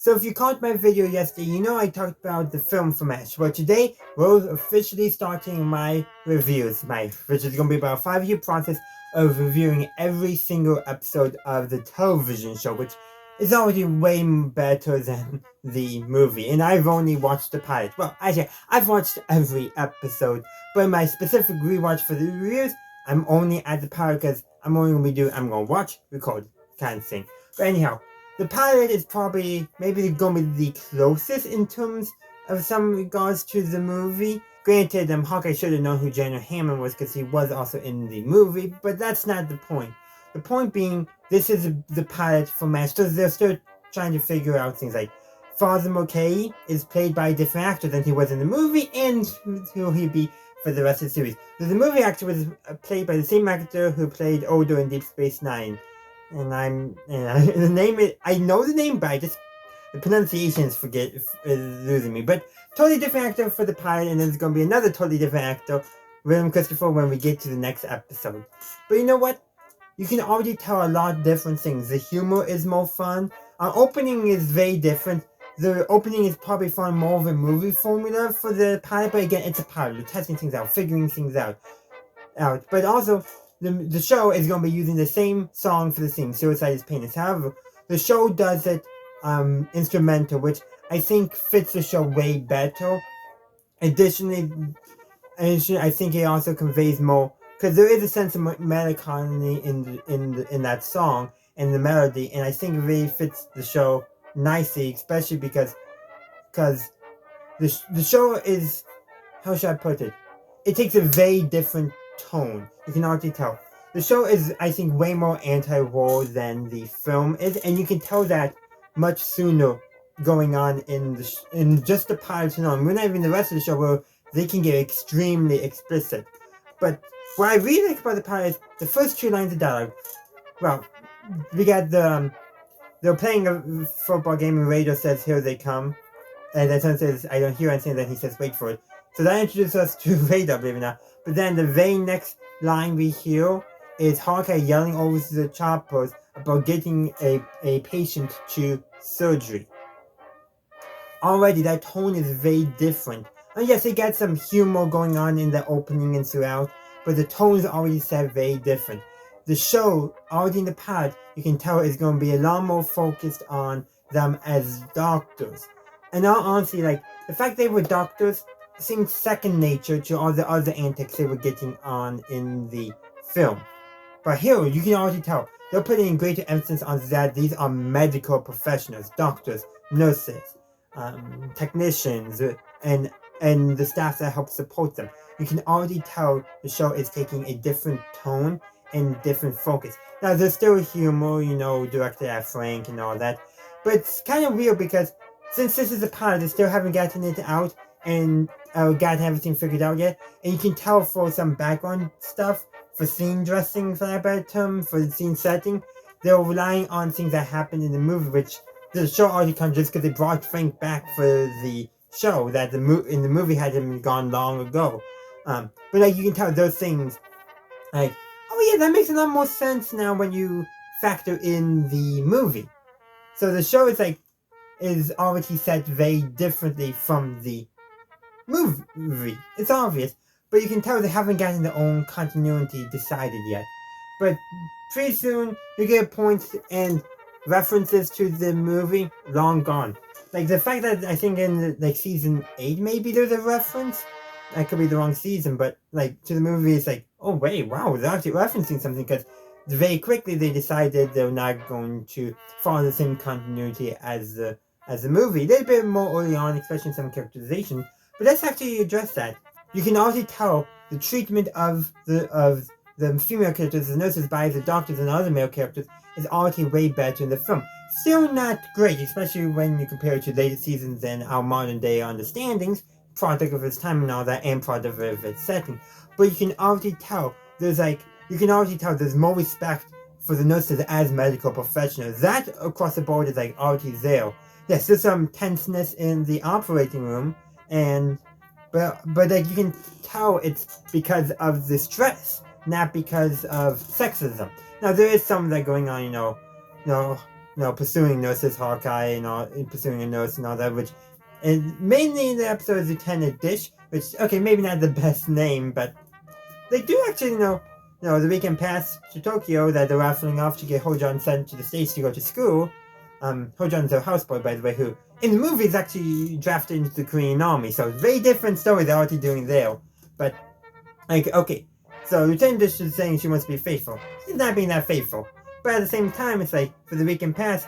So if you caught my video yesterday, you know I talked about the film for MASH. Well, today we're officially starting my reviews. Which is going to be about a 5-year process of reviewing every single episode of the television show, which is already way better than the movie. And I've only watched the pilot. Well, actually, I've watched every episode, but in my specific rewatch for the reviews, I'm only at the pilot because I'm going to watch, record, kind of thing. But anyhow, the pilot is probably maybe going to be the closest in terms of some regards to the movie. Granted, Hawkeye should have known who General Hammond was because he was also in the movie, but that's not the point. The point being, this is the pilot for MASH, so they're still trying to figure out things like Father McKay is played by a different actor than he was in the movie, and who he'll be for the rest of the series. So the movie actor was played by the same actor who played Ogden in Deep Space Nine. And I know the name, but the pronunciation is losing me. But totally different actor for the pilot, and then there's going to be another totally different actor, William Christopher, when we get to the next episode. But you know what? You can already tell a lot of different things. The humor is more fun. Our opening is very different. The opening is probably following more of a movie formula for the pilot, but again, it's a pilot. We're testing things out, figuring things out. But also, the show is going to be using the same song for the same Suicide is Painless. However, the show does it instrumental, which I think fits the show way better. Additionally, I think it also conveys more, because there is a sense of melancholy in that song and the melody, and I think it really fits the show nicely, especially because the show is, how should I put it? It takes a very different tone. You can already tell. The show is, I think, way more anti-war than the film is, and you can tell that much sooner going on in just the pilot alone. We're not even the rest of the show where they can get extremely explicit. But what I really like about the pilot is the first 2 lines of dialogue. Well, we got they're playing a football game and radio says, "Here they come." And then someone says, "I don't hear anything," then he says, "Wait for it." So that introduces us to radar, believe it or not. But then the very next line we hear is Hawkeye yelling over to the choppers about getting a patient to surgery. Already, that tone is very different. And yes, it got some humor going on in the opening and throughout, but the tone is already set very different. The show, already in the pilot, you can tell is going to be a lot more focused on them as doctors. And all honestly, the fact they were doctors seemed second nature to all the other antics they were getting on in the film. But here, you can already tell, they're putting greater emphasis on that these are medical professionals, doctors, nurses, technicians, and the staff that help support them. You can already tell the show is taking a different tone and different focus. Now, there's still humor, directed at Frank and all that, but it's kind of weird because since this is a pilot, they still haven't gotten it out and gotten everything figured out yet. And you can tell for some background stuff, for scene dressing, for that better term, for the scene setting, they're relying on things that happened in the movie, which the show already comes just because they brought Frank back for the show that in the movie had him gone long ago. But you can tell those things, oh yeah, that makes a lot more sense now when you factor in the movie. So the show is already set very differently from the movie. It's obvious, but you can tell they haven't gotten their own continuity decided yet. But pretty soon, you get points and references to the movie long gone. The fact that I think in season 8 maybe there's a reference. That could be the wrong season, but to the movie it's oh wait, wow, they're actually referencing something, because very quickly they decided they're not going to follow the same continuity as the movie. A little bit more early on, especially in some characterization, but let's actually address that. You can already tell the treatment of the female characters, the nurses, by the doctors and other male characters is already way better in the film. Still not great, especially when you compare it to later seasons and our modern day understandings, product of its time and all that, and product of its setting. But you can already tell there's more respect for the nurses as medical professionals. That across the board is already there. Yes, there's some tenseness in the operating room, but you can tell it's because of the stress, not because of sexism. Now there is some of that going on, pursuing nurses, Hawkeye, and all, pursuing a nurse and all that, which, and mainly in the episode is Lieutenant Dish, which, okay, maybe not the best name, but they do actually, the weekend pass to Tokyo that they're raffling off to get Hojon sent to the States to go to school. Hojon's a houseboy, by the way, who, in the movie, is actually drafted into the Korean Army, so very different story they're already doing there. But, okay, so Lieutenant Dish is saying she wants to be faithful. She's not being that faithful. But at the same time, it's for the weekend pass,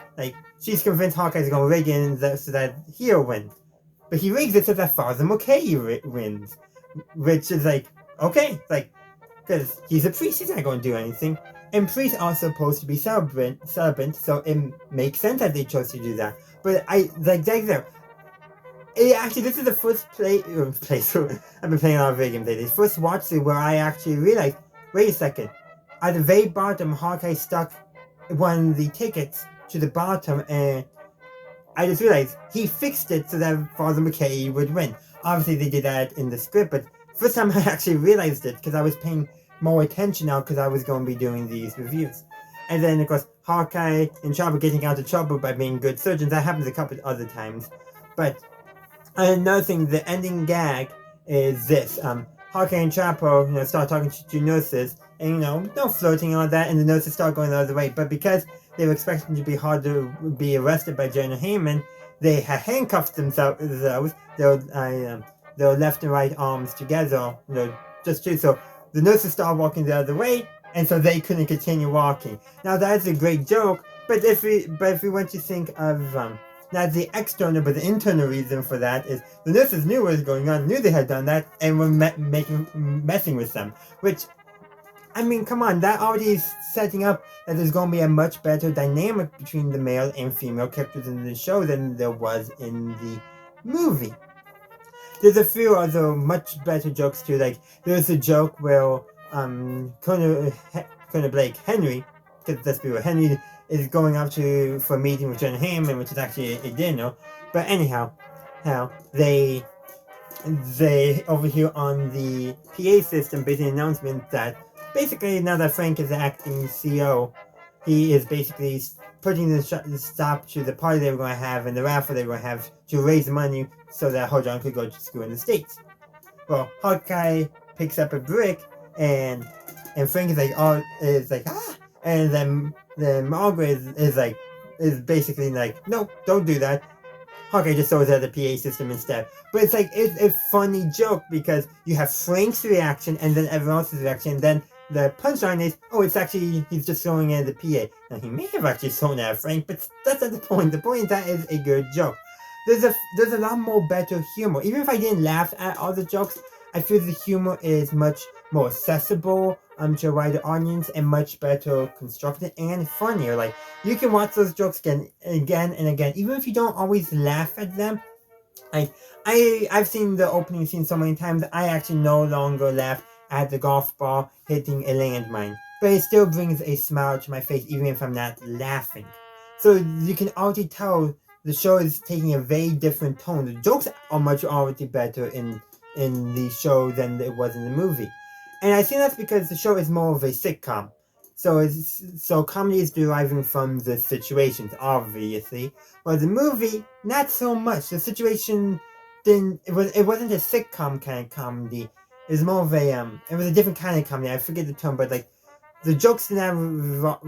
she's convinced Hawkeye's gonna rig it so that he'll win. But he rigs it so that Father McKay wins. Which is okay, because he's a priest, he's not gonna do anything. And priests are supposed to be celibate, so it makes sense that they chose to do that. But actually, this is the first playthrough. I've been playing a lot of video games lately. First watch through where I actually realized, wait a second, at the very bottom, Hawkeye stuck one of the tickets to the bottom, and I just realized he fixed it so that Father McKay would win. Obviously, they did that in the script, but first time I actually realized it because I was paying more attention now because I was going to be doing these reviews. And then, of course, Hawkeye and Chopper getting out of trouble by being good surgeons. That happens a couple other times. But another thing, the ending gag is this. Hawkeye and Chopper, start talking to nurses, and, no flirting and all that, and the nurses start going the other way. But because they were expecting to be hard to be arrested by Jonah Heyman, they had handcuffed themselves, their left and right arms together, just to, so the nurses started walking the other way, and so they couldn't continue walking. Now that's a great joke, but if we want to think of not the external but the internal reason for that is the nurses knew what was going on, knew they had done that, and were messing with them. Which, I mean, come on, that already is setting up that there's going to be a much better dynamic between the male and female characters in the show than there was in the movie. There's a few other much better jokes too, there's a joke where Colonel Blake Henry, because let's be real, Henry is going up for a meeting with Jonah Heyman, which is actually a dinner, but anyhow, they overhear on the PA system basically an announcement that basically now that Frank is the acting CEO, he is basically putting the stop to the party they were going to have and the raffle they were going to have to raise money so that Hojon could go to school in the States. Well, Hawkeye picks up a brick and Frank is and then Margaret is basically no, don't do that. Hawkeye just throws out the PA system instead. But it's a funny joke because you have Frank's reaction and then everyone else's reaction, and then the punchline is, it's actually, he's just throwing at the PA. Now, he may have actually thrown at Frank, but that's not the point. The point is that is a good joke. There's a lot more better humor. Even if I didn't laugh at all the jokes, I feel the humor is much more accessible to a wider audience and much better constructed and funnier. You can watch those jokes again and again, even if you don't always laugh at them. I've seen the opening scene so many times that I actually no longer laugh at the golf ball hitting a landmine. But it still brings a smile to my face even if I'm not laughing. So you can already tell the show is taking a very different tone. The jokes are much already better in the show than it was in the movie. And I think that's because the show is more of a sitcom. So comedy is deriving from the situations, obviously. But the movie, not so much. The situation it wasn't a sitcom kind of comedy. It was more of it was a different kind of comedy. I forget the term, but the jokes did not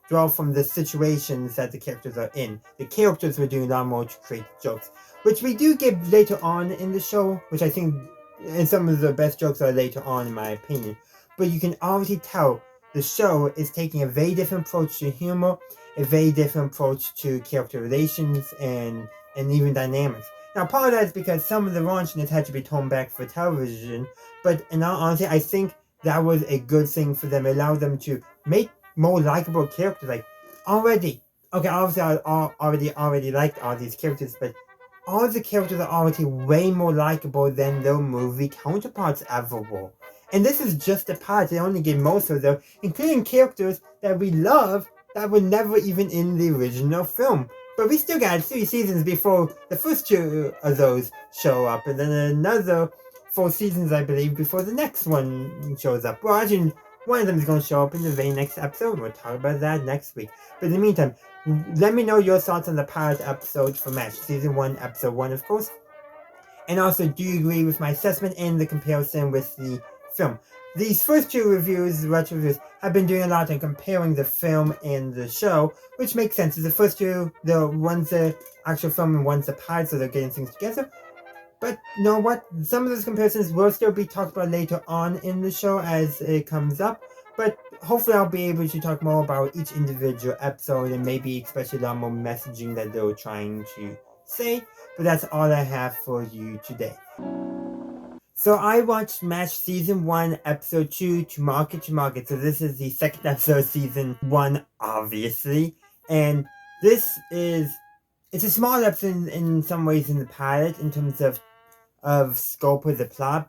draw from the situations that the characters are in. The characters were doing a lot more to create jokes, which we do get later on in the show, which I think and some of the best jokes are later on in my opinion. But you can already tell the show is taking a very different approach to humor, a very different approach to character relations and even dynamics. Now, part of that is because some of the raunchiness had to be toned back for television, but in all honesty, I think that was a good thing for them. It allowed them to make more likable characters. Obviously I already liked all these characters, but all the characters are already way more likable than their movie counterparts ever were. And this is just a part. They only get most of them, including characters that we love that were never even in the original film. But we still got 3 seasons before the first 2 of those show up, and then another 4 seasons, I believe, before the next one shows up. Well, actually, One of them is going to show up in the very next episode. We'll talk about that next week. But in the meantime, let me know your thoughts on the pilot episode for MASH. Season 1, Episode 1, of course. And also, do you agree with my assessment and the comparison with the film? These first two reviews, the retro reviews, have been doing a lot on comparing the film and the show, which makes sense. The first two, one's the actual film and one's the pilot, so they're getting things together. But you know what? Some of those comparisons will still be talked about later on in the show as it comes up. But hopefully I'll be able to talk more about each individual episode and maybe especially a lot more messaging that they were trying to say. But that's all I have for you today. So I watched MASH Season 1, Episode 2, To Market. So this is the second episode of Season 1, obviously. And this is... It's a small episode in some ways in the pilot in terms of scope of the plot.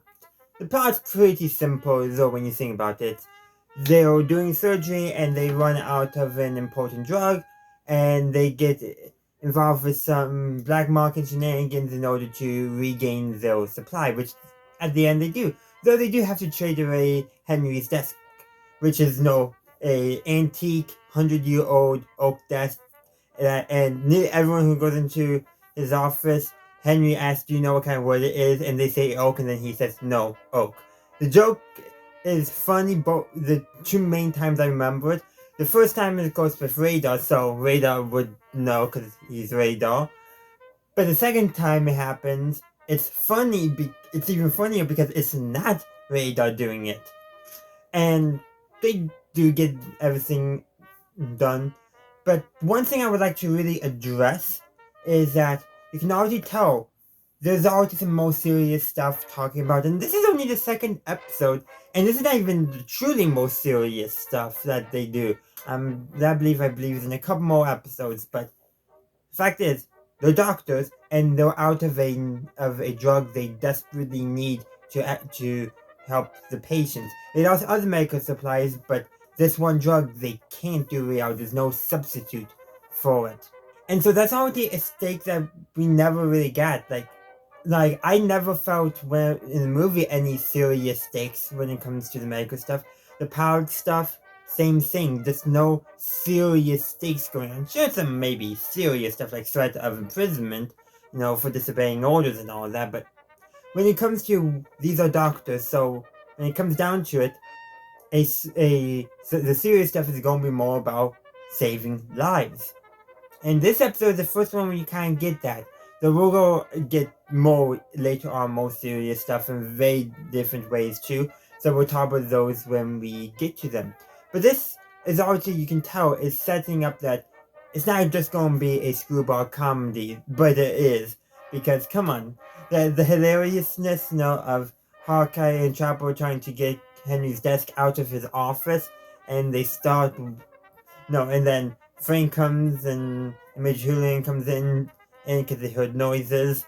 The plot's pretty simple though when you think about it. They're doing surgery and they run out of an important drug and they get involved with some black market shenanigans in order to regain their supply, which at the end they do. Though they do have to trade away Henry's desk, which is a antique 100-year-old oak desk. And everyone who goes into his office, Henry asks, do you know what kind of wood it is? And they say oak, and then he says, no, oak. The joke is funny, but the two main times I remember it. The first time it goes with Radar, so Radar would know because he's Radar. But the second time it happens, it's funny, it's even funnier because it's not Radar doing it. And they do get everything done. But one thing I would like to really address is that you can already tell there's already some more serious stuff talking about, and this is only the second episode, and this is not even the truly most serious stuff that they do. I believe is in a couple more episodes, but the fact is, they're doctors, and they're out of a drug they desperately need to help the patients. They lost other medical supplies, but this one drug they can't do without. There's no substitute for it. And so that's already a stake that we never really got. Like I never felt in the movie any serious stakes when it comes to the medical stuff. The powered stuff, same thing. There's no serious stakes going on. Sure, some maybe serious stuff like threat of imprisonment, for disobeying orders and all of that. But when it comes to these are doctors, so when it comes down to it, the serious stuff is going to be more about saving lives. And this episode is the first one where you kind of get that. Though we'll go get more later on, more serious stuff in very different ways too. So we'll talk about those when we get to them. But this is already, you can tell, is setting up that it's not just going to be a screwball comedy, but it is. Because, come on, the hilariousness, of Hawkeye and Chopper trying to get Henry's desk out of his office, and they start, and then Frank comes and Major Julian comes in because they heard noises,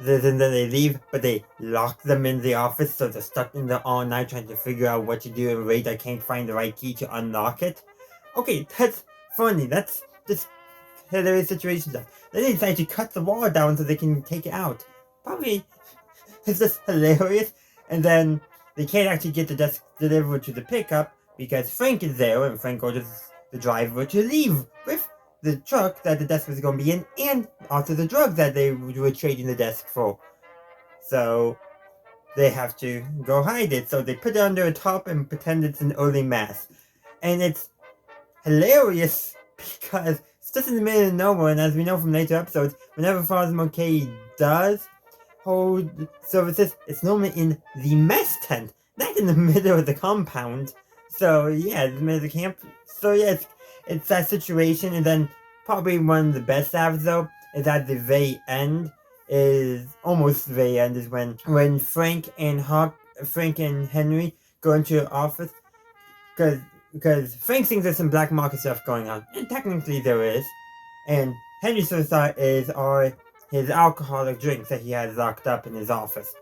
and then they leave, but they lock them in the office, so they're stuck in there all night trying to figure out what to do, and Radar can't find the right key to unlock it. Okay, that's funny, that's just hilarious situation stuff. Then they decide to cut the wall down so they can take it out. Probably, it's just hilarious, and then they can't actually get the desk delivered to the pickup because Frank is there, and Frank orders the driver to leave with the truck that the desk was going to be in, and also the drug that they were trading the desk for. So they have to go hide it. So they put it under a top and pretend it's an early mass. And it's hilarious because it's just in the middle of nowhere, and as we know from later episodes, whenever Father McKay does hold services, it's normally in the mess tent, not in the middle of the compound. So yeah, in the middle of the camp. So yeah, it's that situation, and then probably one of the best halves though is at the very end. Is almost the very end is when Frank and Henry go into the office because Frank thinks there's some black market stuff going on, and technically there is, and Henry's first thought are his alcoholic drinks that he has locked up in his office.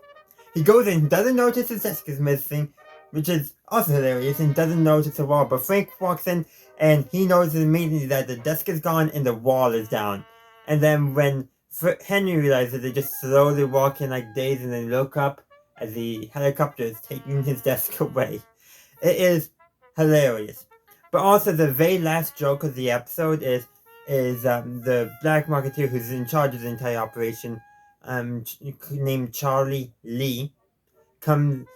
He goes in, doesn't notice his desk is missing, which is also hilarious, and doesn't notice the wall. But Frank walks in, and he notices immediately that the desk is gone and the wall is down. And then when Henry realizes, they just slowly walk in like dazed, and they look up as the helicopter is taking his desk away. It is hilarious. But also the very last joke of the episode is the black marketeer who's in charge of the entire operation, named Charlie Lee, comes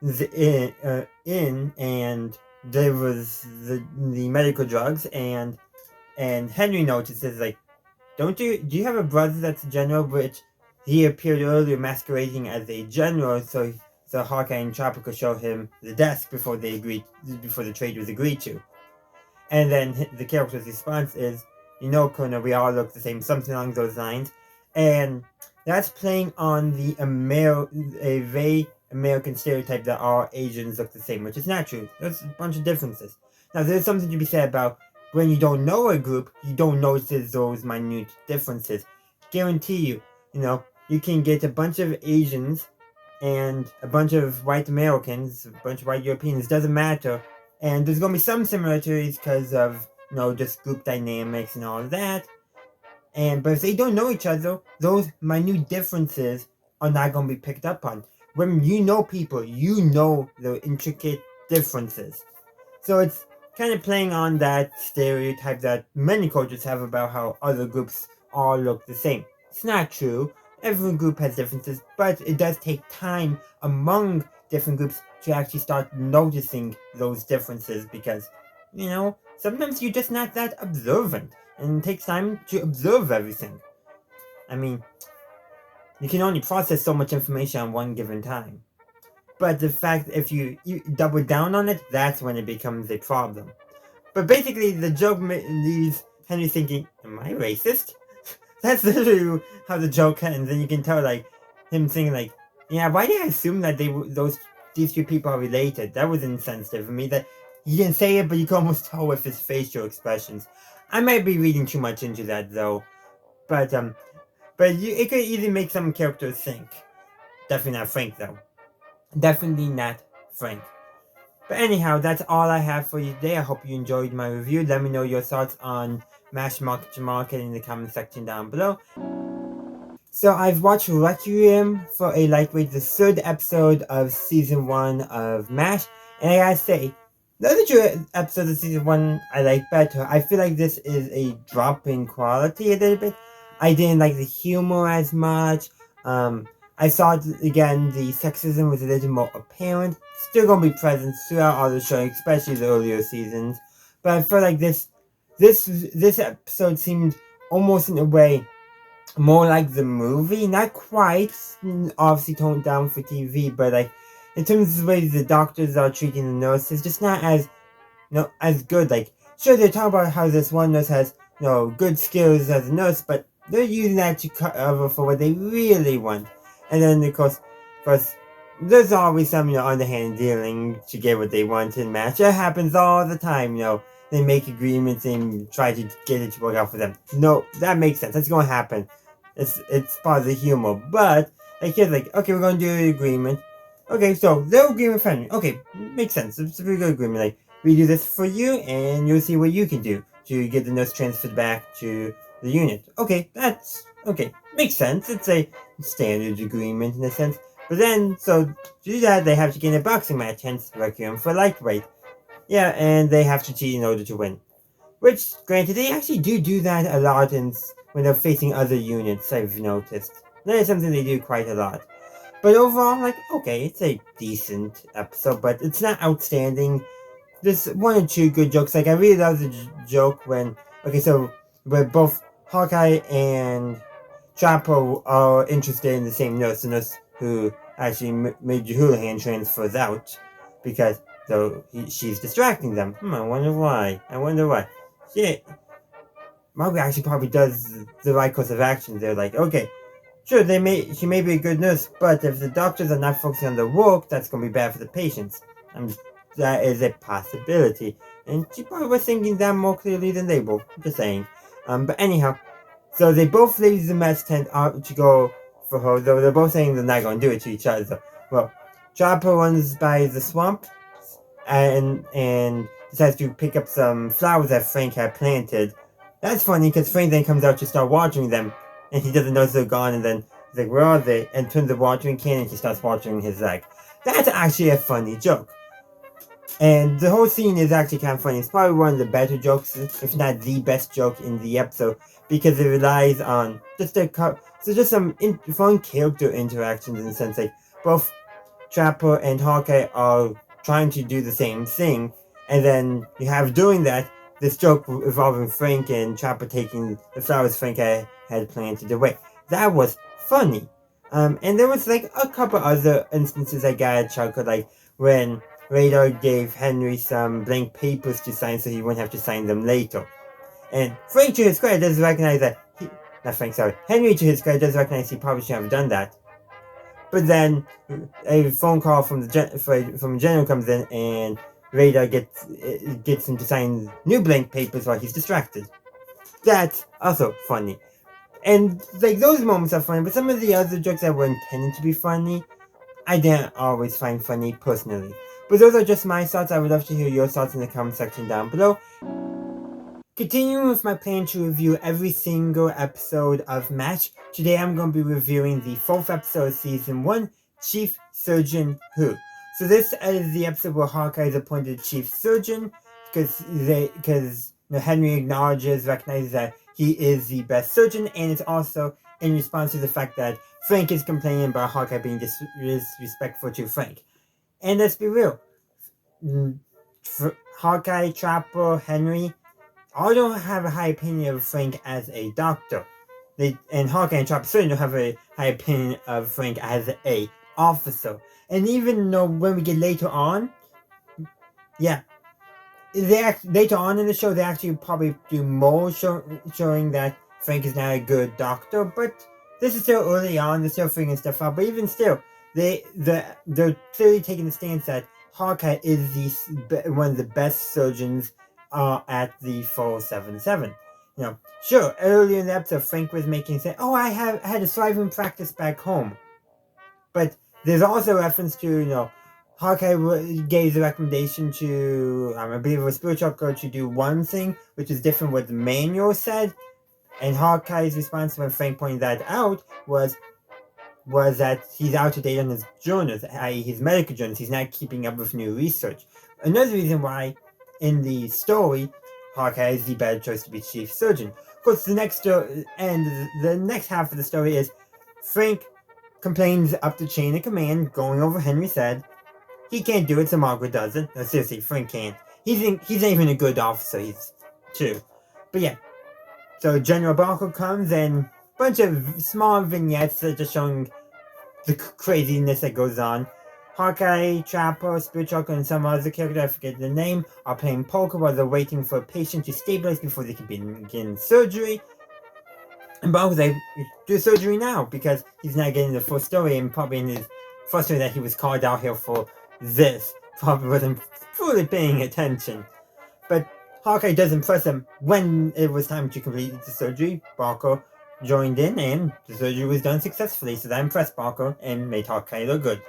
in and delivers the medical drugs, and Henry notices, like, do you have a brother that's a general? Which he appeared earlier masquerading as a general, so Hawkeye and Chopper could show him the desk before the trade was agreed to. And then the character's response is, Colonel, we all look the same, something along those lines. And that's playing on a very American stereotype that all Asians look the same, which is not true. There's a bunch of differences. Now, there's something to be said about when you don't know a group, you don't notice those minute differences. Guarantee you, you can get a bunch of Asians and a bunch of white Americans, a bunch of white Europeans, doesn't matter. And there's going to be some similarities because of, just group dynamics and all of that. But if they don't know each other, those minute differences are not going to be picked up on. When you know people, you know the intricate differences. So it's kind of playing on that stereotype that many cultures have about how other groups all look the same. It's not true. Every group has differences, but it does take time among different groups to actually start noticing those differences because, sometimes you're just not that observant, and it takes time to observe everything. I mean, you can only process so much information on one given time. But the fact if you double down on it, that's when it becomes a problem. But basically, the joke leaves Henry thinking, am I racist? That's literally how the joke ends, and you can tell, like, him thinking, like, yeah, why did I assume that these two people are related? That was insensitive of me. That he didn't say it, but you can almost tell with his facial expressions. I might be reading too much into that, though. But it could easily make some characters think. Definitely not Frank, though. Definitely not Frank. But anyhow, that's all I have for you today. I hope you enjoyed my review. Let me know your thoughts on MASH Market in the comment section down below. So I've watched Requiem For a Lightweight, the third episode of season 1 of MASH, and I gotta say, the other two episodes of season 1 I like better. I feel like this is a drop in quality a little bit. I didn't like the humor as much. I thought, again, the sexism was a little more apparent. Still gonna be present throughout all the show, especially the earlier seasons. But I feel like this episode seemed almost in a way more like the movie. Not quite, obviously toned down for TV, but like in terms of the way the doctors are treating the nurses, just not as good. Like, sure, they're talking about how this one nurse has good skills as a nurse, but they're using that to cover for what they really want. And then, of course, there's always some, underhand dealing to get what they want in MASH. That happens all the time, They make agreements and try to get it to work out for them. No, that makes sense. That's going to happen. It's part of the humor. But, like, here's like, okay, we're going to do an agreement. Okay, so, they'll agree with Henry. Okay, makes sense. It's a pretty good agreement. Like, we do this for you, and you'll see what you can do to get the nurse transferred back to the unit. Okay, makes sense. It's a standard agreement in a sense. But then, so to do that, they have to get in a boxing match, hence Requiem for Lightweight. Yeah, and they have to cheat in order to win. Which, granted, they actually do that a lot when they're facing other units, I've noticed. That is something they do quite a lot. But overall, like, okay, it's a decent episode, but it's not outstanding. There's one or two good jokes. Like, I really love the joke when both Hawkeye and Chopper are interested in the same nurse, the nurse who actually made Houlihan transfers out because she's distracting them. I wonder why. Yeah, Margaret actually probably does the right course of action. They're like, okay, sure, she may be a good nurse, but if the doctors are not focusing on the work, that's going to be bad for the patients. That is a possibility. And she probably was thinking that more clearly than they were. Just saying. But anyhow, so they both leave the mess tent out to go for her, though they're both saying they're not going to do it to each other. Well, Chopper runs by the swamp and decides to pick up some flowers that Frank had planted. That's funny because Frank then comes out to start watering them, and he doesn't notice they're gone, and then he's like, where are they? And turns the watering can, and he starts watering his leg. That's actually a funny joke. And the whole scene is actually kind of funny. It's probably one of the better jokes, if not the best joke in the episode, because it relies on just some fun character interactions in the sense like both Trapper and Hawkeye are trying to do the same thing, and then you have doing that this joke involving Frank and Trapper taking the flowers Frank had planted away. That was funny. And there was like a couple other instances I got a chuckle, like when Radar gave Henry some blank papers to sign so he wouldn't have to sign them later. And Frank, to his credit, does recognize that Henry, to his credit, does recognize he probably shouldn't have done that. But then a phone call from the general comes in, and Radar gets him to sign new blank papers while he's distracted. That's also funny. And like those moments are funny, but some of the other jokes that were intended to be funny, I didn't always find funny personally. But those are just my thoughts. I would love to hear your thoughts in the comment section down below. Continuing with my plan to review every single episode of MASH, today I'm going to be reviewing the 4th episode of Season 1, Chief Surgeon Who. So this is the episode where Hawkeye is appointed Chief Surgeon, because Henry recognizes that he is the best surgeon, and it's also in response to the fact that Frank is complaining about Hawkeye being disrespectful to Frank. And let's be real, Hawkeye, Trapper, Henry all don't have a high opinion of Frank as a doctor. And Hawkeye and Trapper certainly don't have a high opinion of Frank as a officer. And even though when we get later on, later on in the show, they actually probably do more showing that Frank is not a good doctor. But this is still early on; they're still figuring stuff out. But even still, they're clearly taking the stance that Hawkeye is one of the best surgeons at the 477. Sure, earlier in the episode, Frank was say, "Oh, I had a thriving practice back home," but there's also a reference to Hawkeye gave the recommendation to, I believe it was Spiritual Coach, to do one thing, which is different what the manual said. And Hawkeye's response when Frank pointed that out was that he's out of date on his journals, i.e. his medical journals. He's not keeping up with new research. Another reason why, in the story, Hawkeye is the better choice to be chief surgeon. Of course, the next half of the story is Frank complains up the chain of command, going over Henry's head. He can't do it, so Margaret does it. No, seriously, Frank can't. He's not even a good officer. He's true. But yeah. So General Barker comes, and a bunch of small vignettes that are just showing the craziness that goes on. Hawkeye, Trapper, Spiritual, and some other character, I forget the name, are playing poker while they're waiting for a patient to stabilize before they can begin surgery. And Barker's like, do surgery now, because he's not getting the full story, and probably in his frustrated that he was called out here for this, probably wasn't fully paying attention. But Hawkeye does impress him when it was time to complete the surgery. Barker joined in, and the surgery was done successfully, so that impressed Barker and made Hawkeye look good.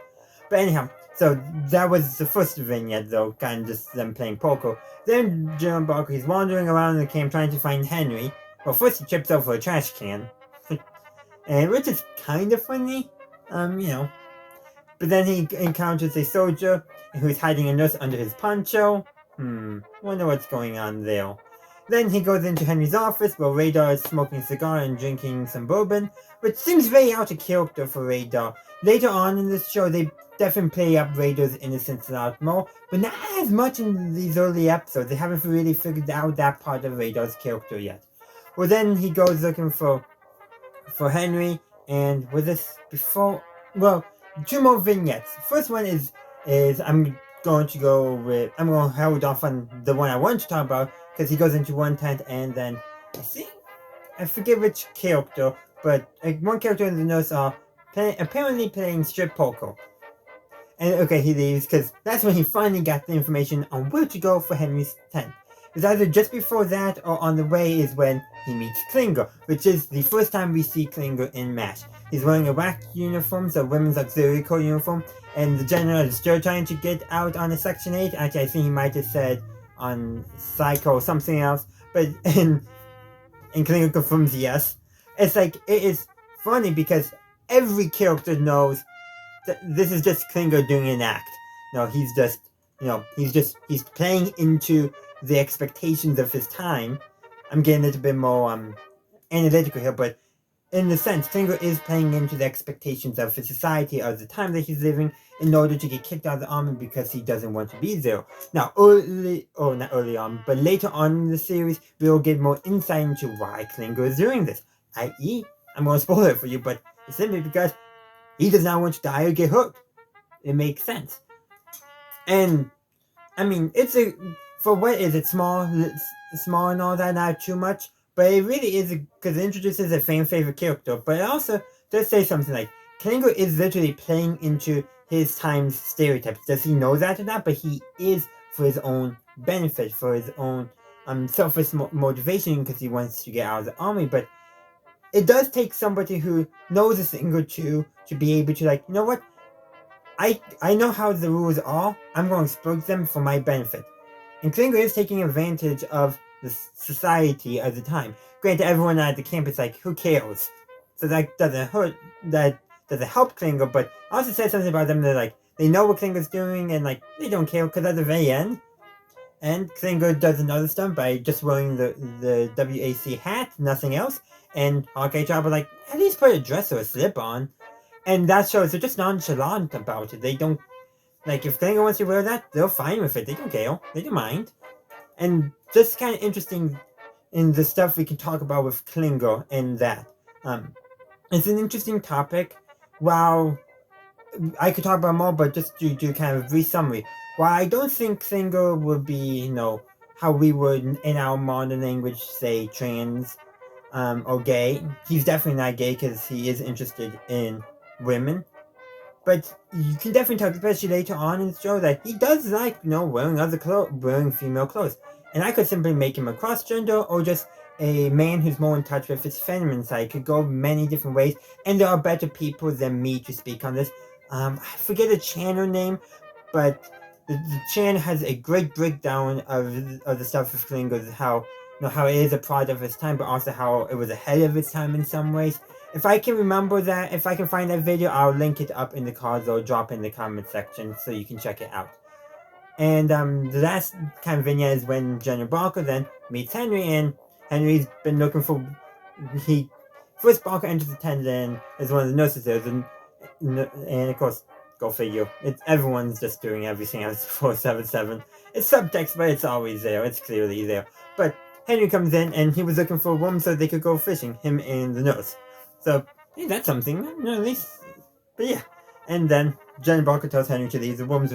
But anyhow, so that was the first vignette, though, kind of just them playing poker. Then General Barker, he's wandering around the camp trying to find Henry. Well, first he trips over a trash can, and which is kind of funny, But then he encounters a soldier who's hiding a nurse under his poncho. Wonder what's going on there. Then he goes into Henry's office where Radar is smoking a cigar and drinking some bourbon, which seems very out of character for Radar. Later on in this show, they definitely play up Radar's innocence a lot more, but not as much in these early episodes. They haven't really figured out that part of Radar's character yet. Well, then he goes looking for Henry, and with this before, two more vignettes. First one is I'm going to hold off on the one I want to talk about, because he goes into one tent, and then I forget which character, but one character in the notes are apparently playing strip poker. And okay, he leaves, because that's when he finally got the information on where to go for Henry's tent. It's either just before that or on the way is when he meets Klinger, which is the first time we see Klinger in MASH. He's wearing a WAC uniform, so Women's Auxiliary Corps uniform, and the general is still trying to get out on a Section 8. Actually, I think he might have said on Psycho or something else, but and Klinger confirms yes. It's like, it is funny because every character knows that this is just Klinger doing an act. No, he's just he's playing into the expectations of his time. I'm getting a little bit more analytical here, but in a sense, Klinger is playing into the expectations of his society, of the time that he's living, in order to get kicked out of the army because he doesn't want to be there. Now, not early on, but later on in the series, we'll get more insight into why Klinger is doing this. I.e., I'm going to spoil it for you, but it's simply because he does not want to die or get hurt. It makes sense. And, I mean, for what is it, small and all that, not too much, but it really is, because it introduces a fan favorite character, but it also does say something like, Klinger is literally playing into his time's stereotypes. Does he know that or not? But he is for his own benefit, for his own selfish motivation, because he wants to get out of the army. But it does take somebody who knows a thing or two to be able to, you know what? I know how the rules are. I'm going to exploit them for my benefit. And Klinger is taking advantage of the society of the time. Granted, everyone at the camp is like, who cares? So that doesn't hurt, that doesn't help Klinger, but I also said something about them that, they know what Klinger's doing, and, they don't care, because at the very end, and Klinger does another stunt by just wearing the WAC hat, nothing else, and Hawkeye Job are at least put a dress or a slip on. And that shows they're just nonchalant about it. They don't, if Klinger wants to wear that, they're fine with it. They don't care. They don't mind. And just kind of interesting in the stuff we can talk about with Klinger and that. It's an interesting topic. While I could talk about more, but just to do kind of a brief summary. While I don't think Klinger would be, how we would in our modern language say trans or gay. He's definitely not gay because he is interested in women. But you can definitely tell, especially later on in the show, that he does like, wearing female clothes. And I could simply make him a cross-gender or just a man who's more in touch with his feminine side. Could go many different ways. And there are better people than me to speak on this. I forget the channel name, but the channel has a great breakdown of the stuff with Klinger, how it is a product of its time, but also how it was ahead of its time in some ways. If I can remember that, if I can find that video, I'll link it up in the cards or drop in the comment section so you can check it out. And the last kind of vignette is when General Barker then meets Henry, and Henry's been looking for... First Barker enters the tent and is one of the nurses there, and of course, go figure, everyone's just doing everything else 477. It's subtext, but it's always there, it's clearly there. But Henry comes in, and he was looking for a woman so they could go fishing, him and the nurse. So, hey, that's something, at least. But yeah. And then Jen Barker tells Henry to leave the rooms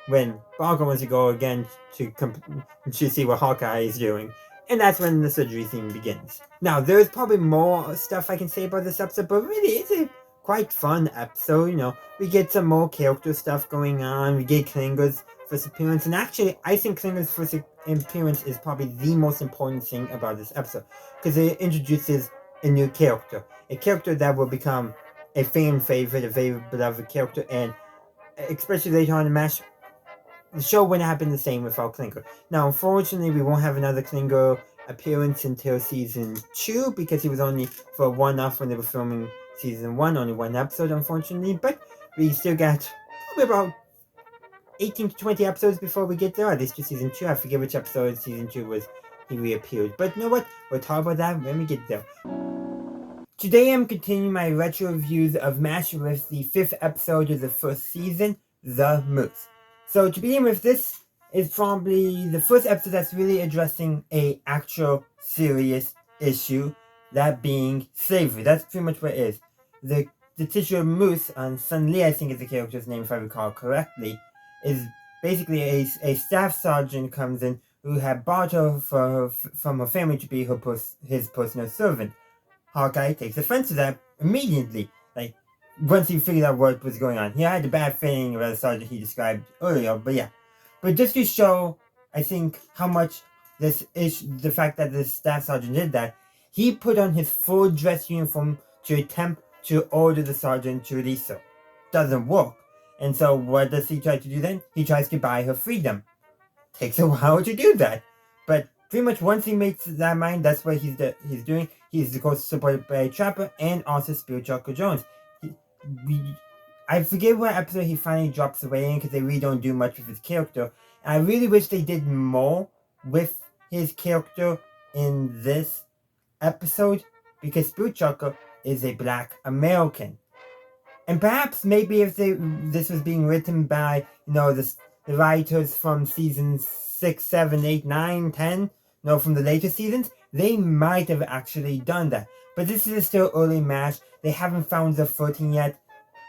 when Barker wants to go again to see what Hawkeye is doing. And that's when the surgery scene begins. Now, there's probably more stuff I can say about this episode, but really, it's a quite fun episode, We get some more character stuff going on, we get Klinger's first appearance, and actually, I think Klinger's first appearance is probably the most important thing about this episode, because it introduces a new character. A character that will become a fan favorite, a very beloved character, and especially later on in MASH, the show wouldn't have been the same without Klinger. Now, unfortunately, we won't have another Klinger appearance until season 2, because he was only for a one-off when they were filming season 1, only one episode, unfortunately, but we still got probably about 18 to 20 episodes before we get there, at least to season 2. I forget which episode season 2 was he reappeared. But you know what? We'll talk about that when we get there. Today I'm continuing my retro reviews of MASH with the 5th episode of the first season, The Moose. So to begin with, this is probably the first episode that's really addressing a actual serious issue, that being slavery. That's pretty much what it is. The titular Moose, Sun Lee, I think is the character's name if I recall correctly, is basically a staff sergeant comes in who had bought her from her family to be his personal servant. Hawkeye takes offense to that immediately, once he figured out what was going on. He had a bad feeling about the sergeant he described earlier, but yeah. But just to show, I think, how much the fact that the staff sergeant did that, he put on his full dress uniform to attempt to order the sergeant to release her. Doesn't work. And so what does he try to do then? He tries to buy her freedom. Takes a while to do that. But pretty much once he makes that mind, that's what he's doing. He's of course supported by Trapper and also Spiritual Jones. I forget what episode he finally drops away in because they really don't do much with his character. And I really wish they did more with his character in this episode because Spirit Trucker is a Black American. And perhaps maybe if this was being written by, the writers from seasons 6, 7, 8, 9, 10, from the later seasons, they might have actually done that. But this is still early MASH. They haven't found the footing yet.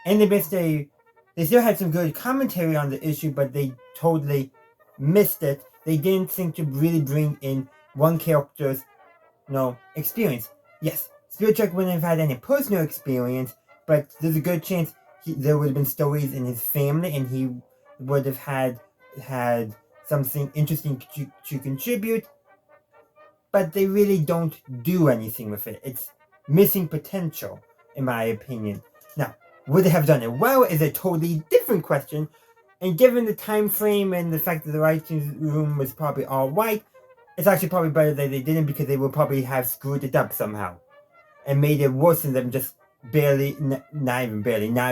And they still had some good commentary on the issue, but they totally missed it. They didn't think to really bring in one character's, experience. Yes, Spirit Truck wouldn't have had any personal experience, but there's a good chance there would have been stories in his family, and he would have had something interesting to contribute. But they really don't do anything with it. It's missing potential, in my opinion. Now, would they have done it well is a totally different question. And given the time frame and the fact that the writing room was probably all white, it's actually probably better that they didn't, because they would probably have screwed it up somehow and made it worse than them just not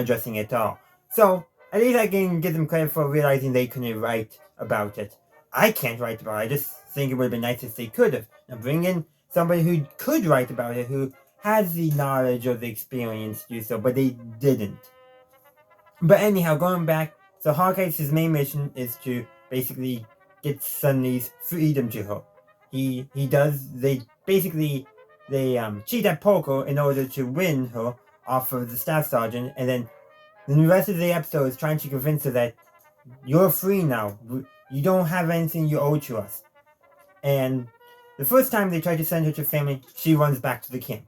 addressing it at all. So, at least I can give them credit for realizing they couldn't write about it. I can't write about it. I just think it would have been nice if they could have. Now bring in somebody who could write about it, who has the knowledge or the experience to do so, but they didn't. But anyhow, going back, so Hawkeye's main mission is to basically get Sunny's freedom to her. They cheat at poker in order to win her off of the staff sergeant, and then the rest of the episode is trying to convince her that you're free now. You don't have anything you owe to us. And the first time they try to send her to family, she runs back to the camp.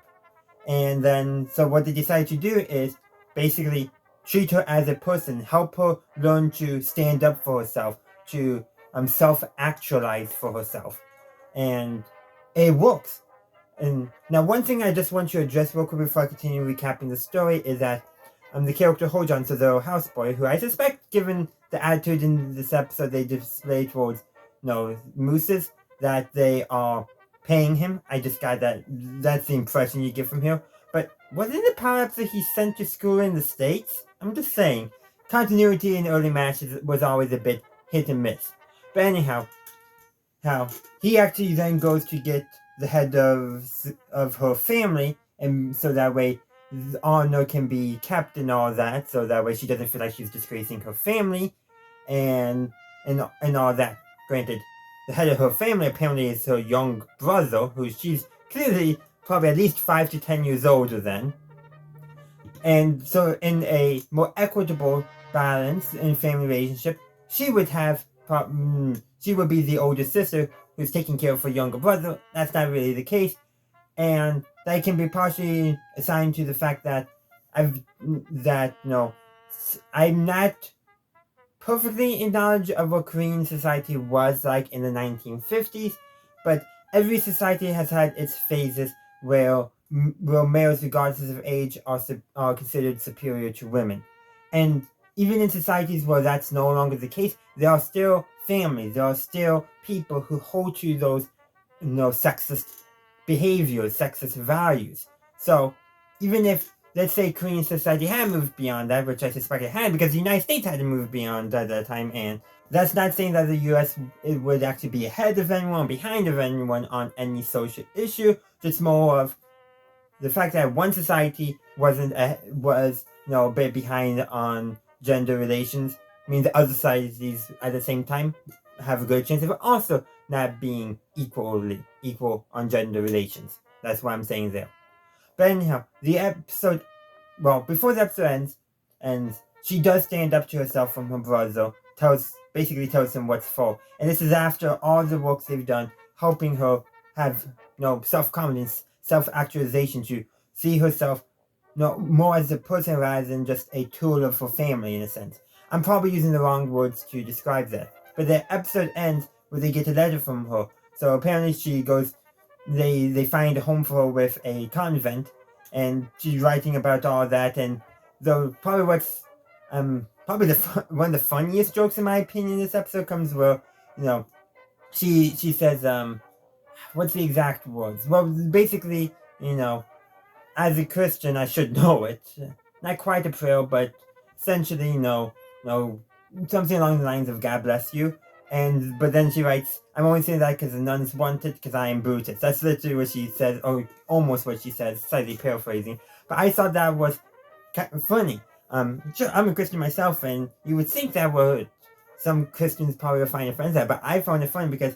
And then, so what they decide to do is basically treat her as a person, help her learn to stand up for herself, to self-actualize for herself. And it works. And now one thing I just want to address real quick before I continue recapping the story is that the character Longjohn, so the houseboy, who I suspect, given the attitude in this episode they display towards mooses, that they are paying him. I just got that's the impression you get from here. But wasn't it perhaps that he's sent to school in the States? I'm just saying. Continuity in early matches was always a bit hit and miss. But anyhow, he actually then goes to get the head of her family, and so that way honor can be kept and all that, so that way she doesn't feel like she's disgracing her family and all that. Granted, the head of her family apparently is her young brother, who she's clearly probably at least 5 to 10 years older than. And so in a more equitable balance in family relationship, she would be the older sister who's taking care of her younger brother. That's not really the case. And that can be partially assigned to the fact that I'm not perfectly in knowledge of what Korean society was like in the 1950s, but every society has had its phases where males, regardless of age, are considered superior to women. And even in societies where that's no longer the case, there are still families, there are still people who hold to those sexist behaviors, sexist values. So even if, let's say, Korean society had moved beyond that, which I suspect it had, because the United States had to move beyond that at that time, and that's not saying that the US would actually be ahead of anyone, behind of anyone on any social issue, just more of the fact that one society was a bit behind on gender relations means that other societies at the same time have a good chance of also not being equal on gender relations. That's what I'm saying there. But anyhow, before the episode ends, she does stand up to herself from her brother, basically tells him what's for. And this is after all the work they've done, helping her have self-confidence, self-actualization, to see herself more as a person rather than just a tool of her family, in a sense. I'm probably using the wrong words to describe that. But the episode ends where they get a letter from her. So apparently she goes, they find a home for her with a convent, and she's writing about all that. And probably what's one of the funniest jokes in my opinion in this episode comes where she says what's the exact words? Well, basically, as a Christian I should know it. Not quite a prayer, but essentially, something along the lines of God bless you. But then she writes, I'm only saying that because the nuns want it because I am Brutus. That's literally what she says, or almost what she says, slightly paraphrasing. But I thought that was kind of funny. Sure, I'm a Christian myself, and you would think that would some Christians probably would find it funny, but I found it funny because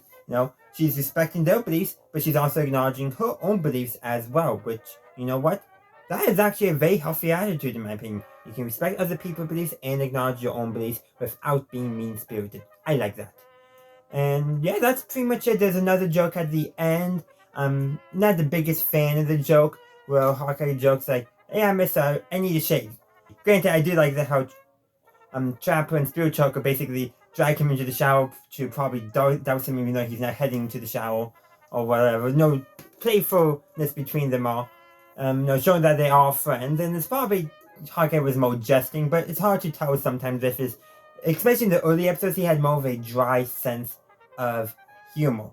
she's respecting their beliefs, but she's also acknowledging her own beliefs as well. Which, you know what, that is actually a very healthy attitude in my opinion. You can respect other people's beliefs and acknowledge your own beliefs without being mean-spirited. I like that. And yeah, that's pretty much it. There's another joke at the end. I'm not the biggest fan of the joke where Hawkeye jokes like, hey, I need a shave. Granted, I do like that how Trapper and Spirit Choker basically drag him into the shower to probably douse him even though he's not heading to the shower or whatever. No playfulness between them all. Showing that they are friends, and it's probably Hawkeye was more jesting, but it's hard to tell sometimes if his, especially in the early episodes, he had more of a dry sense of humor.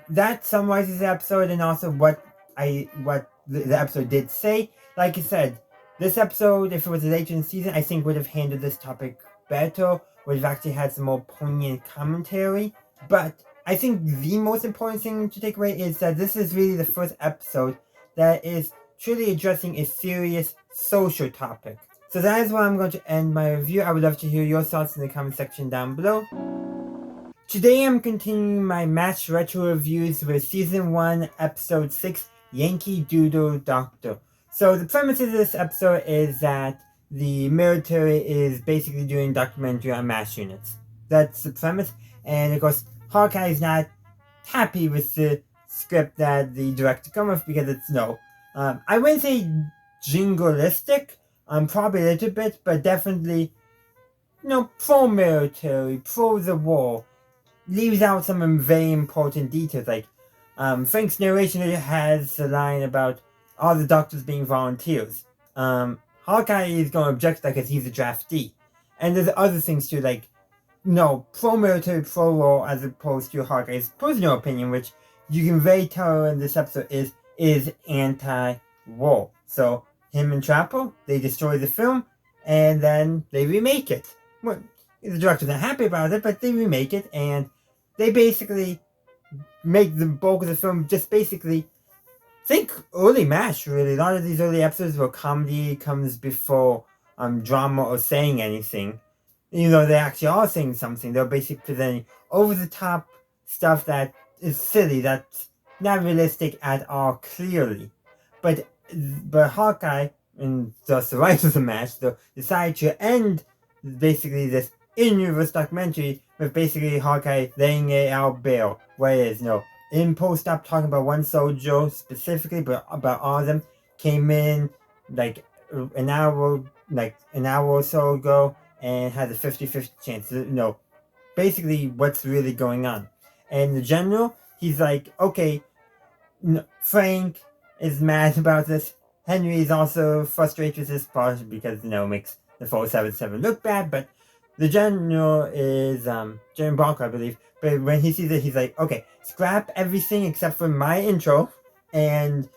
That summarizes the episode and also what the episode did say. Like I said, this episode, if it was later in the season, I think would have handled this topic better, would have actually had some more poignant commentary. But I think the most important thing to take away is that this is really the first episode that is truly addressing a serious social topic. So that is where I'm going to end my review. I would love to hear your thoughts in the comment section down below. Today I'm continuing my MASH retro reviews with Season 1, Episode 6, Yankee Doodle Doctor. So the premise of this episode is that the military is basically doing documentary on MASH units. That's the premise. And of course, Hawkeye is not happy with the script that the director come with because it's I wouldn't say jingoistic, probably a little bit, but definitely, pro-military, pro-the war. Leaves out some very important details, like Frank's narration has a line about all the doctors being volunteers. Hawkeye is going to object because he's a draftee. And there's other things too, like, pro-military, pro-war, as opposed to Hawkeye's personal opinion, which you can very tell in this episode is anti-war. So, him and Trapper, they destroy the film, and then they remake it. Well, the director's not happy about it, but they remake it, and they basically make the bulk of the film just basically think early MASH, really. A lot of these early episodes where comedy comes before drama or saying anything. Even though they actually are saying something, they're basically presenting over-the-top stuff that is silly, that's not realistic at all, clearly. But Hawkeye, and thus the writers of MASH, decide to end basically this in-universe documentary with basically Hawkeye laying it out bare. What it is, Impo stopped talking about one soldier specifically, but about all of them. Came in like an hour or so ago and had a 50-50 chance. Basically what's really going on. And the general, he's like, okay, Frank is mad about this. Henry is also frustrated with this part because, it makes the 477 look bad, but the general is Germ Warfare, I believe. But when he sees it, he's like, okay, scrap everything except for my intro and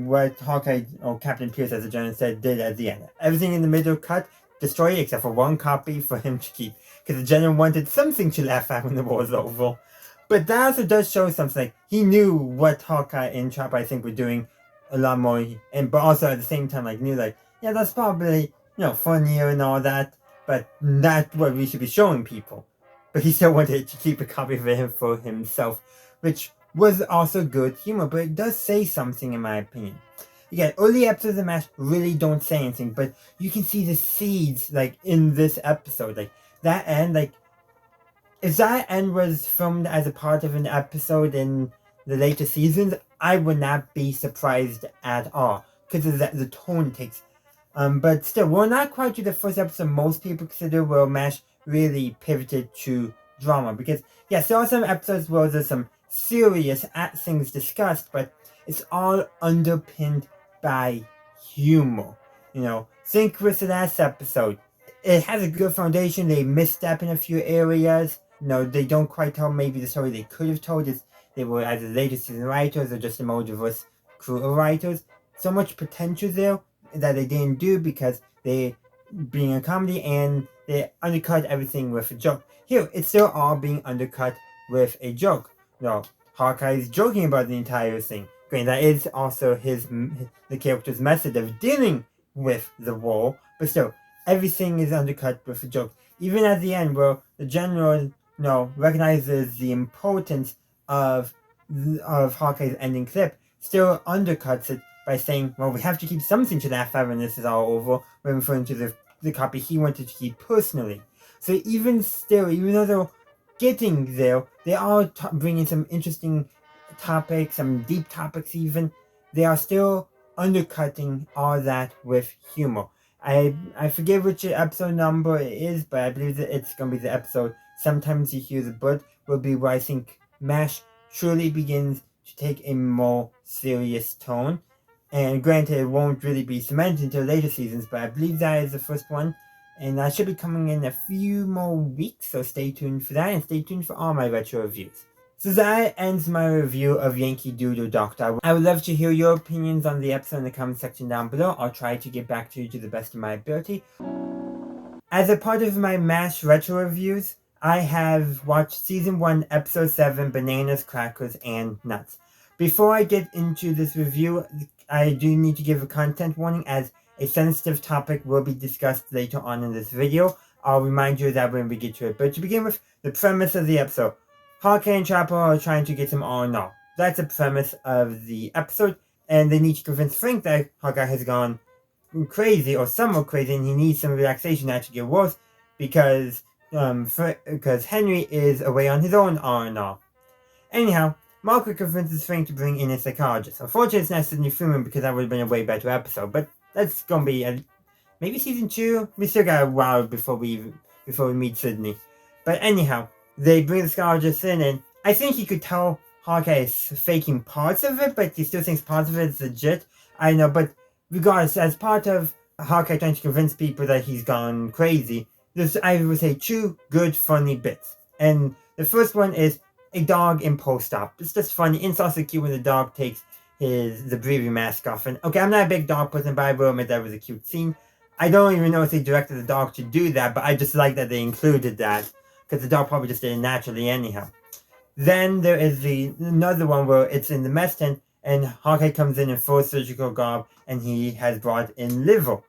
what Hawkeye or Captain Pierce, as the general said, did at the end. Everything in the middle cut, destroy it except for one copy for him to keep. Because the general wanted something to laugh at when the war was over. But that also does show something. Like, he knew what Hawkeye and Trapper, I think, were doing a lot more. But also at the same time, knew, yeah, that's probably, funnier and all that. But not what we should be showing people. But he still wanted to keep a copy of him for himself, which was also good humor, but it does say something in my opinion. Again, early episodes of MASH really don't say anything, but you can see the seeds, in this episode. That end, if that end was filmed as a part of an episode in the later seasons, I would not be surprised at all, because of the tone it takes. But still, we're not quite to the first episode most people consider where MASH really pivoted to drama. Because, yes, there are some episodes where there's some serious things discussed, but it's all underpinned by humor. Think with the last episode. It has a good foundation. They misstep in a few areas. They don't quite tell maybe the story they could have told. They were either later season writers or just a more diverse crew of writers. So much potential there that they didn't do because they being a comedy, and they undercut everything with a joke. Here, it's still all being undercut with a joke. No, Hawkeye's joking about the entire thing. Granted, that is also the character's method of dealing with the war, but still, everything is undercut with a joke. Even at the end, where the general, recognizes the importance of Hawkeye's ending clip, still undercuts it by saying, well, we have to keep something to laugh at when this is all over, when referring to the copy he wanted to keep personally. So even though they're getting there, they are bringing some interesting topics, some deep topics even. They are still undercutting all that with humor. I forget which episode number it is, but I believe that it's going to be the episode Sometimes You Hear the Bird, will be where I think MASH truly begins to take a more serious tone. And granted, it won't really be cemented until later seasons, but I believe that is the first one. And that should be coming in a few more weeks, so stay tuned for that, and stay tuned for all my retro reviews. So that ends my review of Yankee Doodle Doctor. I would love to hear your opinions on the episode in the comment section down below. I'll try to get back to you to the best of my ability. As a part of my MASH retro reviews, I have watched Season 1, Episode 7, Bananas, Crackers, and Nuts. Before I get into this review, I do need to give a content warning, as a sensitive topic will be discussed later on in this video. I'll remind you of that when we get to it. But to begin with, the premise of the episode. Hawkeye and Chopper are trying to get him R&R. That's the premise of the episode, and they need to convince Frank that Hawkeye has gone crazy, or somewhat crazy, and he needs some relaxation to actually get worse, because Henry is away on his own R&R. Anyhow, Margaret convinces Frank to bring in a psychologist. Unfortunately, it's not Sydney Freeman, because that would have been a way better episode, but that's gonna be maybe season 2. We still got a while before we meet Sydney. But anyhow, they bring the psychologist in, and I think he could tell Hawkeye is faking parts of it, but he still thinks parts of it is legit. I know, but regardless, as part of Hawkeye trying to convince people that he's gone crazy, there's, I would say, 2 good, funny bits. And the first one is a dog in post-op. It's just funny. It's also cute when the dog takes the breathing mask off. And okay, I'm not a big dog person, but I will admit that was a cute scene. I don't even know if they directed the dog to do that, but I just like that they included that, because the dog probably just did it naturally anyhow. Then there is another one where it's in the mess tent, and Hawkeye comes in full surgical garb, and he has brought in liver.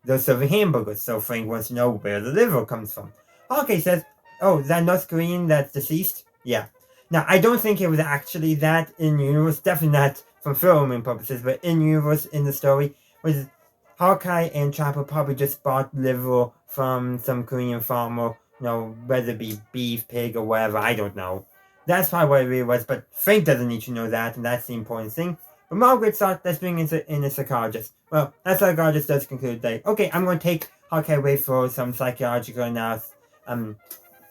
They're serving hamburgers, so Frank wants to know where the liver comes from. Hawkeye says, oh, is that North Korean that's deceased? Yeah. Now, I don't think it was actually that in-universe, definitely not from filming purposes, but in-universe in the story, was Hawkeye and Chopper probably just bought liver from some Korean farmer, whether it be beef, pig, or whatever, I don't know. That's probably what it really was, but Frank doesn't need to know that, and that's the important thing. But Margaret thought, let's bring in a psychologist. Well, that psychologist does conclude that, okay, I'm going to take Hawkeye away for some psychological analysis,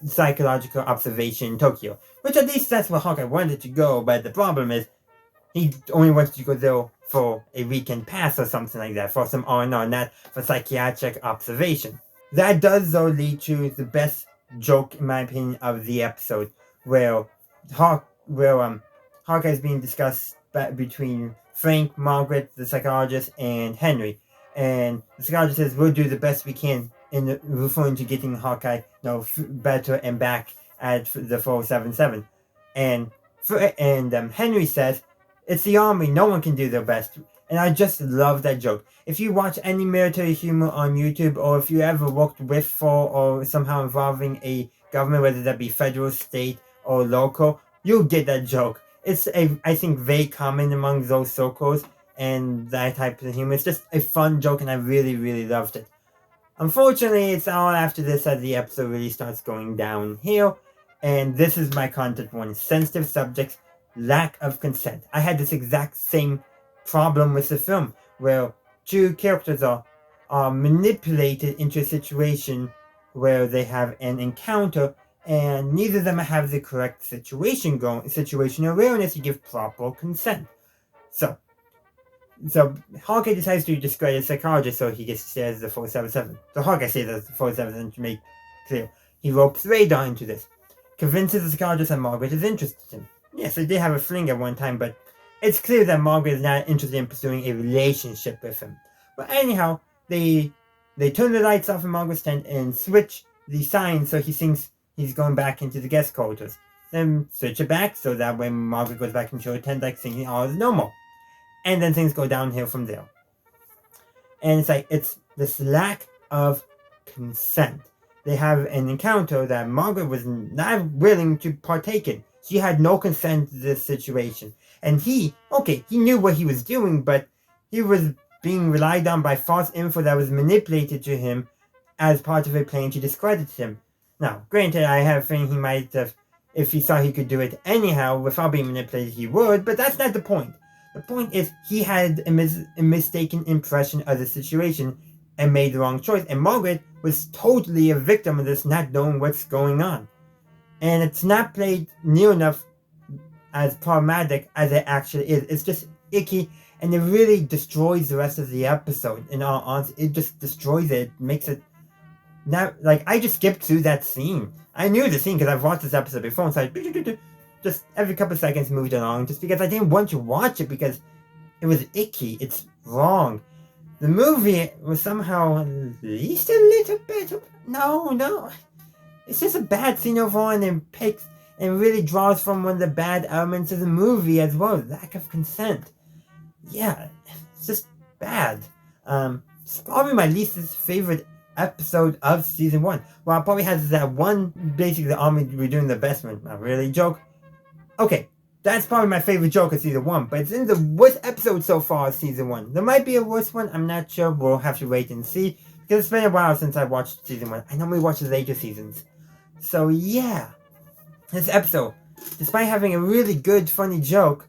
psychological observation in Tokyo. Which at least that's where Hawkeye wanted to go, but the problem is, he only wanted to go there for a weekend pass or something like that, for some R&R, not for psychiatric observation. That does, though, lead to the best joke, in my opinion, of the episode, where Hawkeye is being discussed between Frank, Margaret, the psychologist, and Henry. And the psychologist says, we'll do the best we can in referring to getting Hawkeye better and back at the 477. And Henry says, it's the army, no one can do their best. And I just love that joke. If you watch any military humor on YouTube, or if you ever worked with, for, or somehow involving a government, whether that be federal, state, or local, you'll get that joke. It's I think, very common among those circles, and that type of humor. It's just a fun joke, and I really, really loved it. Unfortunately, it's all after this that the episode really starts going downhill, and this is my content warning. Sensitive subjects, lack of consent. I had this exact same problem with the film, where 2 characters are manipulated into a situation where they have an encounter, and neither of them have the correct situational awareness to give proper consent. So Hawkeye decides to discredit the psychologist, so he gets to stay as the 477. So Hawkeye says as the 477 to make clear. He ropes Radar into this, convinces the psychologist that Margaret is interested in him. Yes, they did have a fling at one time, but it's clear that Margaret is not interested in pursuing a relationship with him. But anyhow, they they turn the lights off in Margaret's tent and switch the sign so he thinks he's going back into the guest quarters. Then switch it back so that when Margaret goes back into her tent, like thinking all is normal. And then things go downhill from there. And it's like, it's this lack of consent. They have an encounter that Margaret was not willing to partake in. She had no consent to this situation. And he knew what he was doing, but he was being relied on by false info that was manipulated to him as part of a plan to discredit him. Now, granted, I have a feeling he might have, if he thought he could do it anyhow without being manipulated, he would, but that's not the point. The point is, he had a mistaken impression of the situation and made the wrong choice, and Margaret was totally a victim of this, not knowing what's going on. And it's not played near enough as problematic as it actually is. It's just icky, and it really destroys the rest of the episode. In all honesty, it just destroys it. It makes it not like, I just skipped through that scene. I knew the scene because I've watched this episode before, and so I just every couple of seconds moved along, just because I didn't want to watch it because it was icky. It's wrong. The movie was somehow at least a little better. No. It's just a bad scene overall, and it picks and really draws from one of the bad elements of the movie as well. Lack of consent. Yeah, it's just bad. It's probably my least favorite episode of season 1. Well, it probably has that one, basically the army redoing the best one. Not really joke. Okay, that's probably my favorite joke of season 1, but it's in the worst episode so far of season 1. There might be a worse one, I'm not sure. We'll have to wait and see, because it's been a while since I watched season 1. I normally watch the later seasons. So yeah, this episode, despite having a really good, funny joke,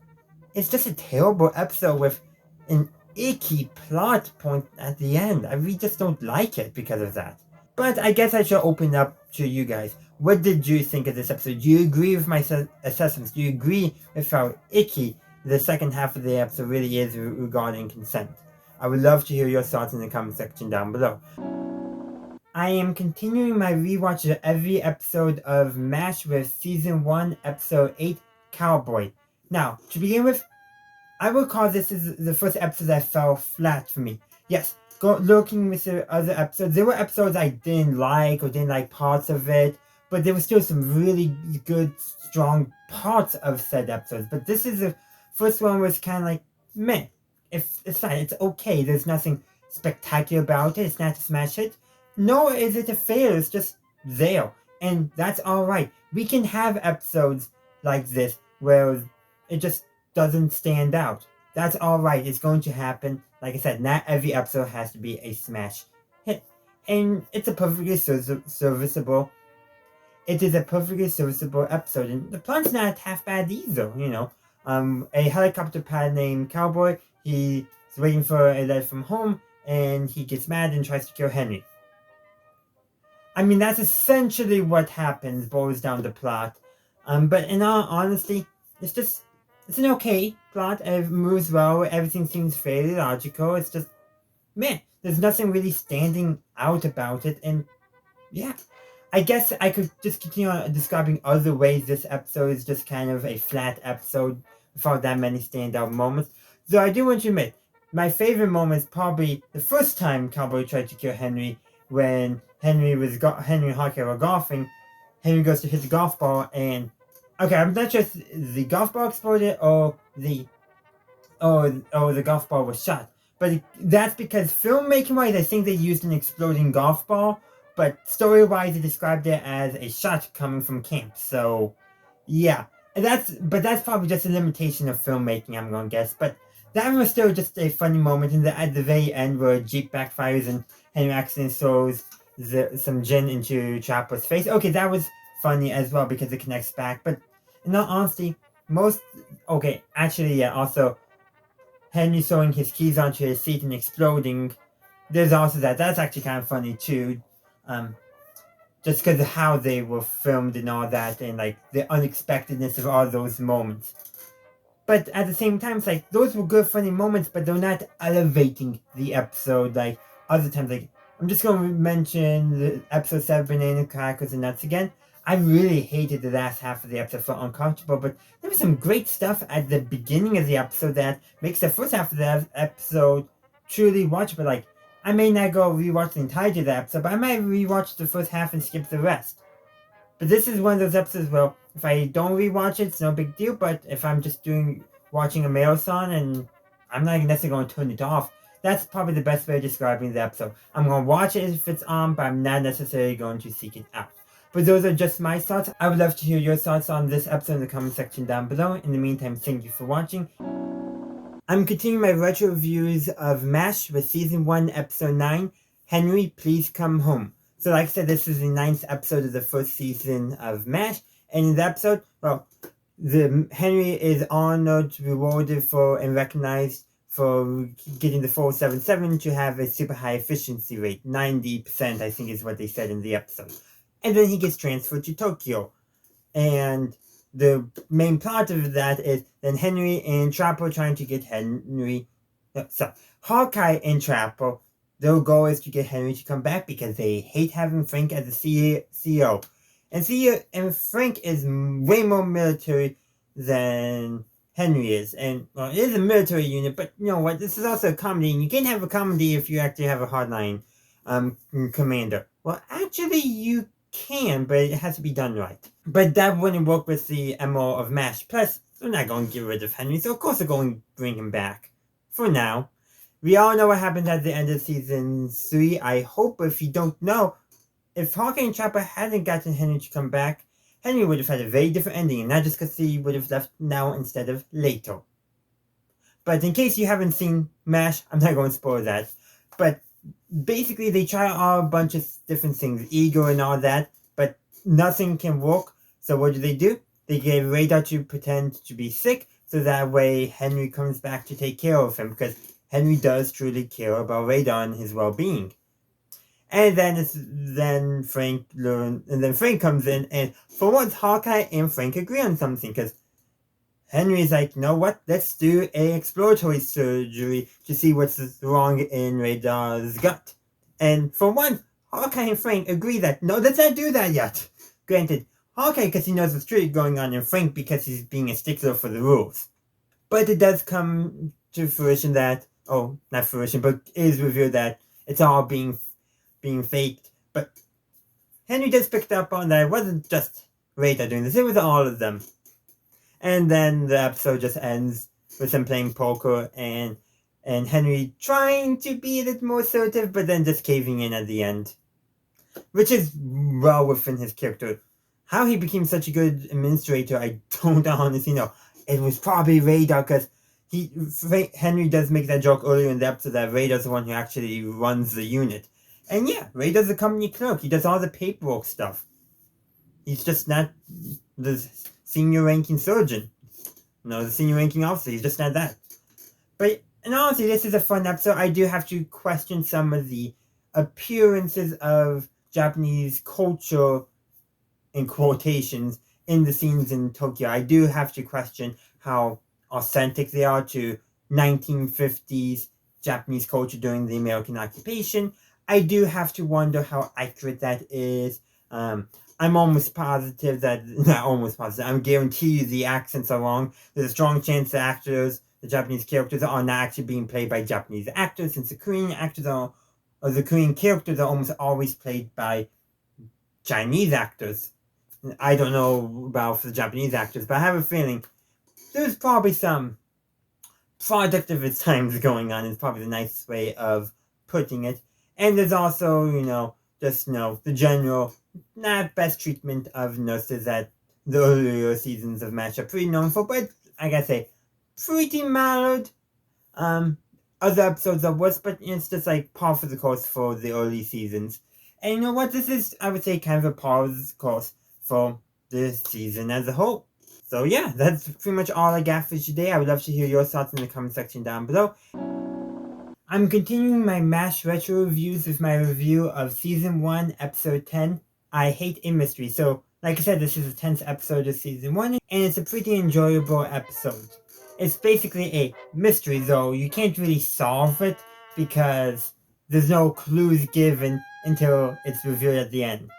it's just a terrible episode with an icky plot point at the end. I really just don't like it because of that. But I guess I should open up to you guys. What did you think of this episode? Do you agree with my assessments? Do you agree with how icky the second half of the episode really is regarding consent? I would love to hear your thoughts in the comment section down below. I am continuing my rewatch of every episode of MASH with Season 1, Episode 8, Cowboy. Now, to begin with, I will call this as the first episode that fell flat for me. Yes, looking with the other episodes, there were episodes I didn't like or didn't like parts of it, but there were still some really good, strong parts of said episodes. But this is the first one where it's kind of like, meh. It's fine, it's okay. There's nothing spectacular about it. It's not a smash hit. Nor is it a fail. It's just there. And that's alright. We can have episodes like this where it just doesn't stand out. That's alright. It's going to happen. Like I said, not every episode has to be a smash hit. And it's a perfectly serviceable. It is a perfectly serviceable episode. And the plot's not half bad either, you know. A helicopter pilot named Cowboy, he's waiting for a letter from home, and he gets mad and tries to kill Henry. I mean, that's essentially what happens, boils down the plot. But in all honesty, it's an okay plot. It moves well. Everything seems fairly logical. It's just, man, there's nothing really standing out about it. And yeah, I guess I could just continue on describing other ways this episode is just kind of a flat episode without that many standout moments. Though I do want to admit, my favorite moment is probably the first time Cowboy tried to kill Henry, when Henry and Hockey were golfing. Henry goes to hit the golf ball, and okay, I'm not sure if the golf ball exploded or the golf ball was shot. But that's because filmmaking-wise, I think they used an exploding golf ball, but story-wise, they described it as a shot coming from camp. So, yeah, and that's probably just a limitation of filmmaking, I'm gonna guess. But that was still just a funny moment at the very end where Jeep backfires and Henry accidentally throws some gin into Chopper's face. Okay, that was funny as well because it connects back. But in all honesty, also Henry throwing his keys onto his seat and exploding. There's also that. That's actually kind of funny too. Just because of how they were filmed and all that, and like the unexpectedness of all those moments. But at the same time, it's like those were good, funny moments, but they're not elevating the episode like other times. Like, I'm just going to mention the episode 7, Banana Crackers and Nuts again. I really hated the last half of the episode, felt uncomfortable, but there was some great stuff at the beginning of the episode that makes the first half of the episode truly watchable. Like I may not go rewatch the entirety of the episode, but I might rewatch the first half and skip the rest. But this is one of those episodes where if I don't rewatch it, it's no big deal. But if I'm just watching a marathon and I'm not necessarily going to turn it off, that's probably the best way of describing the episode. I'm going to watch it if it's on, but I'm not necessarily going to seek it out. But those are just my thoughts. I would love to hear your thoughts on this episode in the comment section down below. In the meantime, thank you for watching. I'm continuing my retro reviews of MASH with Season 1, Episode 9, Henry, Please Come Home. So like I said, this is the 9th episode of the first season of MASH. And in the episode, well, Henry is honored, rewarded for, and recognized for getting the 477 to have a super high efficiency rate. 90%, I think is what they said in the episode. And then he gets transferred to Tokyo. And the main plot of that is then Henry and Trapper trying to get Hawkeye and Trapper, their goal is to get Henry to come back because they hate having Frank as the CEO. And Frank is way more military than Henry is. And, well, it is a military unit, but you know what? This is also a comedy, and you can't have a comedy if you actually have a hardline commander. Well, actually, you can, but it has to be done right. But that wouldn't work with the MO of MASH. Plus, they're not going to get rid of Henry, so of course they're going to bring him back. For now. We all know what happened at the end of Season 3. I hope, if you don't know, if Hawkeye and Trapper hadn't gotten Henry to come back, Henry would have had a very different ending, and not just because he would have left now instead of later. But in case you haven't seen MASH, I'm not going to spoil that. But basically, they try a bunch of different things, ego and all that, but nothing can work. So what do? They get Radar to pretend to be sick, so that way Henry comes back to take care of him, because Henry does truly care about Radar and his well-being. And then Frank comes in, and for once Hawkeye and Frank agree on something, because Henry's like, you know what, let's do a exploratory surgery to see what's wrong in Radar's gut. And for once, Hawkeye and Frank agree that, no, let's not do that yet. Granted, Hawkeye because he knows what's truly going on, and Frank because he's being a stickler for the rules. But it does come to fruition that, not fruition, but it is revealed that it's all being faked. But Henry just picked up on that it wasn't just Radar doing this, it was all of them. And then the episode just ends with him playing poker and Henry trying to be a little more assertive, but then just caving in at the end. Which is well within his character. How he became such a good administrator, I don't honestly know. It was probably Radar, because Henry does make that joke earlier in the episode that Radar's the one who actually runs the unit. And yeah, Radar's the company clerk. He does all the paperwork stuff. He's just not the senior ranking surgeon. No, the senior ranking officer. He's just not that. But, and honestly, this is a fun episode. I do have to question some of the appearances of Japanese culture, in quotations, in the scenes in Tokyo. I do have to question how authentic they are to 1950s Japanese culture during the American occupation. I do have to wonder how accurate that is. I'm almost positive that, not almost positive, I'm guarantee you the accents are wrong. There's a strong chance the Japanese characters are not actually being played by Japanese actors, since the Korean characters are almost always played by Chinese actors. I don't know about the Japanese actors, but I have a feeling there's probably some product of its times going on, is probably the nicest way of putting it. And there's also, the general, not best treatment of nurses that the earlier seasons of MASH are pretty known for, but I gotta say, pretty mild. Other episodes are worse, but it's just like par for the course for the early seasons. And you know what? This is, I would say, kind of a par for the course for this season as a whole. So yeah, that's pretty much all I got for today. I would love to hear your thoughts in the comment section down below. I'm continuing my MASH retro reviews with my review of Season 1, Episode 10, I Hate a Mystery. So, like I said, this is the 10th episode of Season 1, and it's a pretty enjoyable episode. It's basically a mystery, though you can't really solve it, because there's no clues given until it's revealed at the end.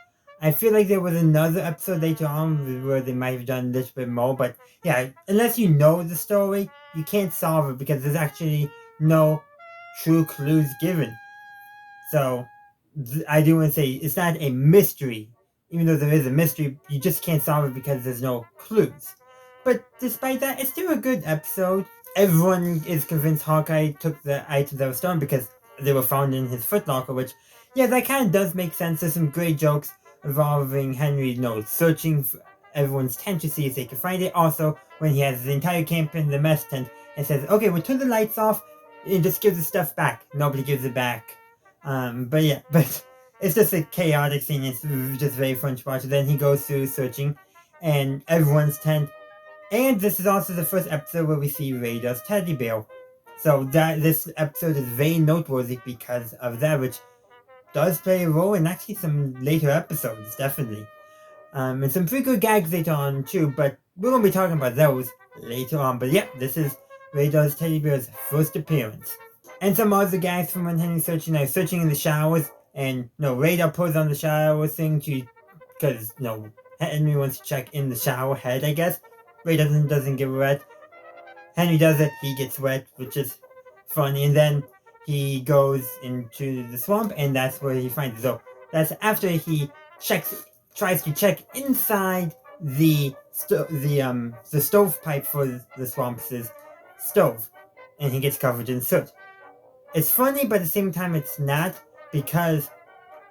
I feel like there was another episode later on where they might have done a little bit more, but yeah, unless you know the story, you can't solve it, because there's actually no true clues given. So I do want to say it's not a mystery. Even though there is a mystery, you just can't solve it because there's no clues. But despite that, it's still a good episode. Everyone is convinced Hawkeye took the items that were stolen because they were found in his footlocker, which, yeah, that kind of does make sense. There's some great jokes involving Henry, searching for everyone's tent to see if they can find it. Also, when he has the entire camp in the mess tent and says, okay, we'll turn the lights off and just give the stuff back. Nobody gives it back. But it's just a chaotic scene. It's just very fun to watch. Then he goes through searching and everyone's tent. And this is also the first episode where we see Raider's teddy bear. So this episode is very noteworthy because of that, which does play a role in actually some later episodes, definitely. And some pretty good gags later on too, but we're going to be talking about those later on. But yeah, this is Raider's teddy bear's first appearance. And some other gags from when Henry's searching, searching in the showers, and Raider pulls on the shower thing because Henry wants to check in the shower head, I guess. Raider doesn't get wet. Henry does it, he gets wet, which is funny, and then he goes into the swamp, and that's where he finds it. So that's after he tries to check inside the stovepipe for the swamp's stove, and he gets covered in soot. It's funny, but at the same time, it's not, because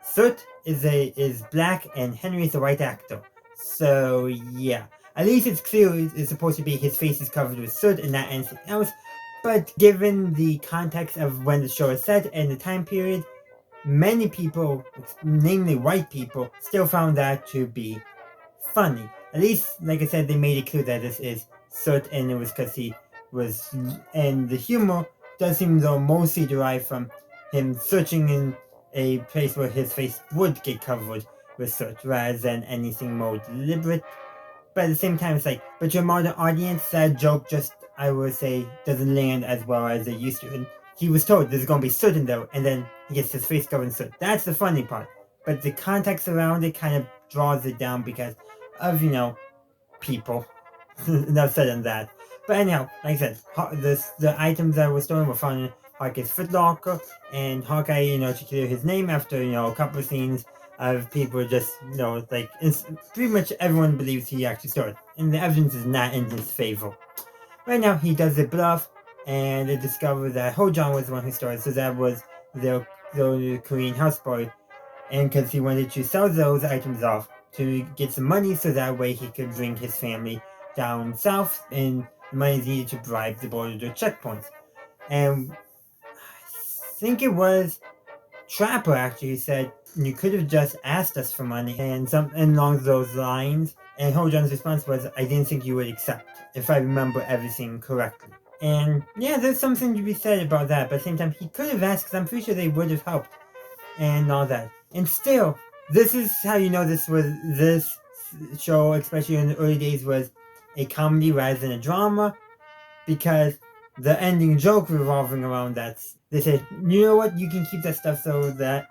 Soot is black and Henry is a white actor. So yeah, at least it's clear it's supposed to be his face is covered with soot and not anything else. But given the context of when the show is set and the time period, many people, namely white people, still found that to be funny. At least, like I said, they made it clear that this is Soot, and it was because he was, and the humor does seem though mostly derived from him searching in a place where his face would get covered with soot rather than anything more deliberate. But at the same time, it's like, but your modern audience, that joke just, I would say, doesn't land as well as it used to. And he was told there's going to be soot in there, and then he gets his face covered in soot. That's the funny part. But the context around it kind of draws it down because of, people. Enough said on that. But anyhow, like I said, the items that were stolen were found in Hawkeye's footlocker, and Hawkeye, to clear his name after, a couple of scenes of people just, pretty much everyone believes he actually stole it. And the evidence is not in his favor. Right now, he does the bluff, and they discover that Longjohn was the one who stole it, so that was the Korean houseboy. And because he wanted to sell those items off to get some money, so that way he could bring his family down south, and the money is needed to bribe the border checkpoints. And I think it was Trapper actually said, you could have just asked us for money, and along those lines. And Longjohn's response was, I didn't think you would accept, if I remember everything correctly. And yeah, there's something to be said about that, but at the same time, he could have asked, because I'm pretty sure they would have helped, and all that. And still, this is how you know this show, especially in the early days, was a comedy rather than a drama, because the ending joke revolving around that, they said, you know what, you can keep that stuff so that,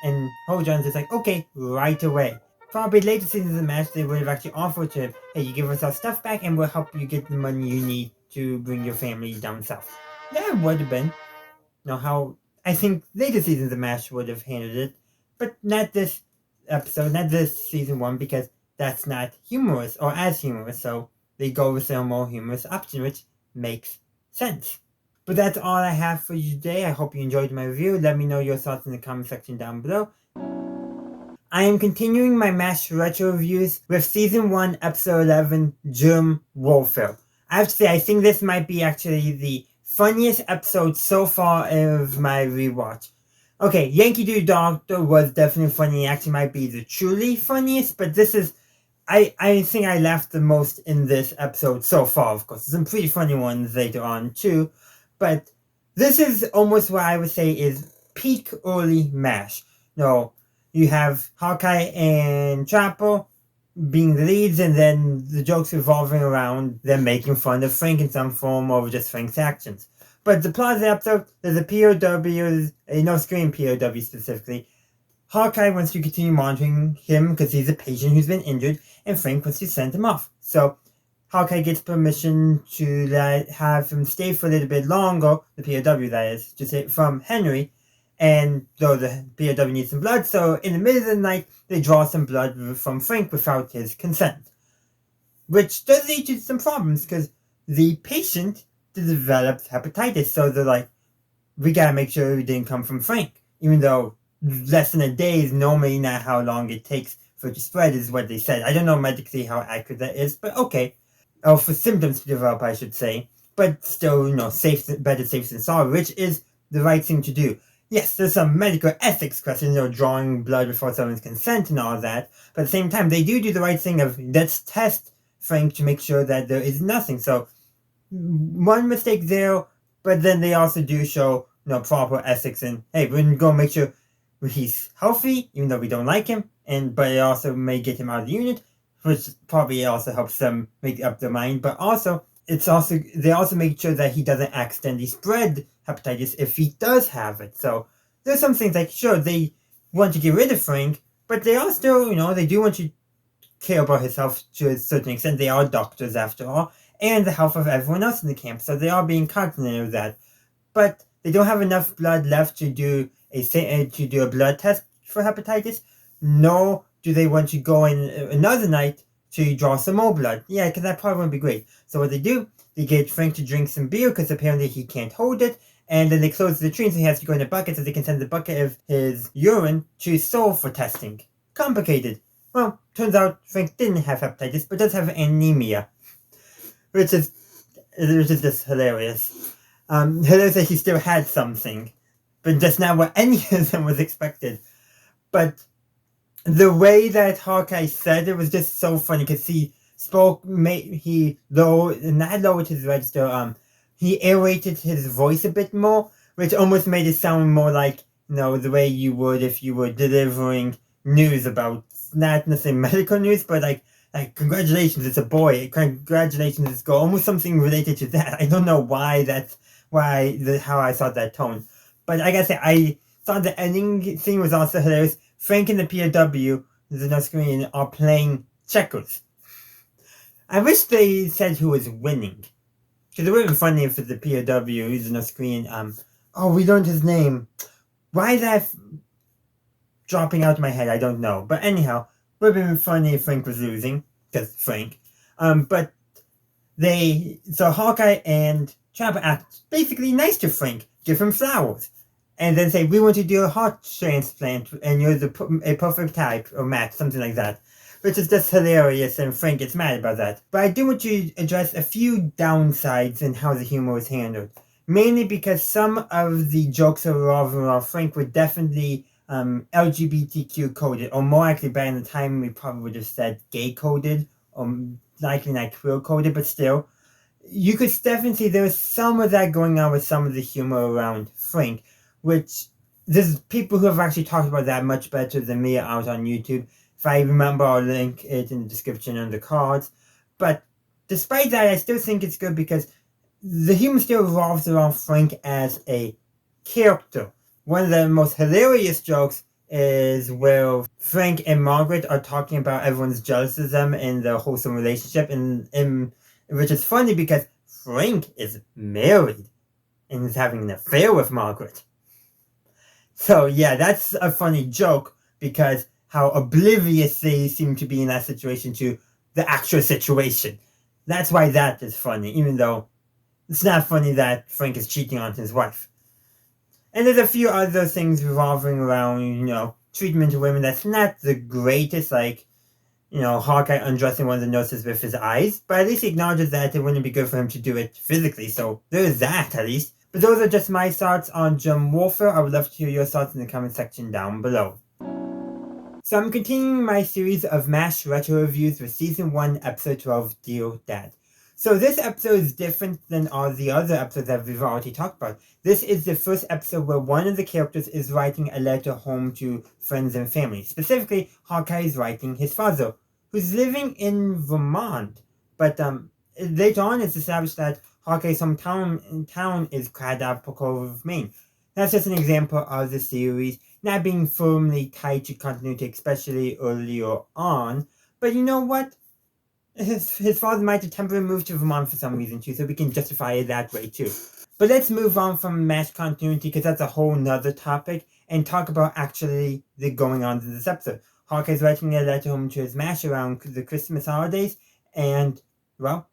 and Longjohn's just like, okay, right away. Probably later seasons of the match, they would have actually offered to him, hey, you give us our stuff back and we'll help you get the money you need to bring your family down south. That would have been, how I think later seasons of MASH would have handled it, but not this episode, not this season 1, because that's not humorous or as humorous, so they go with a more humorous option, which makes sense. But that's all I have for you today. I hope you enjoyed my review. Let me know your thoughts in the comment section down below. I am continuing my MASH retro reviews with Season 1, Episode 11, Germ Warfare. I have to say, I think this might be actually the funniest episode so far of my rewatch. Okay, Yankee Doodle Doctor was definitely funny. It actually might be the truly funniest, but this is... I think I laughed the most in this episode so far, of course. There's some pretty funny ones later on, too. But this is almost what I would say is peak early MASH. You have Hawkeye and Trapper being the leads, and then the jokes revolving around them making fun of Frank in some form over just Frank's actions. But the plot of the episode, there's a POW, a North Korean POW specifically. Hawkeye wants to continue monitoring him because he's a patient who's been injured, and Frank wants to send him off. So Hawkeye gets permission to have him stay for a little bit longer, the POW that is, from Henry, And though the POW needs some blood, so in the middle of the night, they draw some blood from Frank without his consent. Which does lead to some problems, because the patient develops hepatitis, so they're like, we gotta make sure it didn't come from Frank. Even though less than a day is normally not how long it takes for it to spread, is what they said. I don't know medically how accurate that is, but okay. Or for symptoms to develop, I should say. But still, better safe than sorry, which is the right thing to do. Yes, there's some medical ethics questions, drawing blood before someone's consent and all that. But at the same time, they do the right thing of, let's test Frank to make sure that there is nothing. So, one mistake there, but then they also do show, proper ethics and, hey, we're going to make sure he's healthy, even though we don't like him, but it also may get him out of the unit, which probably also helps them make up their mind. But also, they also make sure that he doesn't accidentally spread hepatitis if he does have it. So there's some things like, sure, they want to get rid of Frank, but they are still, they do want to care about his health to a certain extent. They are doctors after all, and the health of everyone else in the camp. So they are being cognizant of that. But they don't have enough blood left to do a blood test for hepatitis, nor do they want to go in another night to draw some more blood. Yeah, because that probably wouldn't be great. So what they do, they get Frank to drink some beer, because apparently he can't hold it, and then they close the latrine so he has to go in a bucket, so they can send the bucket of his urine to Seoul for testing. Complicated. Well, turns out Frank didn't have hepatitis, but does have anemia. Which is just hilarious. Hilarious that he still had something, but just not what any of them was expected. But the way that Hawkeye said it was just so funny, because he spoke, not lowered his register, he aerated his voice a bit more, which almost made it sound more like, the way you would if you were delivering news about, not necessarily medical news, but like congratulations, it's a boy, congratulations, it's a girl, almost something related to that. I don't know why how I thought that tone. But like I said, I thought the ending scene was also hilarious. Frank and the POW, the North Korean, are playing checkers. I wish they said who was winning. Because it would have been funny if the POW, who's the North Korean, we learned his name. Why is that dropping out of my head? I don't know. But anyhow, it would have been funny if Frank was losing. Because Frank. But so Hawkeye and Trapper act basically nice to Frank. Give him flowers. And then say, we want to do a heart transplant, and you're a perfect type, or match, something like that. Which is just hilarious, and Frank gets mad about that. But I do want to address a few downsides in how the humor was handled. Mainly because some of the jokes around Frank were definitely LGBTQ coded, or more actually by the time we probably would have said gay coded, or likely not queer coded, but still. You could definitely see there was some of that going on with some of the humor around Frank, which there's people who have actually talked about that much better than me out on YouTube. If I remember, I'll link it in the description and the cards. But despite that, I still think it's good because the humor still revolves around Frank as a character. One of the most hilarious jokes is where Frank and Margaret are talking about everyone's jealous of them in their wholesome relationship, and which is funny because Frank is married and is having an affair with Margaret. So yeah, that's a funny joke because how oblivious they seem to be in that situation to the actual situation. That's why that is funny, even though it's not funny that Frank is cheating on his wife. And there's a few other things revolving around, treatment of women that's not the greatest, like, Hawkeye undressing one of the nurses with his eyes, but at least he acknowledges that it wouldn't be good for him to do it physically, so there's that at least. But those are just my thoughts on Germ Warfare. I would love to hear your thoughts in the comment section down below. So I'm continuing my series of MASH retro reviews with Season 1, Episode 12, Dear Dad. So this episode is different than all the other episodes that we've already talked about. This is the first episode where one of the characters is writing a letter home to friends and family. Specifically, Hawkeye is writing his father, who's living in Vermont. But later on it's established that Hawkeye's hometown is Craddock Cove, Maine. That's just an example of the series not being firmly tied to continuity, especially earlier on. But you know what? His father might have temporarily moved to Vermont for some reason too, so we can justify it that way too. But let's move on from MASH continuity, because that's a whole nother topic, and talk about actually the going on in this episode. Hawkeye's writing a letter home to his MASH around the Christmas holidays, and, well,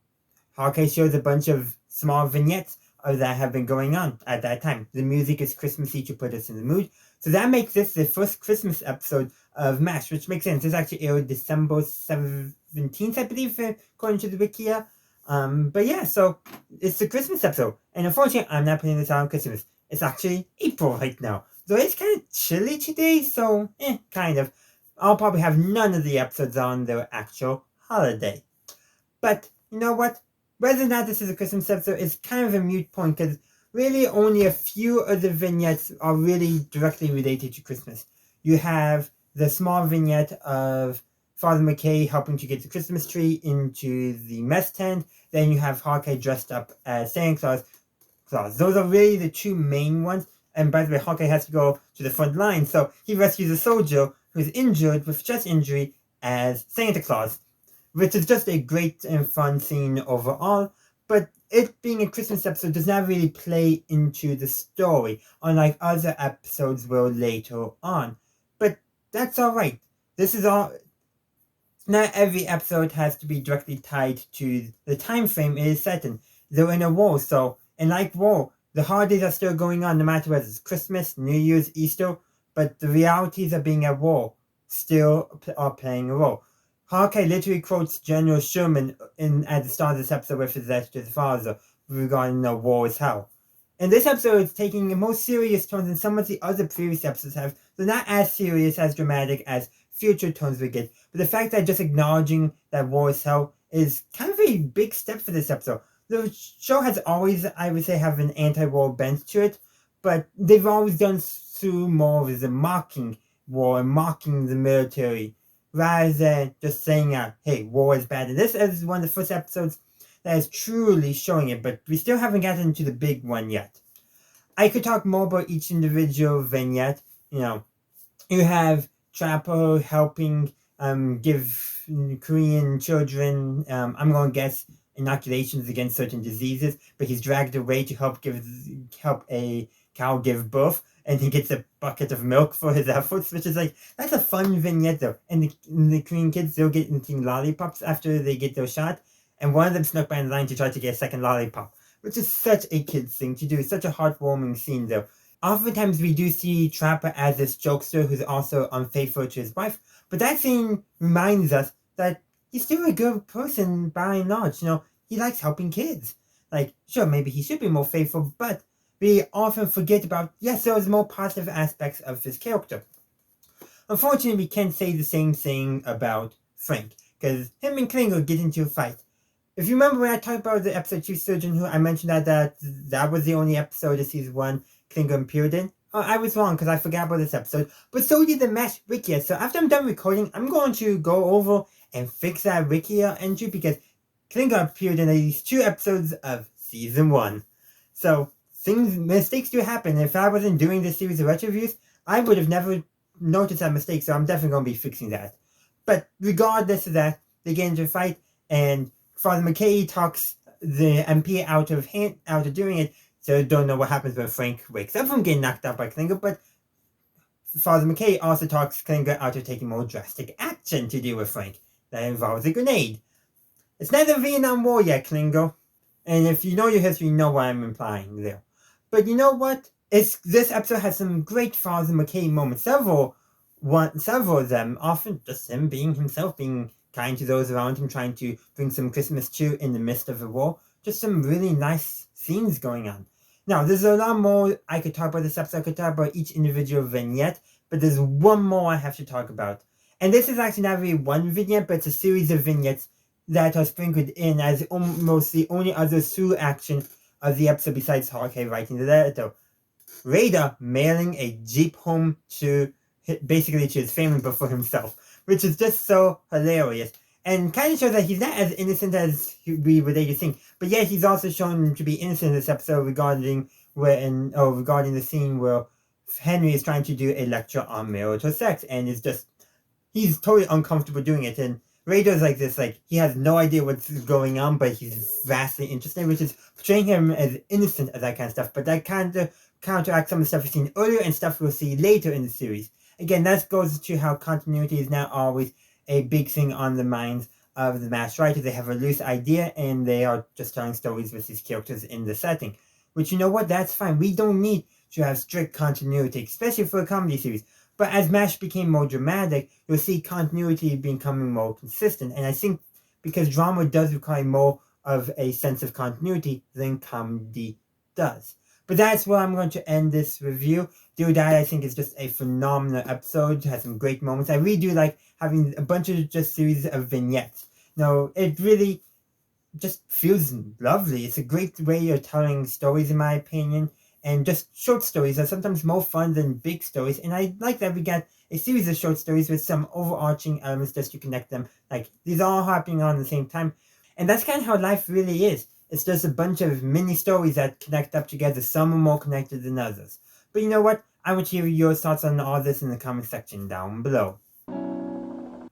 Hawkeye shows a bunch of small vignettes that have been going on at that time. The music is Christmassy to put us in the mood. So that makes this the first Christmas episode of MASH, which makes sense. This actually aired December 17th, I believe, according to the wiki. But yeah, so it's the Christmas episode. And unfortunately, I'm not putting this out on Christmas. It's actually April right now. So it's kind of chilly today, so kind of. I'll probably have none of the episodes on their actual holiday. But you know what? Whether or not this is a Christmas episode is kind of a moot point, because really only a few of the vignettes are really directly related to Christmas. You have the small vignette of Father McKay helping to get the Christmas tree into the mess tent. Then you have Hawkeye dressed up as Santa Claus. Those are really the two main ones. And by the way, Hawkeye has to go to the front line, so he rescues a soldier who's injured with chest injury as Santa Claus, which is just a great and fun scene overall. But it being a Christmas episode does not really play into the story, unlike other episodes will later on. But that's alright. This is all. Not every episode has to be directly tied to the time frame it is set in. They're in a war, so, and like war, the holidays are still going on no matter whether it's Christmas, New Year's, Easter, but the realities of being at war still are playing a role. Hawkeye literally quotes General Sherman at the start of this episode with his letter to his father regarding the war is hell. And this episode is taking a more serious tone than some of the other previous episodes have. They're not as serious, as dramatic as future tones we get, but the fact that just acknowledging that war is hell is kind of a big step for this episode. The show has always, I would say, have an anti-war bent to it, but they've always done through more of the mocking war and mocking the military, rather than just saying, hey, war is bad. And this is one of the first episodes that is truly showing it, but we still haven't gotten into the big one yet. I could talk more about each individual vignette. You have Trapper helping give Korean children, I'm going to guess, inoculations against certain diseases, but he's dragged away to help a cow give birth, and he gets a bucket of milk for his efforts, which is that's a fun vignette though. And the Korean kids, they'll get eating lollipops after they get their shot, and one of them snuck by the line to try to get a second lollipop, which is such a kid's thing to do. It's such a heartwarming scene though. Oftentimes we do see Trapper as this jokester who's also unfaithful to his wife, but that scene reminds us that he's still a good person by and large. He likes helping kids. Sure, maybe he should be more faithful, but we often forget about, yes, there's more positive aspects of his character. Unfortunately, we can't say the same thing about Frank, because him and Klinger get into a fight. If you remember when I talked about the episode Chief Surgeon Who, I mentioned that was the only episode of season 1 Klinger appeared in. I was wrong because I forgot about this episode, but so did the MASH Wiki. So after I'm done recording, I'm going to go over and fix that Wiki entry, because Klinger appeared in at least 2 episodes of season 1. So mistakes do happen. If I wasn't doing this series of retro reviews, I would have never noticed that mistake, so I'm definitely going to be fixing that. But regardless of that, they get into a fight, and Father McKay talks the MP out of doing it, so don't know what happens when Frank wakes up from getting knocked out by Klinger, but Father McKay also talks Klinger out of taking more drastic action to deal with Frank. That involves a grenade. It's not the Vietnam War yet, Klinger. And if you know your history, you know what I'm implying there. But you know what? This episode has some great Father McKay moments. Several of them, often just him being himself, being kind to those around him, trying to bring some Christmas cheer in the midst of the war. Just some really nice scenes going on. Now, there's a lot more I could talk about this episode. I could talk about each individual vignette, but there's one more I have to talk about. And this is actually not really one vignette, but it's a series of vignettes that are sprinkled in as almost the only other through action of the episode besides Hawkeye writing the letter. Raider mailing a Jeep home basically to his family but for himself, which is just so hilarious. And kind of shows that he's not as innocent as we would later think. But yet he's also shown to be innocent in this episode regarding the scene where Henry is trying to do a lecture on marital sex, and he's totally uncomfortable doing it. And Radar's like this, like, he has no idea what's going on, but he's vastly interested, which is portraying him as innocent of that kind of stuff. But that kind of counteracts some of the stuff we've seen earlier and stuff we'll see later in the series. Again, that goes to how continuity is not always a big thing on the minds of the mass writers. They have a loose idea, and they are just telling stories with these characters in the setting. Which, you know what, that's fine. We don't need to have strict continuity, especially for a comedy series. But as MASH became more dramatic, you'll see continuity becoming more consistent. And I think because drama does require more of a sense of continuity than comedy does. But that's where I'm going to end this review. Do or Die, I think, is just a phenomenal episode. It has some great moments. I really do like having a bunch of just series of vignettes. No, it really just feels lovely. It's a great way of telling stories, in my opinion. And just short stories are sometimes more fun than big stories. And I like that we got a series of short stories with some overarching elements just to connect them. Like, these are all happening on the same time. And that's kind of how life really is. It's just a bunch of mini stories that connect up together. Some are more connected than others. But you know what? I want to hear your thoughts on all this in the comment section down below.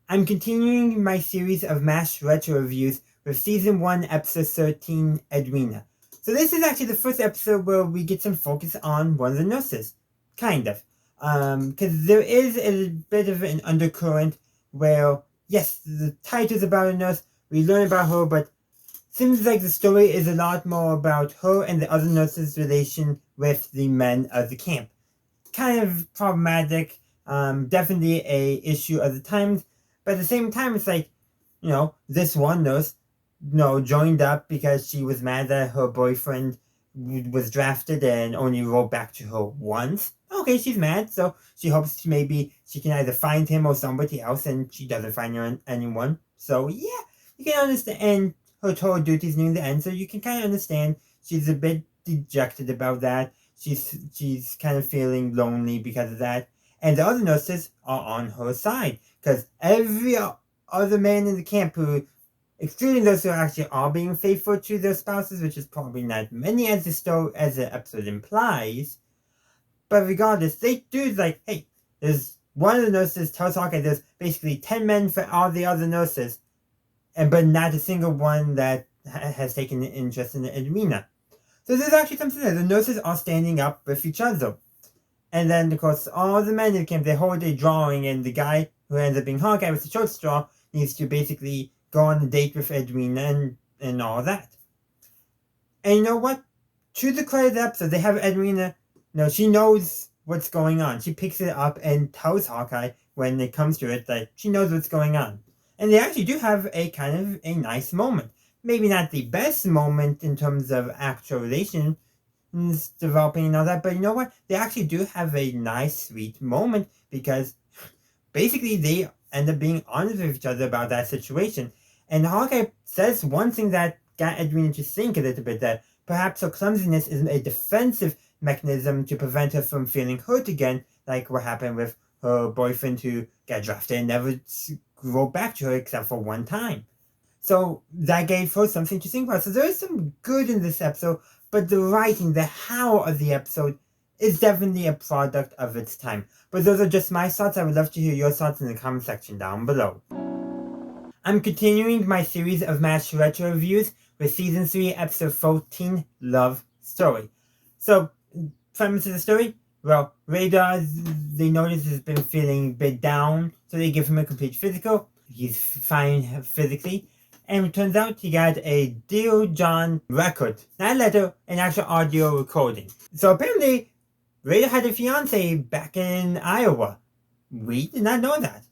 I'm continuing my series of MASH retro reviews with Season 1, Episode 13, Edwina. So this is actually the first episode where we get some focus on one of the nurses. Kind of. Because there is a bit of an undercurrent where, yes, the title's about a nurse, we learn about her, but seems like the story is a lot more about her and the other nurses' relation with the men of the camp. Kind of problematic, definitely a issue of the times, but at the same time, it's like, you know, this one nurse, joined up because she was mad that her boyfriend was drafted and only wrote back to her once. Okay, she's mad, so she hopes maybe she can either find him or somebody else, and she doesn't find anyone. So yeah, you can understand her total duties near the end, so you can kind of understand she's a bit dejected about that. She's kind of feeling lonely because of that. And the other nurses are on her side, because every other man in the camp who, excluding those who actually are being faithful to their spouses, which is probably not many as the episode implies. But regardless, they do like, hey, there's one of the nurses tells Hawkeye there's basically 10 men for all the other nurses, but not a single one that has taken an interest in Edwina. So there's actually something there. The nurses are standing up with each other. And then, of course, all the men in the camp, they hold a drawing, and the guy who ends up being Hawkeye with the short straw needs to basically go on a date with Edwina and all that. And you know what? To the credit of the episode, they have Edwina, she knows what's going on. She picks it up and tells Hawkeye when it comes to it that she knows what's going on. And they actually do have a kind of a nice moment. Maybe not the best moment in terms of actual relations developing and all that, but you know what? They actually do have a nice, sweet moment because basically they end up being honest with each other about that situation. And Hawkeye says one thing that got Edwina to think a little bit, that perhaps her clumsiness is a defensive mechanism to prevent her from feeling hurt again, like what happened with her boyfriend who got drafted and never wrote back to her except for one time. So that gave her something to think about. So there is some good in this episode, but the writing, the how of the episode is definitely a product of its time. But those are just my thoughts. I would love to hear your thoughts in the comment section down below. I'm continuing my series of MASH retro reviews with Season 3, Episode 14, Love Story. So, premise of the story? Well, Radar, they notice, has been feeling a bit down, so they give him a complete physical. He's fine physically. And it turns out he got a Dear John record. Not a letter, an actual audio recording. So apparently, Radar had a fiance back in Iowa. We did not know that.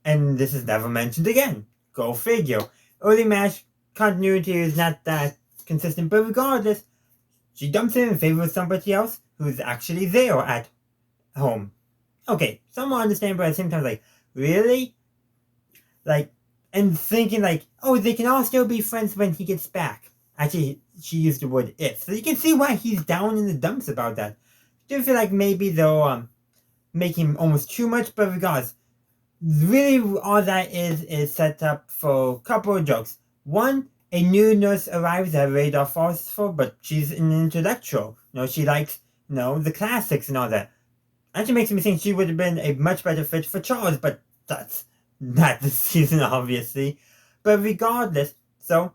And this is never mentioned again. Go figure. Early MASH continuity is not that consistent, but regardless, she dumps him in favor of somebody else who's actually there at home. Okay, somewhat understandable, but at the same time, like, really? Like, and thinking like, oh, they can all still be friends when he gets back. Actually, she used the word if. So you can see why he's down in the dumps about that. I do feel like maybe they'll make him almost too much, but regardless, really all that is set up for a couple of jokes. One, a new nurse arrives that Radar falls for, but she's an intellectual. She likes, the classics and all that. Actually makes me think she would have been a much better fit for Charles, but that's not this season, obviously. But regardless, so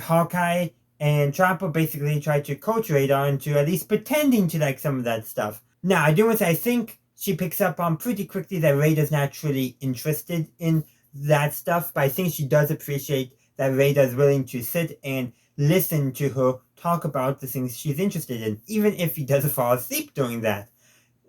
Hawkeye and Trapper basically try to coach Radar into at least pretending to like some of that stuff. Now, I do want to say, I think she picks up on pretty quickly that Radar's not truly interested in that stuff, but I think she does appreciate that Radar's willing to sit and listen to her talk about the things she's interested in, even if he doesn't fall asleep doing that.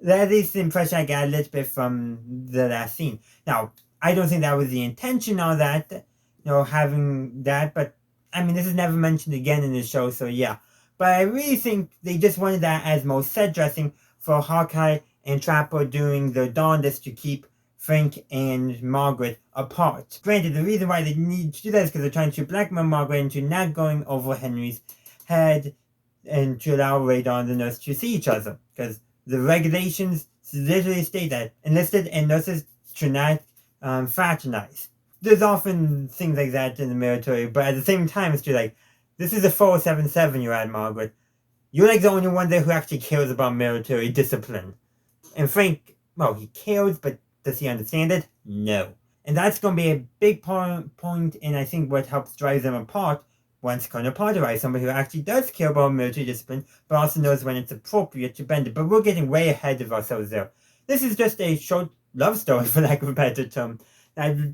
That is the impression I got a little bit from the last scene. Now, I don't think that was the intention of that, having that, but I mean, this is never mentioned again in the show, so yeah. But I really think they just wanted that as more set dressing for Hawkeye and Trapper doing their darndest to keep Frank and Margaret apart. Granted, the reason why they need to do that is because they're trying to blackmail Margaret into not going over Henry's head and to allow Radar and the nurse to see each other. Because the regulations literally state that enlisted and nurses should not fraternize. There's often things like that in the military, but at the same time, it's just like, this is a 477 you're at, Margaret. You're like the only one there who actually cares about military discipline. And Frank, well, he cares, but does he understand it? No. And that's going to be a big point in, I think, what helps drive them apart once Colonel Potter is somebody who actually does care about military discipline, but also knows when it's appropriate to bend it. But we're getting way ahead of ourselves there. This is just a short love story, for lack of a better term. I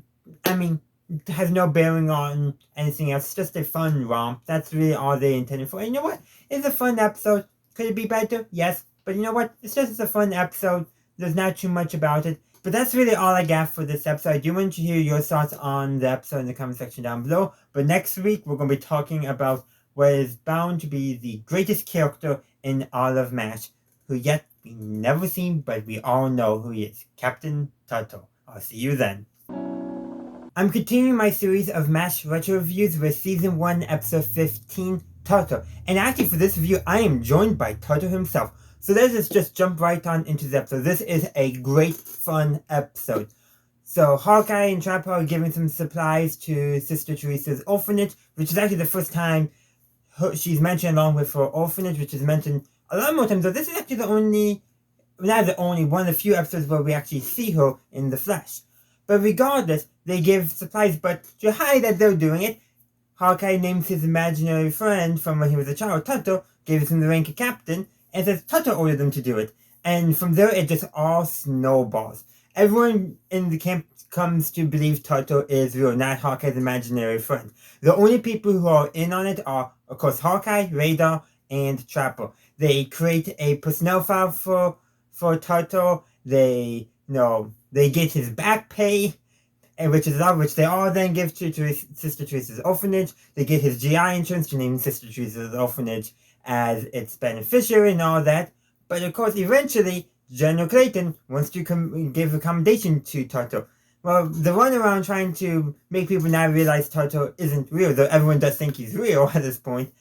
mean, it has no bearing on anything else. It's just a fun romp. That's really all they intended for. And you know what? It's a fun episode. Could it be better? Yes. But you know what? It's just a fun episode. There's not too much about it. But that's really all I got for this episode. I do want to hear your thoughts on the episode in the comment section down below. But next week, we're going to be talking about what is bound to be the greatest character in all of MASH, who yet we never seen, but we all know who he is. Captain Tuttle. I'll see you then. I'm continuing my series of MASH retro reviews with Season 1, Episode 15, Tuttle. And actually for this review, I am joined by Tuttle himself. So let's just jump right on into the episode. This is a great, fun episode. So Hawkeye and Trapper are giving some supplies to Sister Teresa's orphanage, which is actually the first time she's mentioned along with her orphanage, which is mentioned a lot more times. So this is actually one of the few episodes where we actually see her in the flesh. But regardless, they give supplies, but to hide that they're doing it, Hawkeye names his imaginary friend from when he was a child, Tuttle, gives him the rank of captain, and says Tuttle ordered them to do it. And from there, it just all snowballs. Everyone in the camp comes to believe Tuttle is real, not Hawkeye's imaginary friend. The only people who are in on it are, of course, Hawkeye, Radar, and Trapper. They create a personnel file for Tuttle. They get his back pay, which they all then give to Sister Teresa's orphanage. They get his GI insurance to name Sister Teresa's orphanage as its beneficiary and all that. But of course, eventually, General Clayton wants to give accommodation to Tuttle. Well, the run around trying to make people now realize Tuttle isn't real, though everyone does think he's real at this point.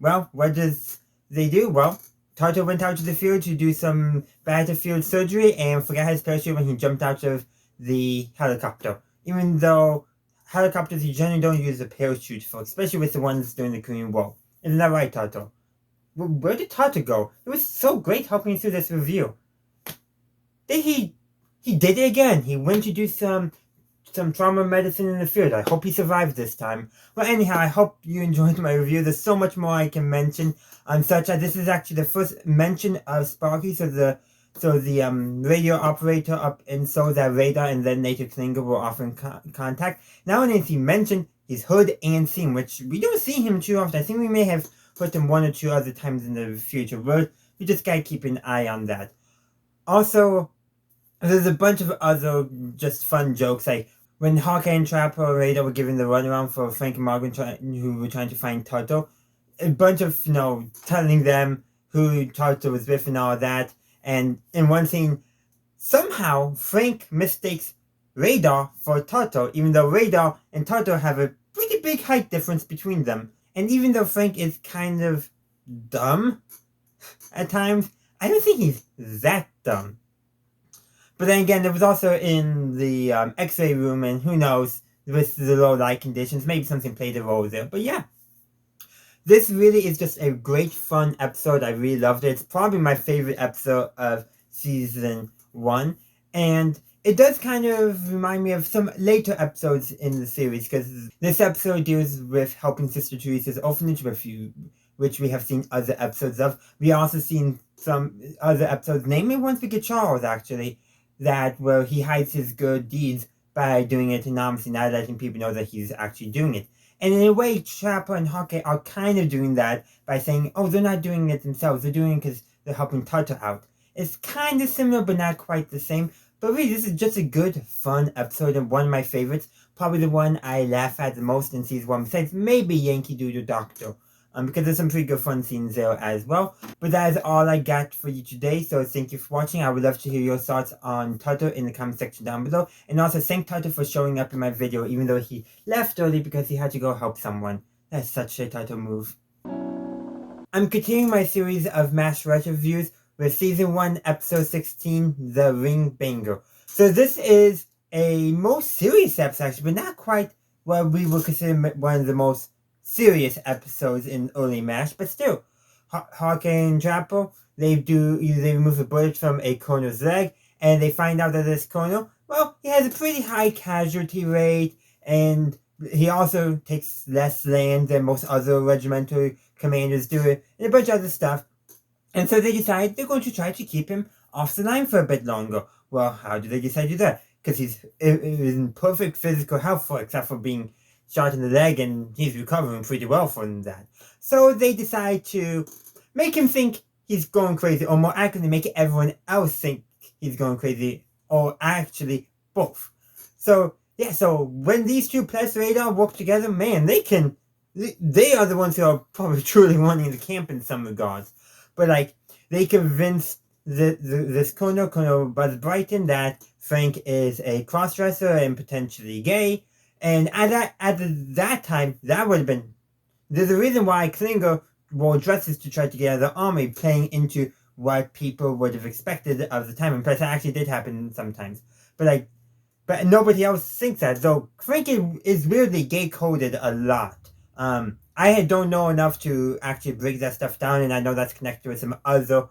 Well, what does they do? Well, Tuttle went out to the field to do some battlefield surgery and forgot his parachute when he jumped out of the helicopter. Even though helicopters you generally don't use a parachute for, especially with the ones during the Korean War. Isn't that right, Tuttle? Where did Tuttle go? It was so great helping through this review. He did it again. He went to do some trauma medicine in the field. I hope he survived this time. Well, anyhow, I hope you enjoyed my review. There's so much more I can mention. Such as this is actually the first mention of Sparky, so the radio operator up in Seoul that Radar and then later Klinger were often contact. Not only is he mentioned, he's heard and seen, which we don't see him too often. I think we may have heard him one or two other times in the future. We just gotta keep an eye on that. Also, there's a bunch of other just fun jokes, like when Hawkeye and Trapper and Radar were giving the runaround for Frank and Margaret who were trying to find Tuttle. A bunch of, telling them who Tuttle was with and all that. And in one scene, somehow Frank mistakes Radar for Tuttle, even though Radar and Tuttle have a pretty big height difference between them. And even though Frank is kind of dumb at times, I don't think he's that dumb. But then again, there was also in the X-ray room, and who knows, with the low light conditions, maybe something played a role there. But yeah, this really is just a great fun episode. I really loved it. It's probably my favorite episode of Season 1. And it does kind of remind me of some later episodes in the series, because this episode deals with helping Sister Teresa's orphanage, which we have seen other episodes of. We also seen some other episodes, namely ones with Charles, actually, where he hides his good deeds by doing it anonymously, not letting people know that he's actually doing it. And in a way, Trapper and Hawkeye are kind of doing that by saying, oh, they're not doing it themselves, they're doing it because they're helping Tuttle out. It's kind of similar, but not quite the same. But really, this is just a good, fun episode, and one of my favorites. Probably the one I laugh at the most in season 1, besides maybe Yankee Doodle Doctor. Because there's some pretty good fun scenes there as well. But that is all I got for you today, so thank you for watching. I would love to hear your thoughts on Tuttle in the comment section down below. And also thank Tuttle for showing up in my video, even though he left early because he had to go help someone. That's such a Tuttle move. I'm continuing my series of MASH retro reviews with Season 1, Episode 16, The Ringbanger. So this is a most serious episode, actually, but not quite what we would consider one of the most serious episodes in early MASH, but still. Hawkeye and Trapper, they remove a bullet from a colonel's leg, and they find out that this colonel, well, he has a pretty high casualty rate, and he also takes less land than most other regimental commanders do, and a bunch of other stuff. And so they decide they're going to try to keep him off the line for a bit longer. Well, how do they decide to do that? Because he's in perfect physical health, except for being shot in the leg, and he's recovering pretty well from that. So they decide to make him think he's going crazy, or more accurately, make everyone else think he's going crazy, or actually both. So, yeah, so when these two plus radar work together, man, they are the ones who are probably truly running the camp in some regards. But, like, they convinced this Colonel Buzz Brighton, that Frank is a crossdresser and potentially gay. And at that time, that would have been... There's a reason why Klinger wore dresses to try to get out of the army, playing into what people would have expected of the time. And plus, that actually did happen sometimes. But nobody else thinks that. Though Frank is weirdly gay-coded a lot. I don't know enough to actually break that stuff down, and I know that's connected with some other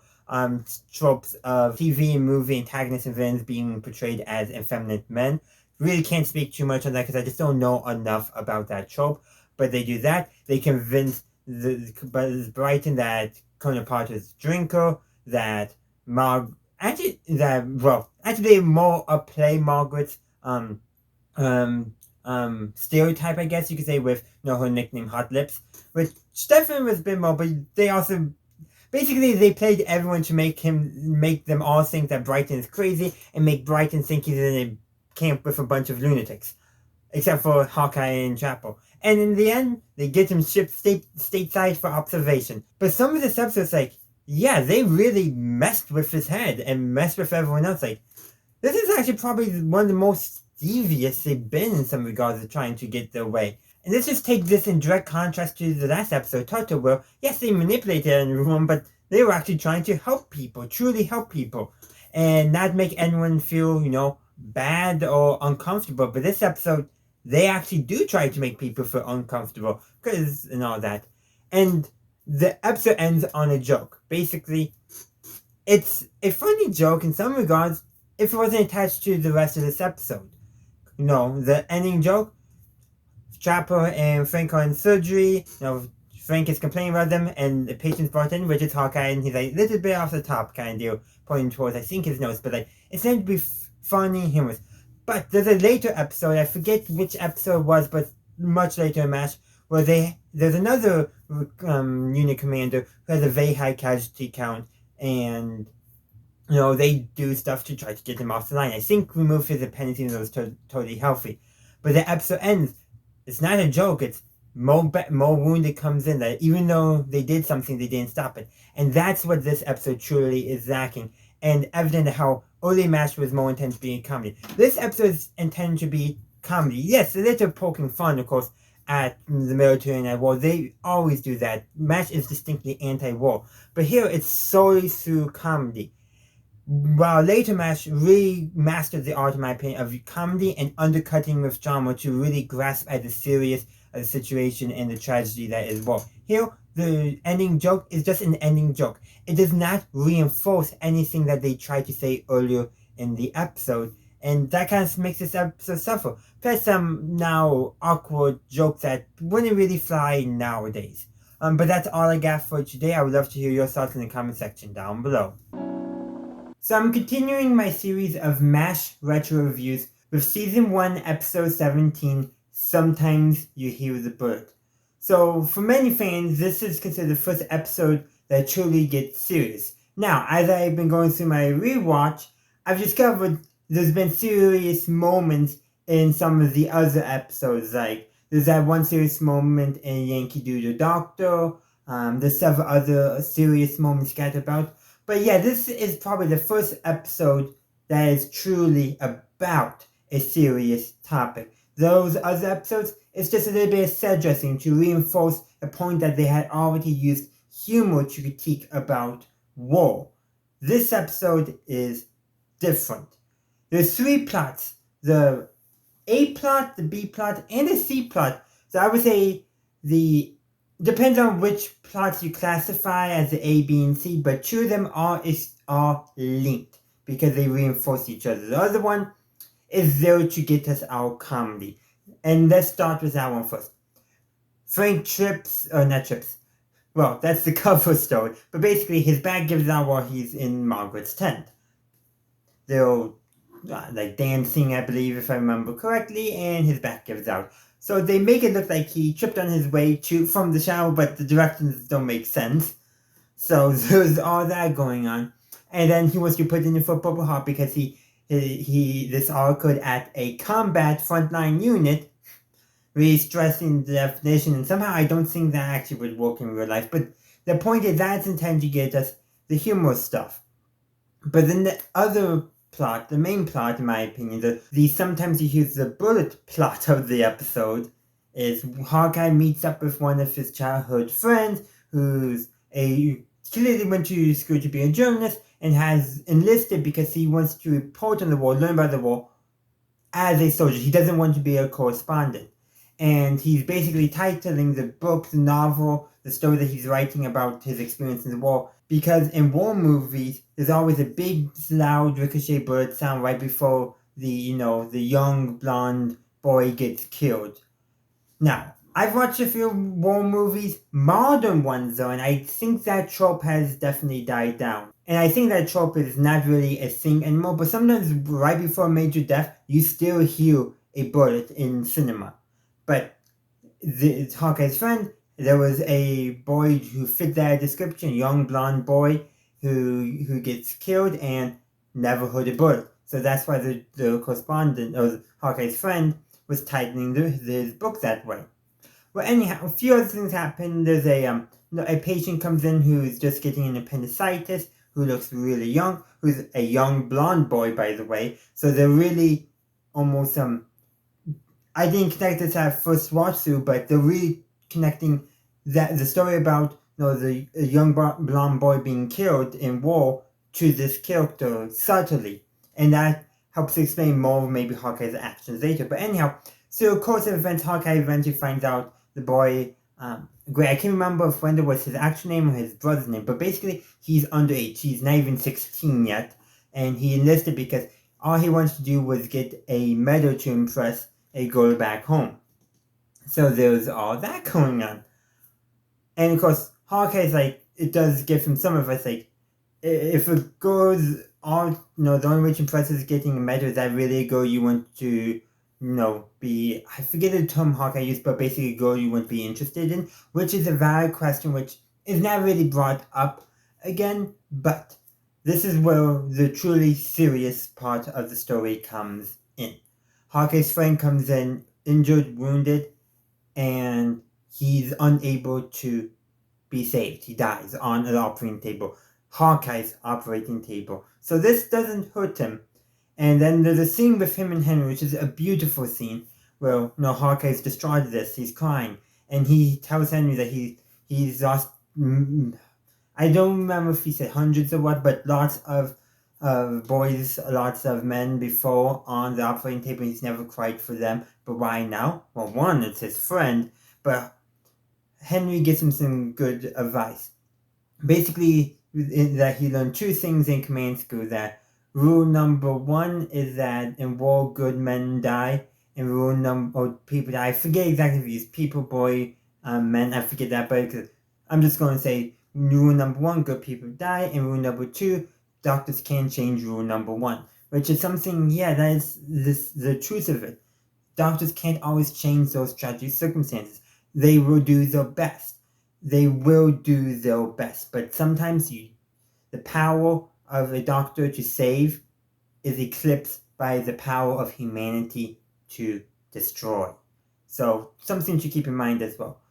tropes of TV and movie antagonists and villains being portrayed as effeminate men. Really can't speak too much on that because I just don't know enough about that trope. But they do that. They convince Brighton that Colonel Potter's drinker, that actually they more play Margaret's stereotype, I guess you could say, with her nickname Hot Lips, which definitely was a bit more, but they also basically they played everyone to make them all think that Brighton is crazy, and make Brighton think he's in a camp with a bunch of lunatics, except for Hawkeye and Trapper. And in the end, they get him shipped stateside for observation. But some of this episode's like, yeah, they really messed with his head and messed with everyone else. Like, this is actually probably one of the most devious they've been in some regards of trying to get their way. And let's just take this in direct contrast to the last episode, Tuttle, where, yes, they manipulated everyone, but they were actually trying to help people, truly help people, and not make anyone feel, bad or uncomfortable. But this episode, they actually do try to make people feel uncomfortable, and all that. And the episode ends on a joke. Basically, it's a funny joke in some regards if it wasn't attached to the rest of this episode. The ending joke, Trapper and Frank are in surgery. Frank is complaining about them, and the patient's brought in, which is Hawkeye, and he's like, a little bit off the top kind of deal, pointing towards, I think, his nose, but it's meant to be funny, humorous. But there's a later episode, I forget which episode it was, but much later in MASH, where there's another unit commander who has a very high casualty count, and they do stuff to try to get him off the line. I think remove his appendix, even though it's totally healthy. But the episode ends, it's not a joke, it's more wounded comes in, that even though they did something, they didn't stop it. And that's what this episode truly is lacking, and evident how early MASH was more intended to be a comedy. This episode is intended to be comedy. Yes, a little poking fun, of course, at the military and at war. They always do that. MASH is distinctly anti-war. But here, it's solely through comedy. While later MASH really mastered the art, in my opinion, of comedy and undercutting with drama to really grasp at the serious of the situation and the tragedy that is war. Here, the ending joke is just an ending joke. It does not reinforce anything that they tried to say earlier in the episode, And that kind of makes this episode suffer. Plus some now awkward jokes that wouldn't really fly nowadays. But that's all I got for today. I would love to hear your thoughts in the comment section down below. So I'm continuing my series of MASH retro reviews with Season 1, Episode 17, Sometimes You Hear the Bird. So for many fans, this is considered the first episode that truly gets serious. Now, as I've been going through my rewatch, I've discovered there's been serious moments in some of the other episodes. Like, there's that one serious moment in Yankee Doodle Doctor. There's several other serious moments scattered about. But yeah, this is probably the first episode that is truly about a serious topic. Those other episodes, it's just a little bit of set dressing to reinforce a point that they had already used humor to critique about war. This episode is different. There's 3 plots. The A plot, the B plot, and the C plot. So I would say depends on which plots you classify as the A, B, and C, but 2 of them are linked because they reinforce each other. The other one is there to get us our comedy. And let's start with that one first. Frank well, that's the cover story, but basically his bag gives out while he's in Margaret's tent. They're like dancing, I believe, if I remember correctly, and his back gives out. So they make it look like he tripped on his way from the shower, but the directions don't make sense. So there's all that going on. And then he wants to put in for Purple Heart because this all occurred at a combat frontline unit, really stressing the definition. And somehow I don't think that actually would work in real life. But the point is that's intended to get us the humor stuff. But then the other plot, the main plot, in my opinion, the sometimes you use the bullet plot of the episode, is Hawkeye meets up with one of his childhood friends who's clearly went to school to be a journalist and has enlisted because he wants to report on the war, learn about the war as a soldier. He doesn't want to be a correspondent. And he's basically titling the book, the novel, the story that he's writing about his experience in the war, because in war movies, there's always a big, loud ricochet bullet sound right before the young blonde boy gets killed. Now, I've watched a few war movies, modern ones though, and I think that trope has definitely died down. And I think that trope is not really a thing anymore, but sometimes right before a major death, you still hear a bullet in cinema. But Hawkeye's friend, there was a boy who fit that description, a young blonde boy who gets killed and never heard a bullet. So that's why the correspondent, or Hawkeye's friend, was tightening his book that way. Well, anyhow, a few other things happen. There's a patient comes in who's just getting an appendicitis, who looks really young, who's a young blonde boy, by the way. So they're really almost I didn't connect this at first watch through, but they're really connecting the story about the young blonde boy being killed in war to this character subtly, and that helps explain more of maybe Hawkeye's actions later. But anyhow, so of course of events, Hawkeye eventually finds out the boy. Great, I can't remember if Wendell was his actual name or his brother's name, but basically he's underage. He's not even 16 yet, and he enlisted because all he wants to do was get a medal to impress a girl back home. So there's all that going on. And of course, Hawkeye's like, it does give him some of us like, if a girl's the only way to impress is getting a medal, is that really a girl you want to, be, I forget the term Hawkeye used, but basically a girl you wouldn't be interested in, which is a valid question, which is not really brought up again, but this is where the truly serious part of the story comes in. Hawkeye's friend comes in injured, wounded, and he's unable to be saved. He dies on an operating table. Hawkeye's operating table. So this doesn't hurt him. And then there's a scene with him and Henry, which is a beautiful scene, where Hawkeye's distraught at this. He's crying. And he tells Henry that he's lost, I don't remember if he said hundreds or what, but lots of boys, lots of men before on the operating table. He's never cried for them. But why now? Well, one, it's his friend, but Henry gives him some good advice. Basically, that he learned 2 things in command school, that Rule number 1 is that in war, good men die. And rule number, people die. I forget exactly if it's people, boy, men. I forget that, but I'm just going to say rule number 1, good people die. And rule number 2, doctors can't change rule number 1. Which is something, that is the truth of it. Doctors can't always change those tragic circumstances. They will do their best. They will do their best. But sometimes the power of a doctor to save is eclipsed by the power of humanity to destroy. So something to keep in mind as well.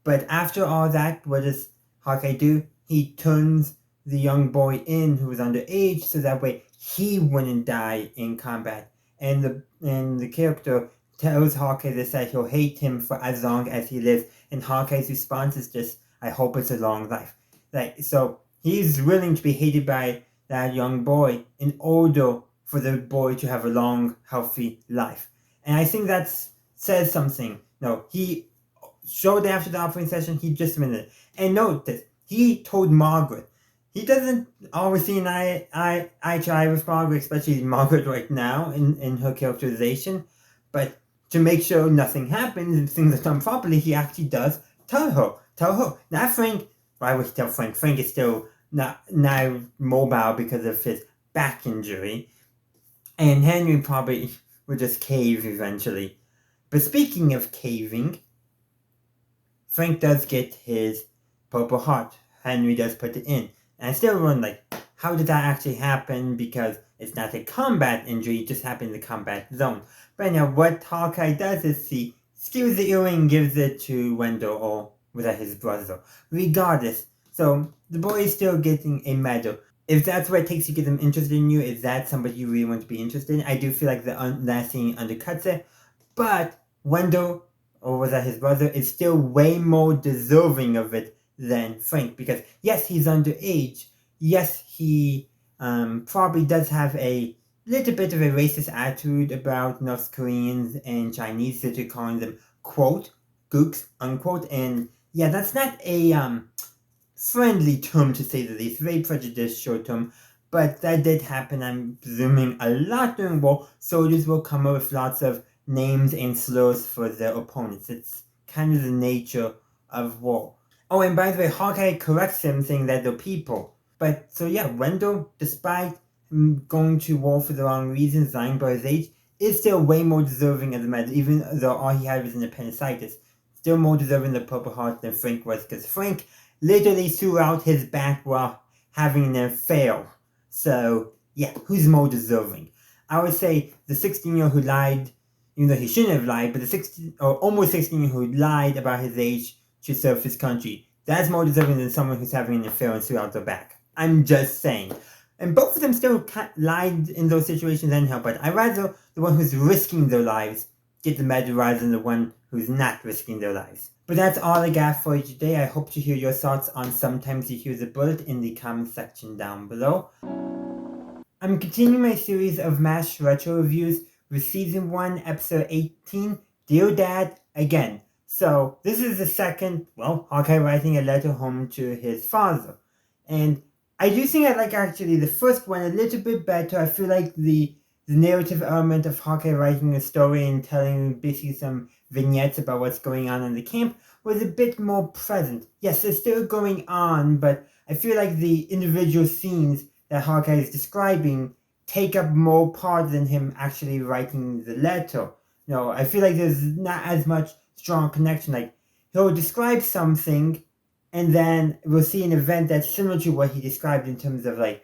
But after all that, what does Hawkeye do? He turns the young boy in who was underage, so that way he wouldn't die in combat. And the character tells Hawkeye that he'll hate him for as long as he lives. And Hawkeye's response is just, "I hope it's a long life." So he's willing to be hated by that young boy in order for the boy to have a long, healthy life. And I think that says something. No, he shortly after the operating session, he just admitted it. And note this, he told Margaret. He doesn't always see an eye to eye with Margaret, especially Margaret right now in her characterization. But to make sure nothing happens and things are done properly, he actually does tell her. Not Frank. Why would he tell Frank? Frank is still not mobile because of his back injury. And Henry probably would just cave eventually. But speaking of caving, Frank does get his Purple Heart. Henry does put it in. And I still wonder, how did that actually happen? Because it's not a combat injury, it just happened in the combat zone. But now what Hawkeye does is he steals the earring and gives it to Wendell, or was that his brother? Regardless, so the boy is still getting a medal. If that's what it takes to get them interested in you, is that somebody you really want to be interested in? I do feel like that scene undercuts it. But Wendell, or was that his brother, is still way more deserving of it than Frank. Because yes, he's underage. Yes, he probably does have a little bit of a racist attitude about North Koreans and Chinese, that you're calling them, quote, gooks, unquote. And yeah, that's not a friendly term to say the least, very prejudicial term. But that did happen, I'm presuming, a lot during war. Soldiers will come up with lots of names and slurs for their opponents. It's kind of the nature of war. Oh, and by the way, Hawkeye corrects him, saying that they're people. But, so yeah, Wendell, despite going to war for the wrong reasons, lying by his age, is still way more deserving of the medal, even though all he had was an appendicitis. Still more deserving of the Purple Heart than Frank was, because Frank literally threw out his back while having an affair. So, yeah, who's more deserving? I would say the 16-year-old who lied, even though he shouldn't have lied, but the almost 16-year-old who lied about his age to serve his country. That's more deserving than someone who's having an affair and threw out their back. I'm just saying. And both of them still lied in those situations anyhow, but I'd rather the one who's risking their lives get the medal rather than the one who's not risking their lives. But that's all I got for you today. I hope to hear your thoughts on Sometimes You Hear the Bullet in the comment section down below. I'm continuing my series of MASH retro reviews with Season 1, Episode 18, Dear Dad, Again. So, this is the second, Hawkeye writing a letter home to his father. And I do think I like actually the first one a little bit better. I feel like the narrative element of Hawkeye writing a story and telling basically some vignettes about what's going on in the camp was a bit more present. Yes, it's still going on, but I feel like the individual scenes that Hawkeye is describing take up more part than him actually writing the letter. I feel like there's not as much strong connection. Like, he'll describe something, and then we'll see an event that's similar to what he described in terms of I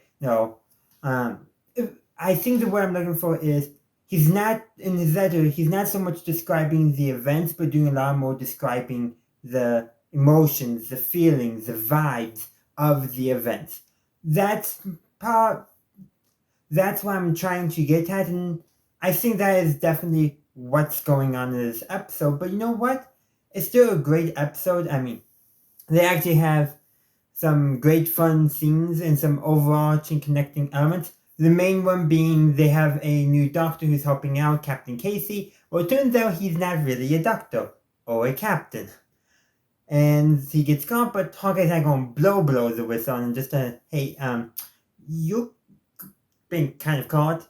think the word I'm looking for is he's not, in his letter, he's not so much describing the events, but doing a lot more describing the emotions, the feelings, the vibes of the events. That's what I'm trying to get at, and I think that is definitely what's going on in this episode. But you know what? It's still a great episode. I mean, they actually have some great fun scenes and some overarching connecting elements. The main one being they have a new doctor who's helping out, Captain Casey. Well, it turns out he's not really a doctor or a captain. And he gets caught, but Hawkeye's not going to blow the whistle and just hey, being kind of caught.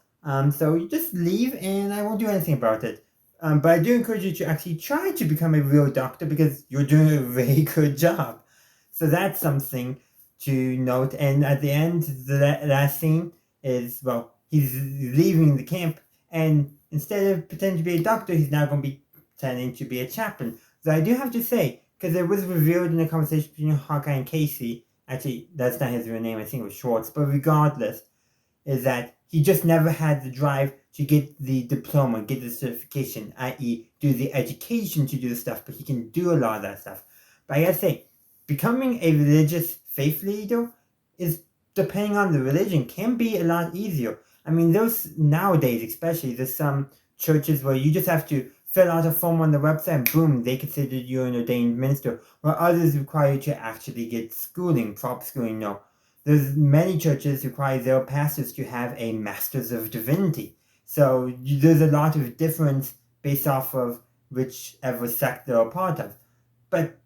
So you just leave and I won't do anything about it. But I do encourage you to actually try to become a real doctor because you're doing a very good job. So that's something to note. And at the end, the last scene is, well, he's leaving the camp, and instead of pretending to be a doctor, he's now going to be pretending to be a chaplain. So I do have to say, because it was revealed in a conversation between Hawkeye and Casey, actually, that's not his real name, I think it was Schwartz, but regardless, is that he just never had the drive to get the diploma, get the certification, i.e., do the education to do the stuff, but he can do a lot of that stuff. But I gotta say, becoming a religious faith leader is, depending on the religion, can be a lot easier. I mean, there's nowadays, especially, there's some churches where you just have to fill out a form on the website and boom, they consider you an ordained minister, while others require you to actually get schooling, proper schooling, no. There's many churches require their pastors to have a Master's of Divinity. So there's a lot of difference based off of whichever sect they're a part of. But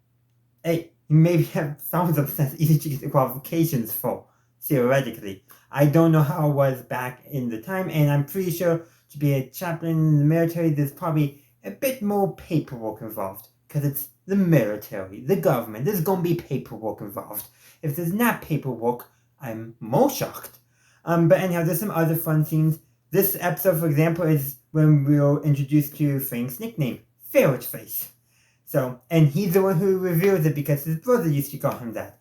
hey, you maybe have some of them that's easy to get the qualifications for, theoretically. I don't know how it was back in the time, and I'm pretty sure to be a chaplain in the military, there's probably a bit more paperwork involved. Because it's the military, the government, there's gonna be paperwork involved. If there's not paperwork, I'm more shocked. But anyhow, there's some other fun scenes. This episode, for example, is when we're introduced to Frank's nickname, Ferret Face. So, and he's the one who reveals it because his brother used to call him that.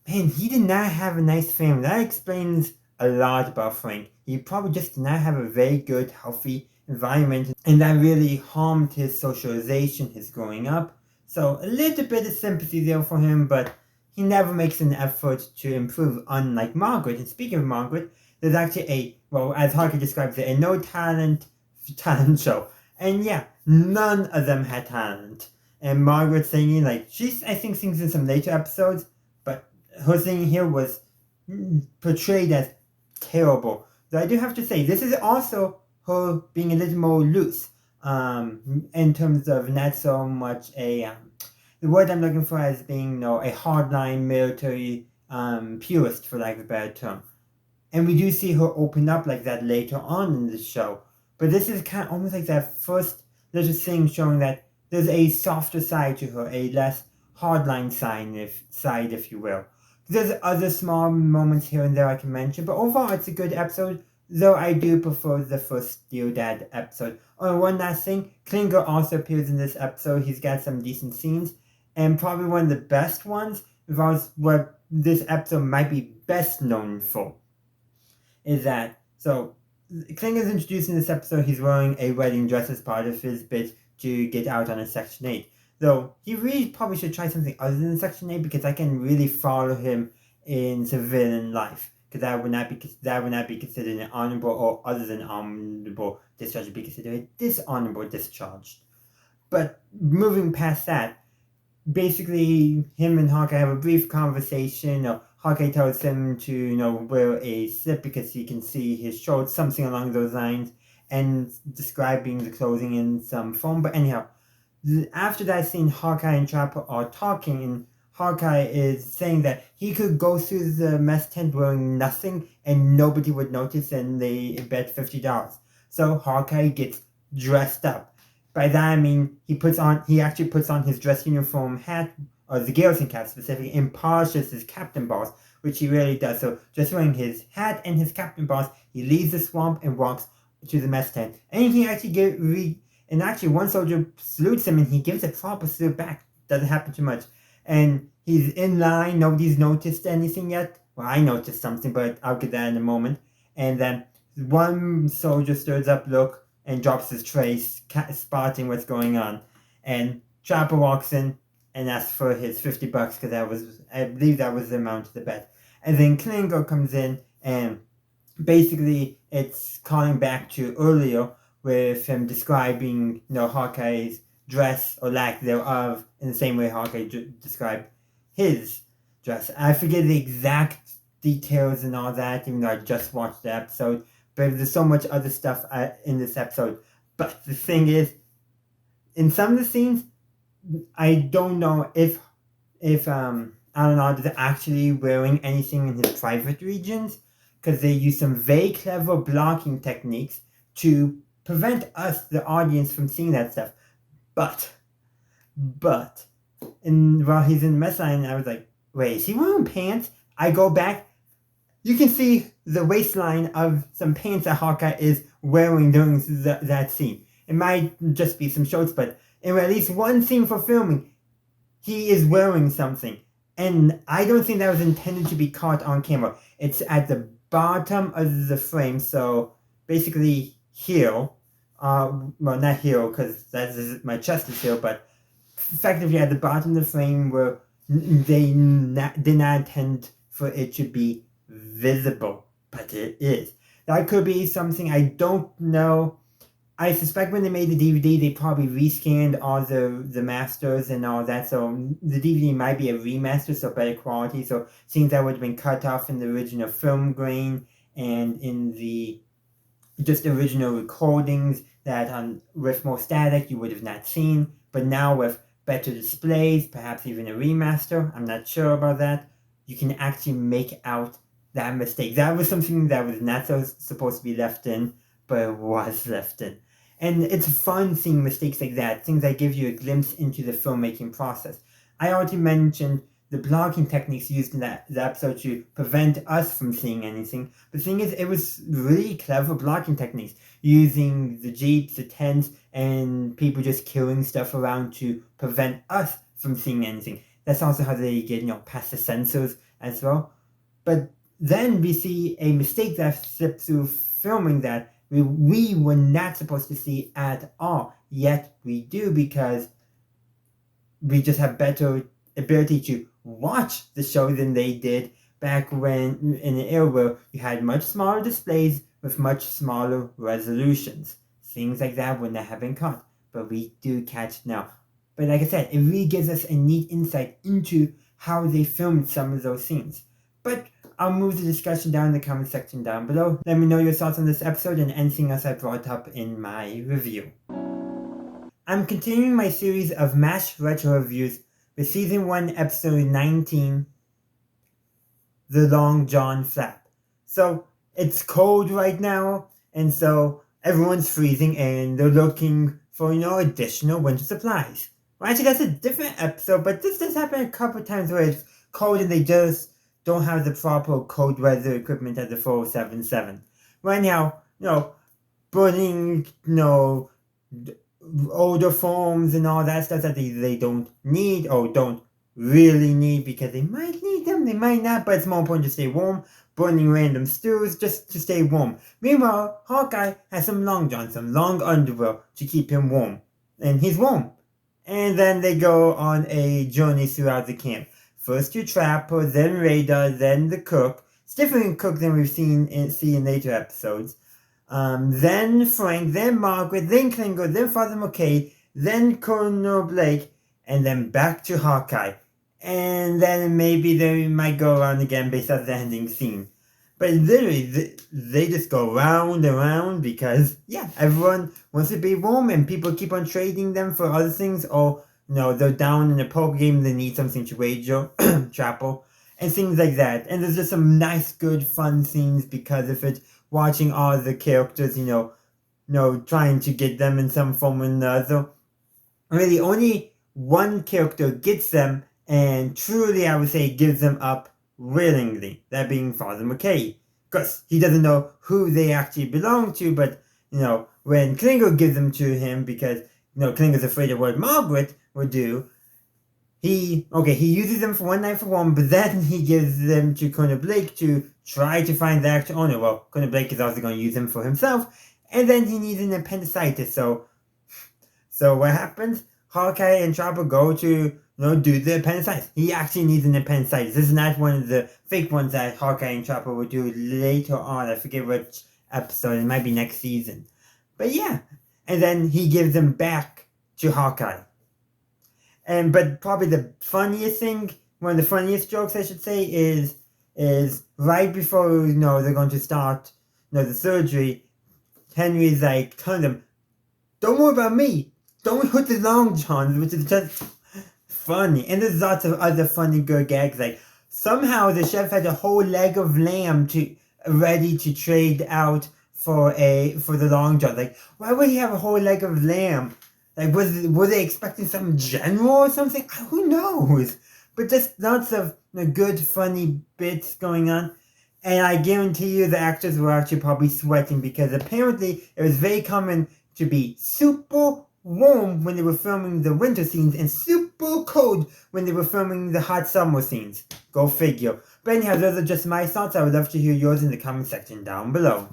Man, he did not have a nice family. That explains a lot about Frank. He probably just did not have a very good, healthy environment, and that really harmed his socialization, his growing up. So, a little bit of sympathy there for him, but he never makes an effort to improve, unlike Margaret. And speaking of Margaret, there's actually a, well, as Harker describes it, a no talent show. And yeah, none of them had talent. And Margaret singing, like, she, I think, sings in some later episodes, but her singing here was portrayed as terrible. So I do have to say, this is also her being a little more loose, in terms of not so much a, the word I'm looking for as being, a hardline military purist, for lack of a better term. And we do see her open up like that later on in the show. But this is kind of almost like that first little thing showing that there's a softer side to her, a less hardline side, if you will. There's other small moments here and there I can mention, but overall it's a good episode, though I do prefer the first Dear Dad episode. Oh, one last thing, Klinger also appears in this episode. He's got some decent scenes, and probably one of the best ones, involves what this episode might be best known for, is that, so, Klinger's introduced in this episode, he's wearing a wedding dress as part of his bid to get out on a Section 8. Though, he really probably should try something other than Section 8, because I can really follow him in civilian life. Because that would not be considered an honorable, or other than honorable discharge, would be considered a dishonorable discharge. But moving past that, basically, him and Hawkeye have a brief conversation. Hawkeye tells him to, wear a slip because he can see his shorts, something along those lines, and describing the clothing in some form. But anyhow, after that scene, Hawkeye and Trapper are talking, and Hawkeye is saying that he could go through the mess tent wearing nothing and nobody would notice, and they bet $50. So Hawkeye gets dressed up. By that I mean he actually puts on his dress uniform hat, or the garrison cap specifically, and polishes his captain balls, which he really does. So just wearing his hat and his captain balls, he leaves the swamp and walks to the mess tent. And he actually and actually one soldier salutes him and he gives a proper salute back. Doesn't happen too much. And he's in line, nobody's noticed anything yet. Well, I noticed something, but I'll get that in a moment. And then one soldier stirs up, look, and drops his tray, spotting what's going on. And Trapper walks in and asks for his $50, because I believe that was the amount of the bet. And then Klinger comes in, and basically it's calling back to earlier with him describing, Hawkeye's dress, or lack thereof, in the same way Hawkeye described his dress. I forget the exact details and all that, even though I just watched the episode. But there's so much other stuff in this episode. But the thing is, in some of the scenes, I don't know if Alda is actually wearing anything in his private regions, because they use some very clever blocking techniques to prevent us, the audience, from seeing that stuff. But, and while he's in the mess line, I was like, wait, is he wearing pants? I go back. You can see the waistline of some pants that Hawkeye is wearing during that scene. It might just be some shorts, but in at least one scene for filming, he is wearing something. And I don't think that was intended to be caught on camera. It's at the bottom of the frame, so basically here. Well, not here, because my chest is here, but effectively at the bottom of the frame where they did not intend for it to be visible, but it is. That could be something, I don't know. I suspect when they made the DVD, they probably rescanned all the masters and all that, so the DVD might be a remaster, so better quality, so scenes that would have been cut off in the original film grain and in the just original recordings that with more static you would have not seen, but now with better displays, perhaps even a remaster, I'm not sure about that, you can actually make out that mistake. That was something that was not supposed to be left in, but it was left in. And it's fun seeing mistakes like that, things that give you a glimpse into the filmmaking process. I already mentioned the blocking techniques used in the episode to prevent us from seeing anything. But the thing is, it was really clever blocking techniques, using the jeeps, the tents, and people just killing stuff around to prevent us from seeing anything. That's also how they get, past the sensors as well. But then we see a mistake that slipped through filming that we were not supposed to see at all. Yet we do, because we just have better ability to watch the show than they did back when, in an era where you had much smaller displays with much smaller resolutions. Things like that would not have been caught, but we do catch it now. But like I said, it really gives us a neat insight into how they filmed some of those scenes. But I'll move the discussion down in the comment section down below. Let me know your thoughts on this episode and anything else I brought up in my review. I'm continuing my series of MASH retro reviews with Season 1, Episode 19, The Longjohn Flap. So, it's cold right now, and so everyone's freezing and they're looking for, additional winter supplies. Well, actually, that's a different episode, but this does happen a couple times where it's cold and they just don't have the proper cold weather equipment at the 4077. Right now, burning, older forms and all that stuff that they don't need or don't really need, because they might need them, they might not, but it's more important to stay warm. Burning random stews just to stay warm. Meanwhile, Hawkeye has some long johns, some long underwear to keep him warm. And he's warm. And then they go on a journey throughout the camp. First to Trapper, then Radar, then the cook. It's different cook than we've seen in later episodes. Then Frank, then Margaret, then Klinger, then Father McKay, then Colonel Blake, and then back to Hawkeye. And then maybe they might go around again based on the ending scene. But literally, they just go round and round because, everyone wants to be warm and people keep on trading them for other things, or they're down in a poker game, they need something to wager, Chapel, and things like that. And there's just some nice, good, fun scenes because of it. Watching all the characters, trying to get them in some form or another. Really, only one character gets them, and truly, I would say, gives them up willingly. That being Father McKay. Because he doesn't know who they actually belong to, but, when Klinger gives them to him, because, Klinger's afraid of what Margaret would do, he uses them for one night for one, but then he gives them to Colonel Blake to try to find the actual owner. Well, Colonel Blake is also going to use them for himself, and then he needs an appendicitis, so what happens? Hawkeye and Chopper go to, do the appendicitis. He actually needs an appendicitis. This is not one of the fake ones that Hawkeye and Chopper will do later on. I forget which episode, it might be next season. But yeah, and then he gives them back to Hawkeye. But probably the funniest thing, one of the funniest jokes I should say, is right before they're going to start the surgery, Henry's like telling them, "Don't worry about me. Don't hurt the long johns," which is just funny. And there's lots of other funny good gags, like somehow the chef had a whole leg of lamb ready to trade out for the Longjohn. Like, why would he have a whole leg of lamb? Like, were they expecting some general or something? Who knows? But just lots of good, funny bits going on. And I guarantee you the actors were actually probably sweating because apparently it was very common to be super warm when they were filming the winter scenes and super cold when they were filming the hot summer scenes. Go figure. But anyhow, those are just my thoughts. I would love to hear yours in the comment section down below.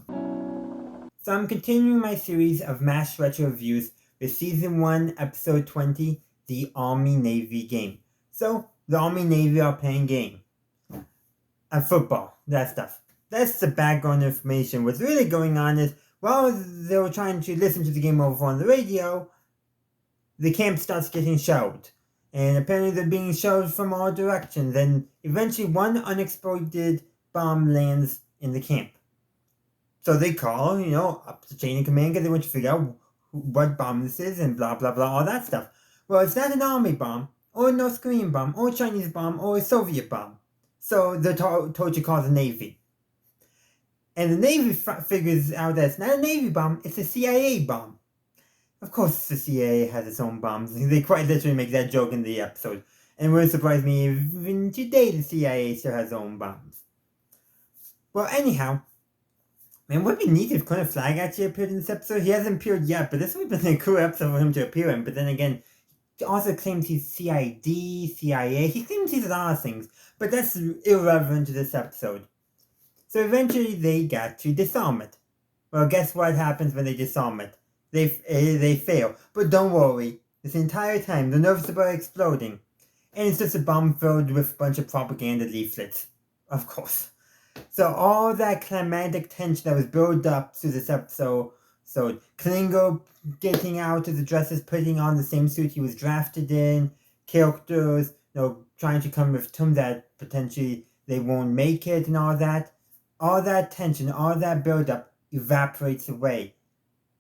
So I'm continuing my series of MASH retro reviews with Season 1, Episode 20, The Army-Navy Game. So, the Army-Navy are playing game. And football, that stuff. That's the background information. What's really going on is, while they were trying to listen to the game over on the radio, the camp starts getting shelled. And apparently they're being shelled from all directions. And eventually one unexploded bomb lands in the camp. So they call, up the chain of command because they want to figure out what bomb this is and blah, blah, blah, all that stuff. Well, it's not an army bomb, or a North Korean bomb, or a Chinese bomb, or a Soviet bomb. So they're told to call the Navy. And the Navy figures out that it's not a Navy bomb, it's a CIA bomb. Of course the CIA has its own bombs. They quite literally make that joke in the episode. And it wouldn't surprise me if even today the CIA still has its own bombs. Well, anyhow, man, it would be neat if Colonel Flag actually appeared in this episode. He hasn't appeared yet, but this would have been a cool episode for him to appear in. But then again, he also claims he's CID, CIA. He claims he's a lot of things, but that's irrelevant to this episode. So eventually they got to disarm it. Well, guess what happens when they disarm it? They fail. But don't worry, this entire time the nerves about exploding. And it's just a bomb filled with a bunch of propaganda leaflets. Of course. So all that climatic tension that was built up through this episode, Klingo getting out of the dresses, putting on the same suit he was drafted in, characters, trying to come with terms that potentially they won't make it and all that tension, all that build up evaporates away.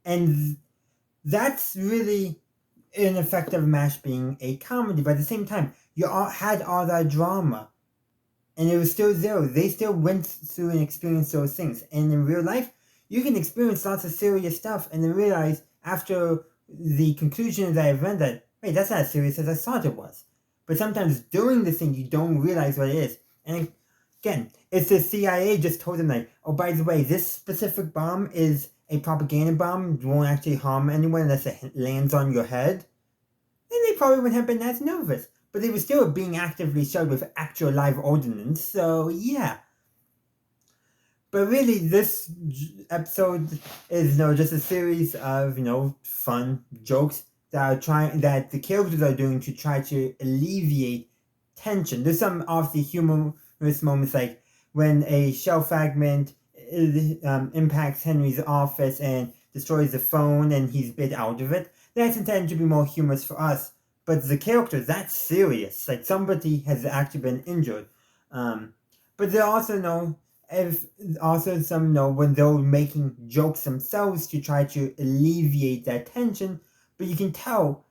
And that's really an effect of MASH being a comedy, but at the same time, you had all that drama. And it was still there. They still went through and experienced those things. And in real life, you can experience lots of serious stuff and then realize after the conclusion of that event that, wait, that's not as serious as I thought it was. But sometimes during the thing, you don't realize what it is. And again, if the CIA just told them like, oh, by the way, this specific bomb is a propaganda bomb, it won't actually harm anyone unless it lands on your head, then they probably wouldn't have been as nervous. But they were still being actively shelled with actual live ordnance, so yeah. But really, this episode is just a series of fun jokes that the characters are doing to try to alleviate tension. There's some obviously humorous moments, like when a shell fragment impacts Henry's office and destroys the phone, and he's bit out of it. That's intended to be more humorous for us. But the characters, that's serious. Like, somebody has actually been injured. But they also when they're making jokes themselves to try to alleviate that tension. But you can tell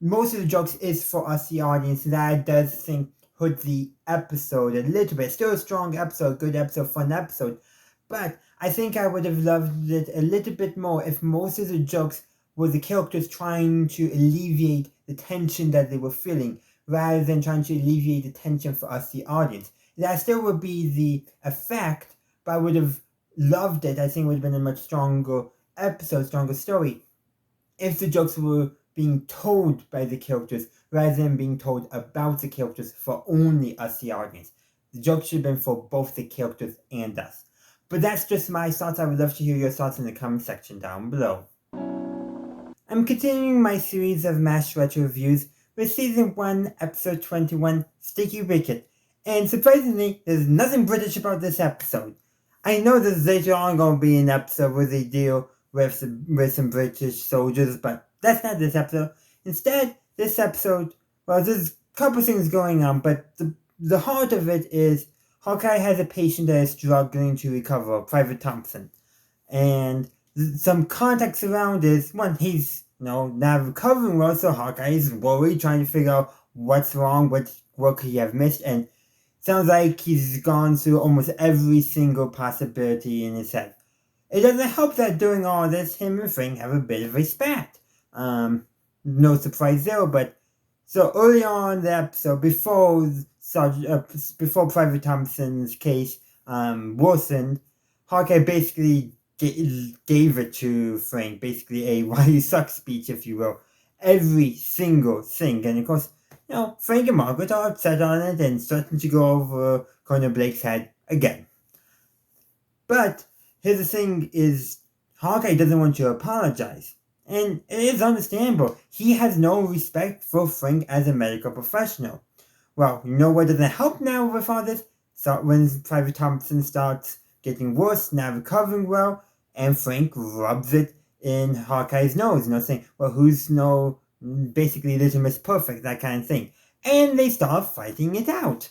most of the jokes is for us, the audience. And that does think hurt the episode a little bit. Still a strong episode, good episode, fun episode. But I think I would have loved it a little bit more if most of the jokes were the characters trying to alleviate the tension that they were feeling, rather than trying to alleviate the tension for us, the audience. That still would be the effect, but I would have loved it. I think it would have been a much stronger episode, stronger story, if the jokes were being told by the characters, rather than being told about the characters for only us, the audience. The jokes should have been for both the characters and us. But that's just my thoughts. I would love to hear your thoughts in the comment section down below. I'm continuing my series of MASH retro reviews with Season 1, Episode 21, Sticky Wicket. And surprisingly, there's nothing British about this episode. I know there's later on going to be an episode where they deal with some British soldiers, but that's not this episode. Instead, this episode, well, there's a couple things going on, but the heart of it is Hawkeye has a patient that is struggling to recover, Private Thompson. And some context around is, one, he's not recovering well, so Hawkeye is worried, trying to figure out what's wrong, what could he have missed, and Sounds like he's gone through almost every single possibility in his head. It doesn't help that during all this, him and Frank have a bit of a spat. No surprise there, but so early on in the episode, before Private Thompson's case worsened, Hawkeye basically gave it to Frank, basically a why you suck speech, if you will. Every single thing. And of course, Frank and Margaret are upset on it and starting to go over Colonel Blake's head again. But here's the thing is, Hawkeye doesn't want to apologize. And it is understandable. He has no respect for Frank as a medical professional. Well, you know what doesn't help now with all this? So when Private Thompson starts getting worse, not recovering well, and Frank rubs it in Hawkeye's nose, saying, well, who's basically Little Perfect, that kind of thing. And they start fighting it out.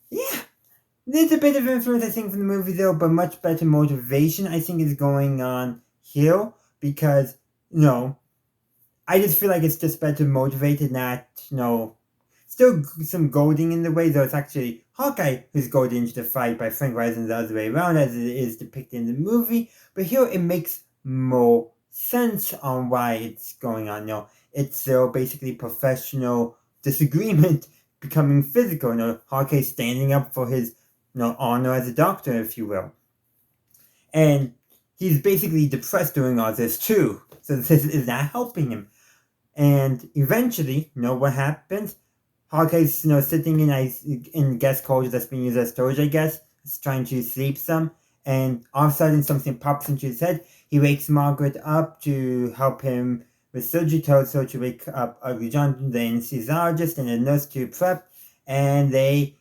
Yeah. There's a bit of influence, I think, from the movie, though, but much better motivation, I think, is going on here, because, I just feel like it's just better motivated, not, still some goading in the way, though it's actually Hawkeye who's goaded into the fight by Frank rather than the other way around, as it is depicted in the movie, but here it makes more sense on why it's going on, it's still basically professional disagreement becoming physical, Hawkeye standing up for his honor as a doctor, if you will. And he's basically depressed doing all this too. So this is not helping him. And eventually, what happens? Hawkeye's, sitting in guest quarters that's being used as storage, I guess. He's trying to sleep some. And all of a sudden, something pops into his head. He wakes Margaret up to help him with surgery. Tells her to wake up Ugly John, the anesthesiologist, and a nurse to prep. And they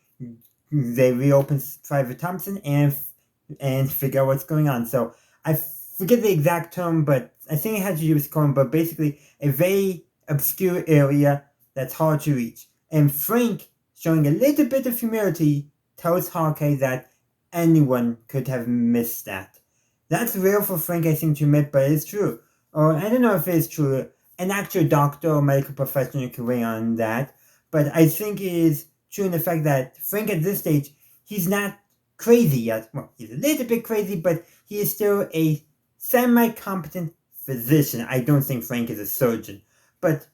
reopen Private Thompson and figure out what's going on. So I forget the exact term, but I think it had to do with colon, but basically a very obscure area that's hard to reach. And Frank, showing a little bit of humility, tells Hawkeye that anyone could have missed that. That's rare for Frank, I think, to admit, but it's true. Or I don't know if it's true. An actual doctor or medical professional can weigh on that, but I think it is true in the fact that Frank at this stage, he's not crazy yet. Well, he's a little bit crazy, but he is still a semi-competent physician. I don't think Frank is a surgeon. But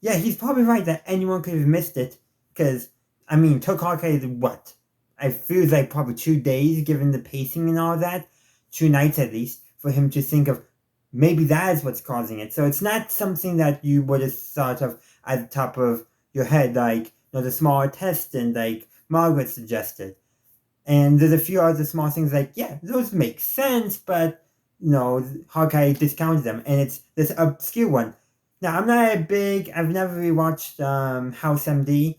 yeah, he's probably right that anyone could have missed it. Because, took Hawkeye what? I feel like probably 2 days, given the pacing and all that. 2 nights at least, for him to think of maybe that is what's causing it. So it's not something that you would have thought of at the top of your head, like, the small intestine, like Margaret suggested. And there's a few other small things like, yeah, those make sense, but, Hawkeye discounted them. And it's this obscure one. Now, I've never rewatched House MD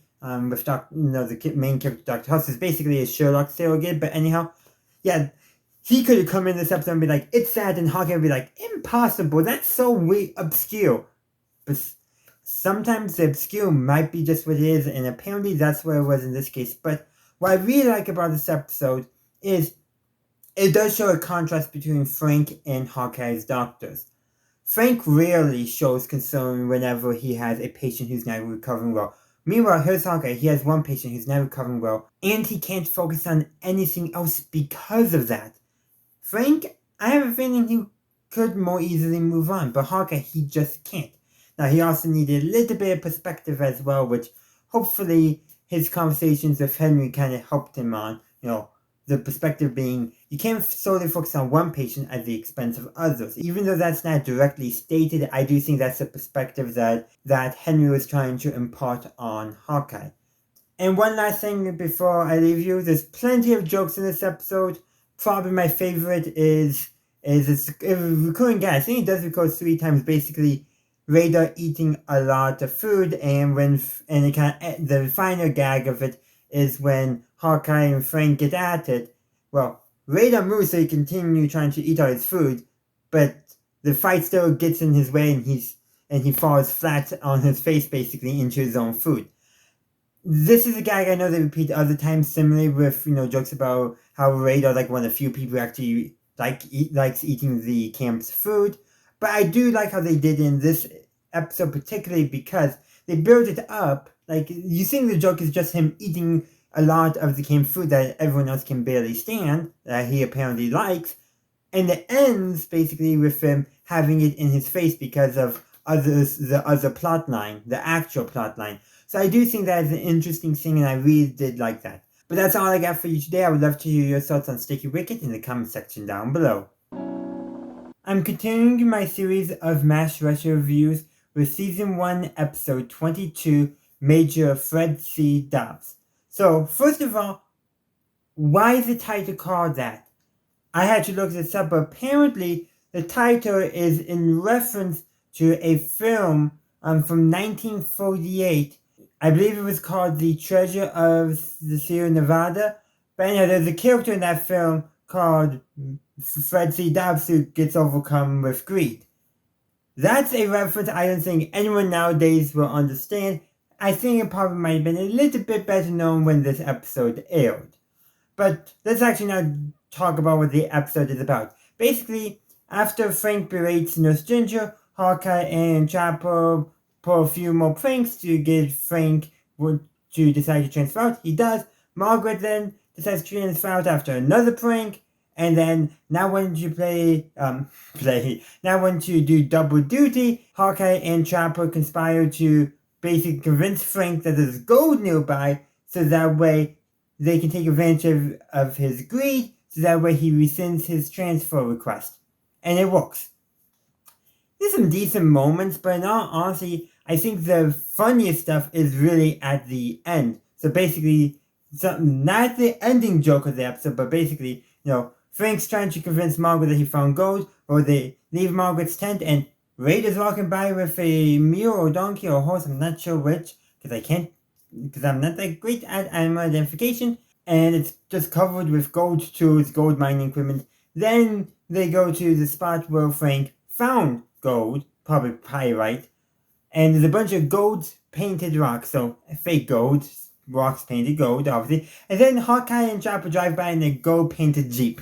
with the main character, Dr. House. Is basically a Sherlock surrogate, but anyhow, yeah, he could have come in this episode and be like, it's sad, and Hawkeye would be like, impossible, that's so obscure. But sometimes the obscure might be just what it is, and apparently that's what it was in this case. But what I really like about this episode is it does show a contrast between Frank and Hawkeye's doctors. Frank rarely shows concern whenever he has a patient who's not recovering well. Meanwhile, here's Hawkeye. He has one patient who's not recovering well, and he can't focus on anything else because of that. Frank, I have a feeling he could more easily move on, but Hawkeye, he just can't. Now, he also needed a little bit of perspective as well, which hopefully his conversations with Henry kind of helped him on. The perspective being, you can't solely focus on one patient at the expense of others. Even though that's not directly stated, I do think that's a perspective that Henry was trying to impart on Hawkeye. And one last thing before I leave you, there's plenty of jokes in this episode. Probably my favorite is it's a recurring gag. I think it does recur 3 times, basically Radar eating a lot of food, and the final gag of it is when Hawkeye and Frank get at it. Well, Radar moves so he continues trying to eat all his food, but the fight still gets in his way, and he falls flat on his face, basically into his own food. This is a gag I know they repeat other times, similarly with jokes about how Radar, like one of the few people who actually likes eating the camp's food. But I do like how they did in this episode, particularly because they build it up. Like, you think the joke is just him eating a lot of the canned food that everyone else can barely stand, that he apparently likes, and it ends basically with him having it in his face because of the other plot line, the actual plot line. So I do think that is an interesting thing, and I really did like that. But that's all I got for you today. I would love to hear your thoughts on Sticky Wicket in the comment section down below. I'm continuing my series of MASH retro reviews with Season 1, Episode 22, Major Fred C. Dobbs. So, first of all, why is the title called that? I had to look this up, but apparently the title is in reference to a film from 1948. I believe it was called The Treasure of the Sierra Nevada. But anyway, there's a character in that film called Fred C. Dobbs who gets overcome with greed. That's a reference I don't think anyone nowadays will understand. I think it probably might have been a little bit better known when this episode aired. But let's actually now talk about what the episode is about. Basically, after Frank berates Nurse Ginger, Hawkeye and Chopper pull a few more pranks to get Frank to decide to transfer out. He does. Margaret then decides to transfer out after another prank. And then, now when you now when you do double duty, Hawkeye and Chopper conspire to basically convince Frank that there's gold nearby, so that way they can take advantage of his greed, so that way he rescinds his transfer request. And it works. There's some decent moments, but in all honesty, I think the funniest stuff is really at the end. So basically, not the ending joke of the episode, but basically, Frank's trying to convince Margaret that he found gold, or they leave Margaret's tent, and Raiders walking by with a mule or donkey or horse, I'm not sure which, because I'm not that great at animal identification, and it's just covered with gold tools, gold mining equipment. Then they go to the spot where Frank found gold, probably pyrite, and there's a bunch of gold painted rocks, so fake gold, rocks painted gold, obviously, and then Hawkeye and Chopper drive by in a gold painted Jeep.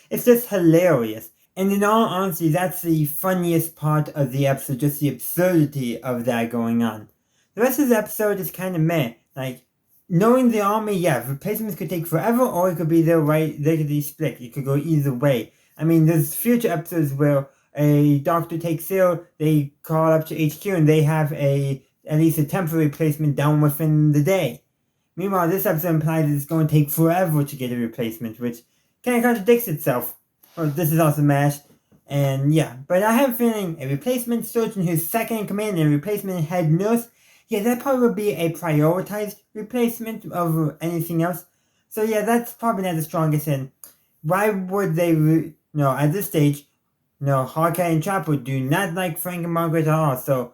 It's just hilarious. And in all honesty, that's the funniest part of the episode, just the absurdity of that going on. The rest of the episode is kind of meh. Like, knowing the army, yeah, replacements could take forever, or it could be they could be split. It could go either way. I mean, there's future episodes where a doctor takes ill, they call up to HQ, and they have at least a temporary replacement down within the day. Meanwhile, this episode implies it's going to take forever to get a replacement, which kind of contradicts itself. Well, this is also MASH, and yeah. But I have a feeling a replacement surgeon who's second in command and a replacement head nurse, yeah, that probably would be a prioritized replacement over anything else. So yeah, that's probably not the strongest in. Why would they, at this stage, Hawkeye and Chopper do not like Frank and Margaret at all, so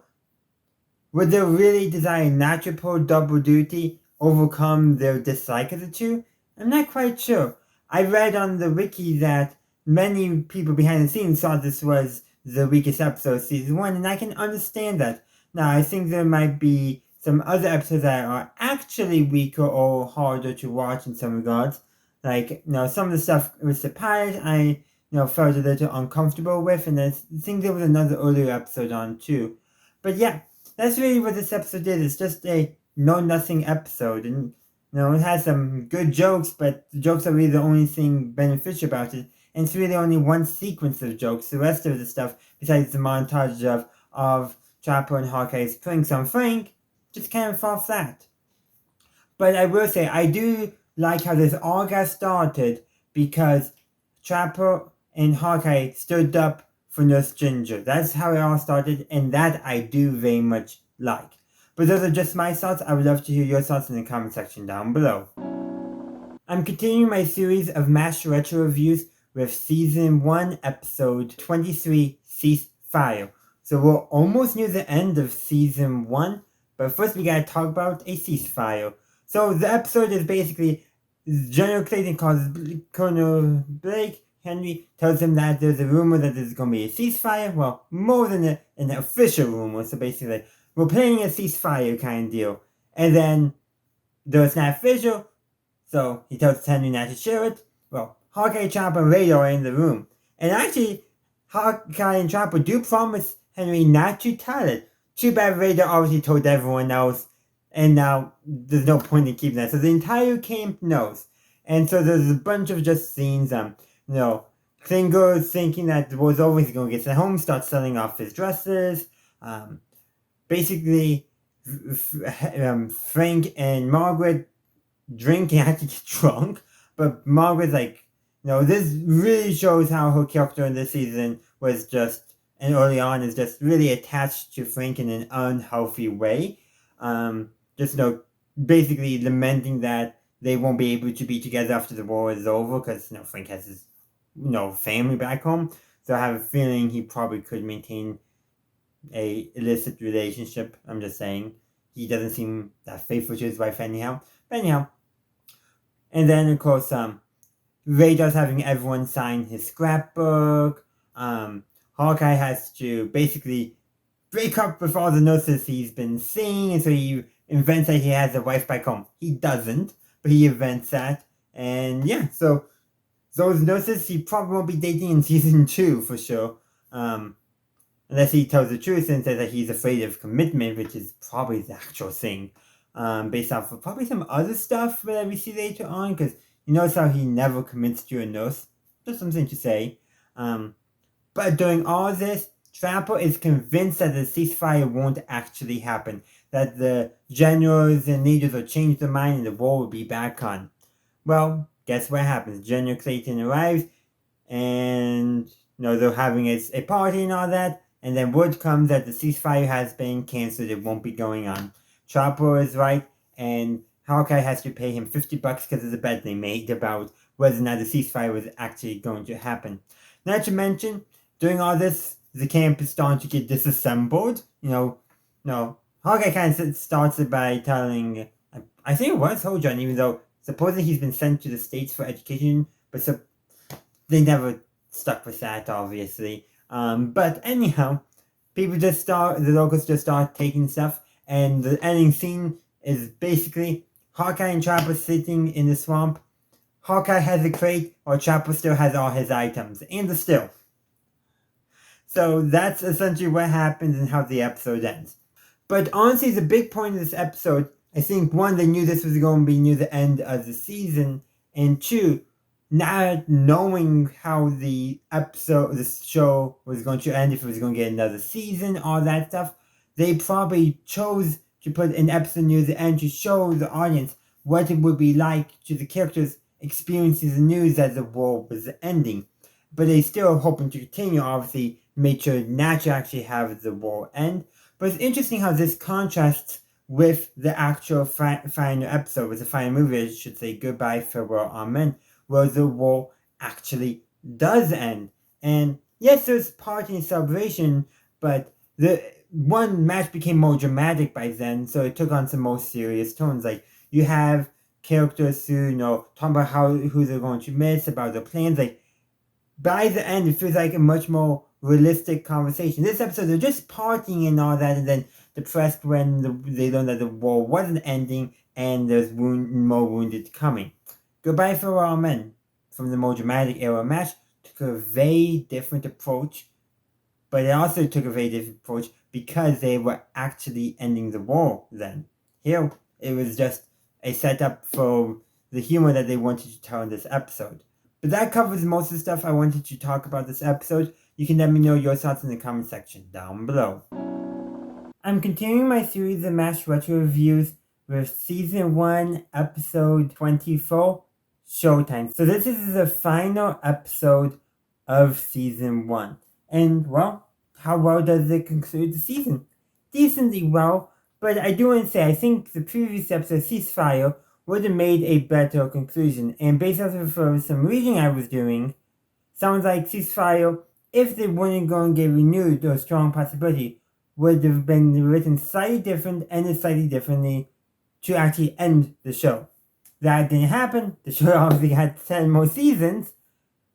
would they really desire not to pull double duty, overcome their dislike of the two? I'm not quite sure. I read on the wiki that many people behind the scenes thought this was the weakest episode of Season 1, and I can understand that. Now, I think there might be some other episodes that are actually weaker or harder to watch in some regards. Like, some of the stuff with the pilot, I, felt a little uncomfortable with, and I think there was another earlier episode on, too. But yeah, that's really what this episode is. It's just a know-nothing episode, and it has some good jokes, but the jokes are really the only thing beneficial about it. And it's really only one sequence of jokes. The rest of the stuff, besides the montage of Chopper and Hawkeye's pranks on Frank, just kind of fall flat. But I will say, I do like how this all got started because Chopper and Hawkeye stood up for Nurse Ginger. That's how it all started, and that I do very much like. But those are just my thoughts. I would love to hear your thoughts in the comment section down below. I'm continuing my series of MASH retro reviews with Season 1, Episode 23, Ceasefire. So we're almost near the end of Season 1, but first we gotta talk about a ceasefire. So the episode is basically, General Clayton calls Colonel Blake Henry, tells him that there's a rumor that there's gonna be a ceasefire. Well, more than an official rumor, so basically, we're planning a ceasefire kind of deal. And then, though it's not official, so he tells Henry not to share it. Well, Hawkeye, Chopper, and Radar are in the room. And actually, Hawkeye and Chopper do promise Henry not to tell it. Too bad Radar obviously told everyone else. And now there's no point in keeping that. So the entire camp knows. And so there's a bunch of just scenes, Klinger thinking that the war's over, he's going to get sent home, starts selling off his dresses. Basically, Frank and Margaret drink and actually get drunk. But Margaret's like, this really shows how her character in this season was just, and early on, is just really attached to Frank in an unhealthy way. Basically lamenting that they won't be able to be together after the war is over because, Frank has his, family back home. So I have a feeling he probably could maintain a illicit relationship. I'm just saying. He doesn't seem that faithful to his wife anyhow. But anyhow. And then, of course, Ray does having everyone sign his scrapbook. Hawkeye has to basically break up with all the nurses he's been seeing, and so he invents that he has a wife back home. He doesn't, but he invents that. And yeah, so those nurses he probably won't be dating in season 2 for sure. Unless he tells the truth and says that he's afraid of commitment, which is probably the actual thing. Based off of probably some other stuff that we see later on, because you notice how he never commits to a nurse. Just something to say. But during all this, Trapper is convinced that the ceasefire won't actually happen. That the generals and leaders will change their mind and the war will be back on. Well, guess what happens? General Clayton arrives and they're having a party and all that. And then word comes that the ceasefire has been cancelled. It won't be going on. Trapper is right, and Hawkeye has to pay him $50 because of the bet they made about whether or not the ceasefire was actually going to happen. Not to mention, during all this, the camp is starting to get disassembled. Hawkeye kind of starts it by telling, I think it was Longjohn, even though supposedly he's been sent to the States for education, but they never stuck with that, obviously. But anyhow, the locals just start taking stuff, and the ending scene is basically Hawkeye and Trapper sitting in the swamp. Hawkeye has a crate, while Trapper still has all his items, and the still. So that's essentially what happens and how the episode ends. But honestly, the big point of this episode, I think, one, they knew this was going to be near the end of the season, and two, not knowing how the show was going to end, if it was going to get another season, all that stuff, they probably chose to put an episode near the end to show the audience what it would be like to the characters experiencing the news that the war was ending. But they still hoping to continue, obviously, make sure not to actually have the war end. But it's interesting how this contrasts with the actual final episode, with the final movie, I should say, Goodbye, Farewell, Amen, where the war actually does end. And yes, there's party and celebration, but the one match became more dramatic by then, so it took on some more serious tones. Like, you have characters who, talking about who they're going to miss, about their plans. Like, by the end, it feels like a much more realistic conversation. This episode, they're just partying and all that, and then depressed when they learn that the war wasn't ending and there's more wounded coming. Goodbye for All Men, from the more dramatic era match, took a very different approach, but it also took a very different approach because they were actually ending the war then. Here, it was just a setup for the humor that they wanted to tell in this episode. But that covers most of the stuff I wanted to talk about this episode. You can let me know your thoughts in the comment section down below. I'm continuing my series of MASH retro reviews with Season 1, Episode 24, Showtime. So this is the final episode of Season 1. And, well, how well does it conclude the season? Decently well, but I do want to say, I think the previous episode, Ceasefire, would have made a better conclusion. And based off of some reading I was doing, sounds like Ceasefire, if they weren't going to get renewed, or a strong possibility, would have been written slightly different, ended slightly differently, to actually end the show. That didn't happen. The show obviously had 10 more seasons,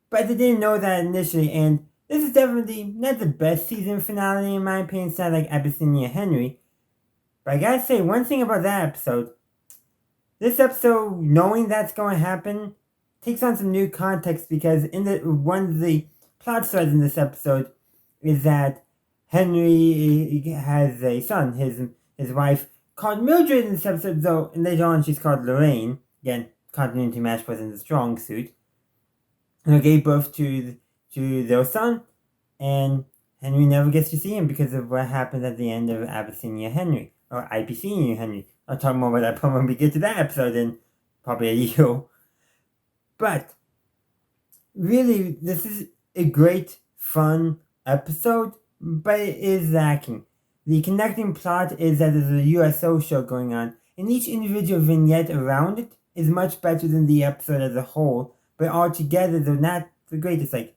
but they didn't know that initially, and this is definitely not the best season finale in my opinion. It's not like Abyssinia Henry. But I gotta say, one thing about that episode, this episode, knowing that's going to happen, takes on some new context because one of the plot threads in this episode is that Henry has a son. His wife called Mildred in this episode, though, and later on she's called Lorraine. Again, continuity match wasn't a strong suit. And gave birth to their son, and Henry never gets to see him because of what happened at the end of Abyssinia Henry, or Abyssinia Henry. I'll talk more about that when we get to that episode in probably a year. But, really, this is a great, fun episode, but it is lacking. The connecting plot is that there's a USO show going on, and each individual vignette around it is much better than the episode as a whole, but altogether they're not the greatest. Like,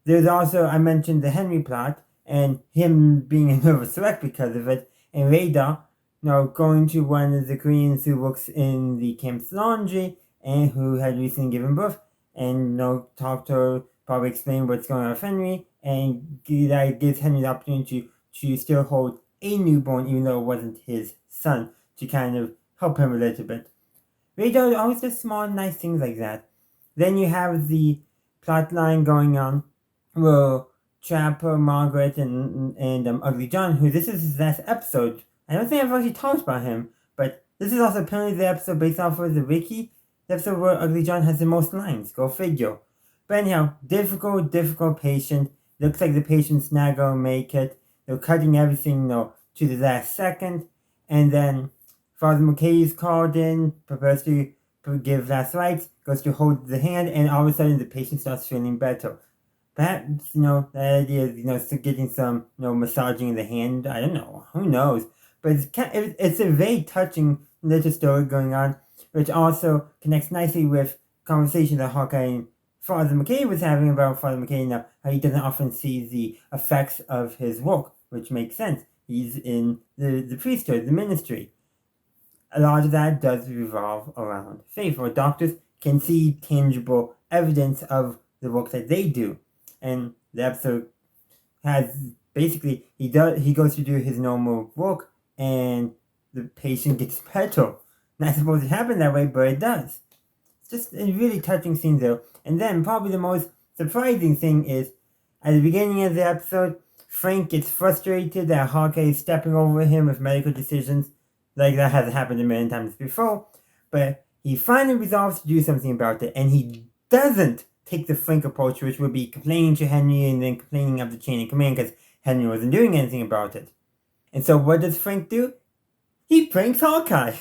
there's also, I mentioned the Henry plot, and him being a nervous wreck because of it, and Radar, going to one of the Koreans who works in the camp's laundry, and who had recently given birth, and talk to her, probably explain what's going on with Henry, and that gives Henry the opportunity to still hold a newborn, even though it wasn't his son, to kind of help him a little bit. Radar always does small, nice things like that. Then you have the plot line going on where Trapper, Margaret, and Ugly John, who this is his last episode. I don't think I've actually talked about him, but this is also apparently the episode based off of the wiki. The episode where Ugly John has the most lines. Go figure. But anyhow, difficult patient. Looks like the patient's not gonna make it. They're cutting everything, to the last second. And then Father McKay is called in, prepares to give last rites, goes to hold the hand, and all of a sudden the patient starts feeling better. Perhaps, the idea is, getting some, massaging the hand. I don't know. Who knows? But it's a very touching little story going on, which also connects nicely with conversation that Hawkeye and Father McKay was having about Father McKay, how he doesn't often see the effects of his work, which makes sense. He's in the priesthood, the ministry. A lot of that does revolve around faith, where doctors can see tangible evidence of the work that they do. And the episode has basically, he goes to do his normal work, and the patient gets better. Not supposed to happen that way, but it does. It's just a really touching scene though. And then probably the most surprising thing is, at the beginning of the episode, Frank gets frustrated that Hawkeye is stepping over him with medical decisions. Like that has happened a million times before. But he finally resolves to do something about it, and he doesn't take the Frank approach, which would be complaining to Henry and then complaining of the chain of command because Henry wasn't doing anything about it. And so what does Frank do? He pranks Hawkeye.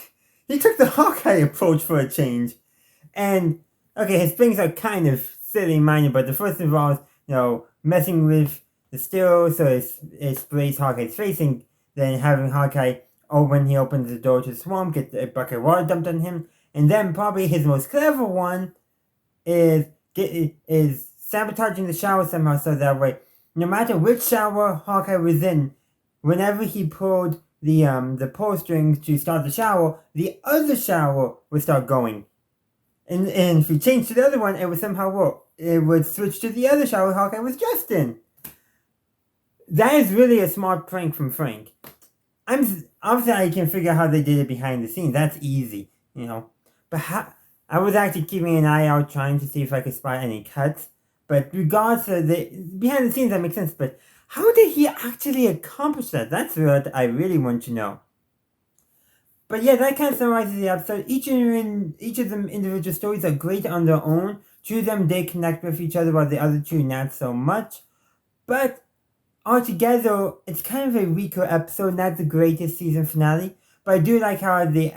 He took the Hawkeye approach for a change. And, okay, his things are kind of silly minded, but the first involves, messing with the Stiers, so it sprays Hawkeye's face, and then having Hawkeye, when he opens the door to the swamp, get a bucket of water dumped on him. And then probably his most clever one is sabotaging the shower somehow, so that way, no matter which shower Hawkeye was in, whenever he pulled the pull strings to start the shower, the other shower would start going. And if he changed to the other one, it would somehow work. It would switch to the other shower Hawkeye was dressed in. That is really a smart prank from Frank. Obviously I can figure out how they did it behind the scenes. That's easy, But I was actually keeping an eye out trying to see if I could spot any cuts. But regardless of behind the scenes, that makes sense. But how did he actually accomplish that? That's what I really want to know. But yeah, that kind of summarizes the episode. Each of them individual stories are great on their own. Two of them, they connect with each other, while the other two, not so much. But altogether, it's kind of a weaker episode, not the greatest season finale. But I do like how they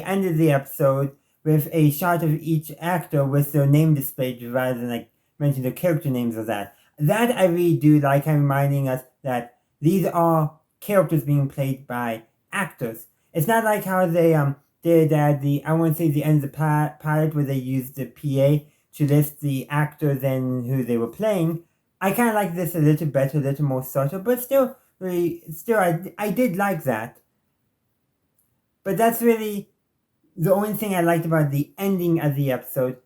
ended the episode with a shot of each actor with their name displayed rather than mention their character names or that. That I really do like, reminding us that these are characters being played by actors. It's not like how they did at the end of the pilot where they used the PA to list the actors and who they were playing. I kind of like this a little better, a little more subtle, but still I did like that. But that's really the only thing I liked about the ending of the episode.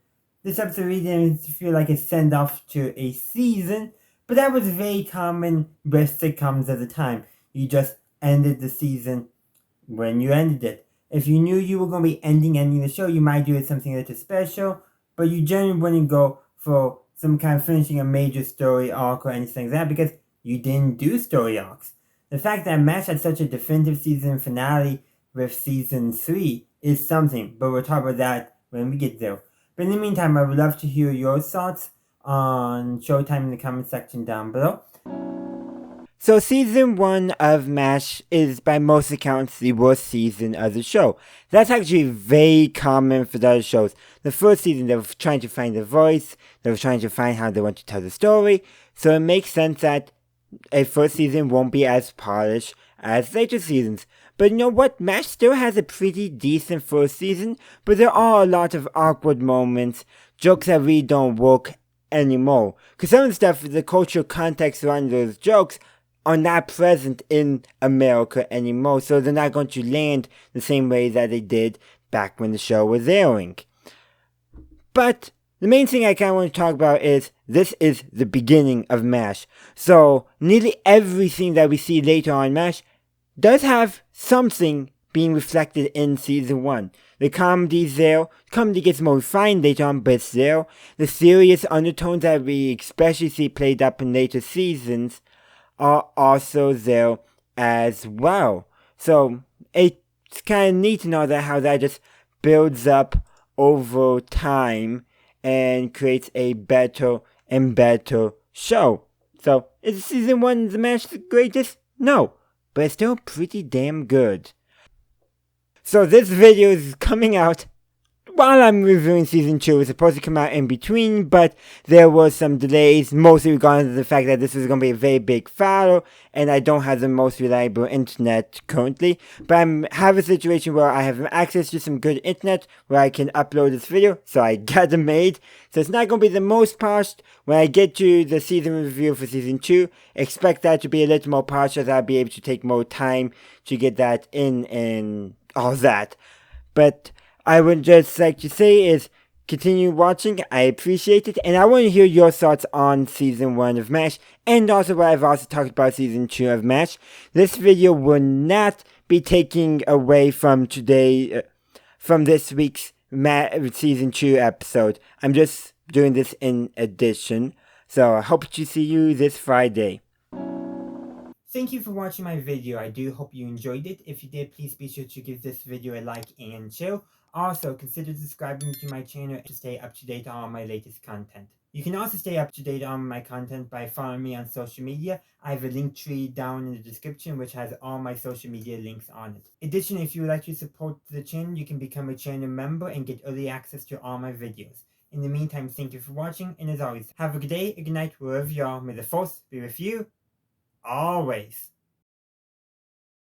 This episode really didn't feel like a send-off to a season, but that was very common with sitcoms at the time. You just ended the season when you ended it. If you knew you were going to be ending the show, you might do it something a little special, but you generally wouldn't go for some kind of finishing a major story arc or anything like that because you didn't do story arcs. The fact that MASH had such a definitive season finale with season 3 is something, but we'll talk about that when we get there. But in the meantime, I would love to hear your thoughts on Showtime in the comment section down below. So season 1 of MASH is by most accounts the worst season of the show. That's actually very common for the other shows. The first season they were trying to find the voice, they were trying to find how they want to tell the story, so it makes sense that a first season won't be as polished as later seasons. But you know what? MASH still has a pretty decent first season, but there are a lot of awkward moments, jokes that really don't work anymore. Because some of the stuff, the cultural context around those jokes are not present in America anymore, so they're not going to land the same way that they did back when the show was airing. But the main thing I kind of want to talk about is this is the beginning of MASH. So nearly everything that we see later on MASH does have something being reflected in season 1. The comedy's there. Comedy gets more refined later on, but it's there. The serious undertones that we especially see played up in later seasons are also there as well. So it's kind of neat to know that how that just builds up over time and creates a better and better show. So is season 1 the MASH the greatest? No, but it's still pretty damn good. So this video is coming out while I'm reviewing season 2. It's supposed to come out in between, but there were some delays, mostly regarding the fact that this is going to be a very big file, and I don't have the most reliable internet currently. But I have a situation where I have access to some good internet where I can upload this video, so I got it made. So it's not going to be the most polished. When I get to the season review for season 2, expect that to be a little more polished, as I'll be able to take more time to get that in and all that. But I would just like to say is continue watching. I appreciate it, and I want to hear your thoughts on season 1 of MASH, and also what I've also talked about season 2 of MASH. This video will not be taking away from today, from this week's season 2 episode. I'm just doing this in addition. So I hope to see you this Friday. Thank you for watching my video. I do hope you enjoyed it. If you did, please be sure to give this video a like and share. Also, consider subscribing to my channel to stay up to date on all my latest content. You can also stay up to date on my content by following me on social media. I have a link tree down in the description which has all my social media links on it. Additionally, if you would like to support the channel, you can become a channel member and get early access to all my videos. In the meantime, thank you for watching, and as always, have a good day, a good night, wherever you are. May the force be with you always.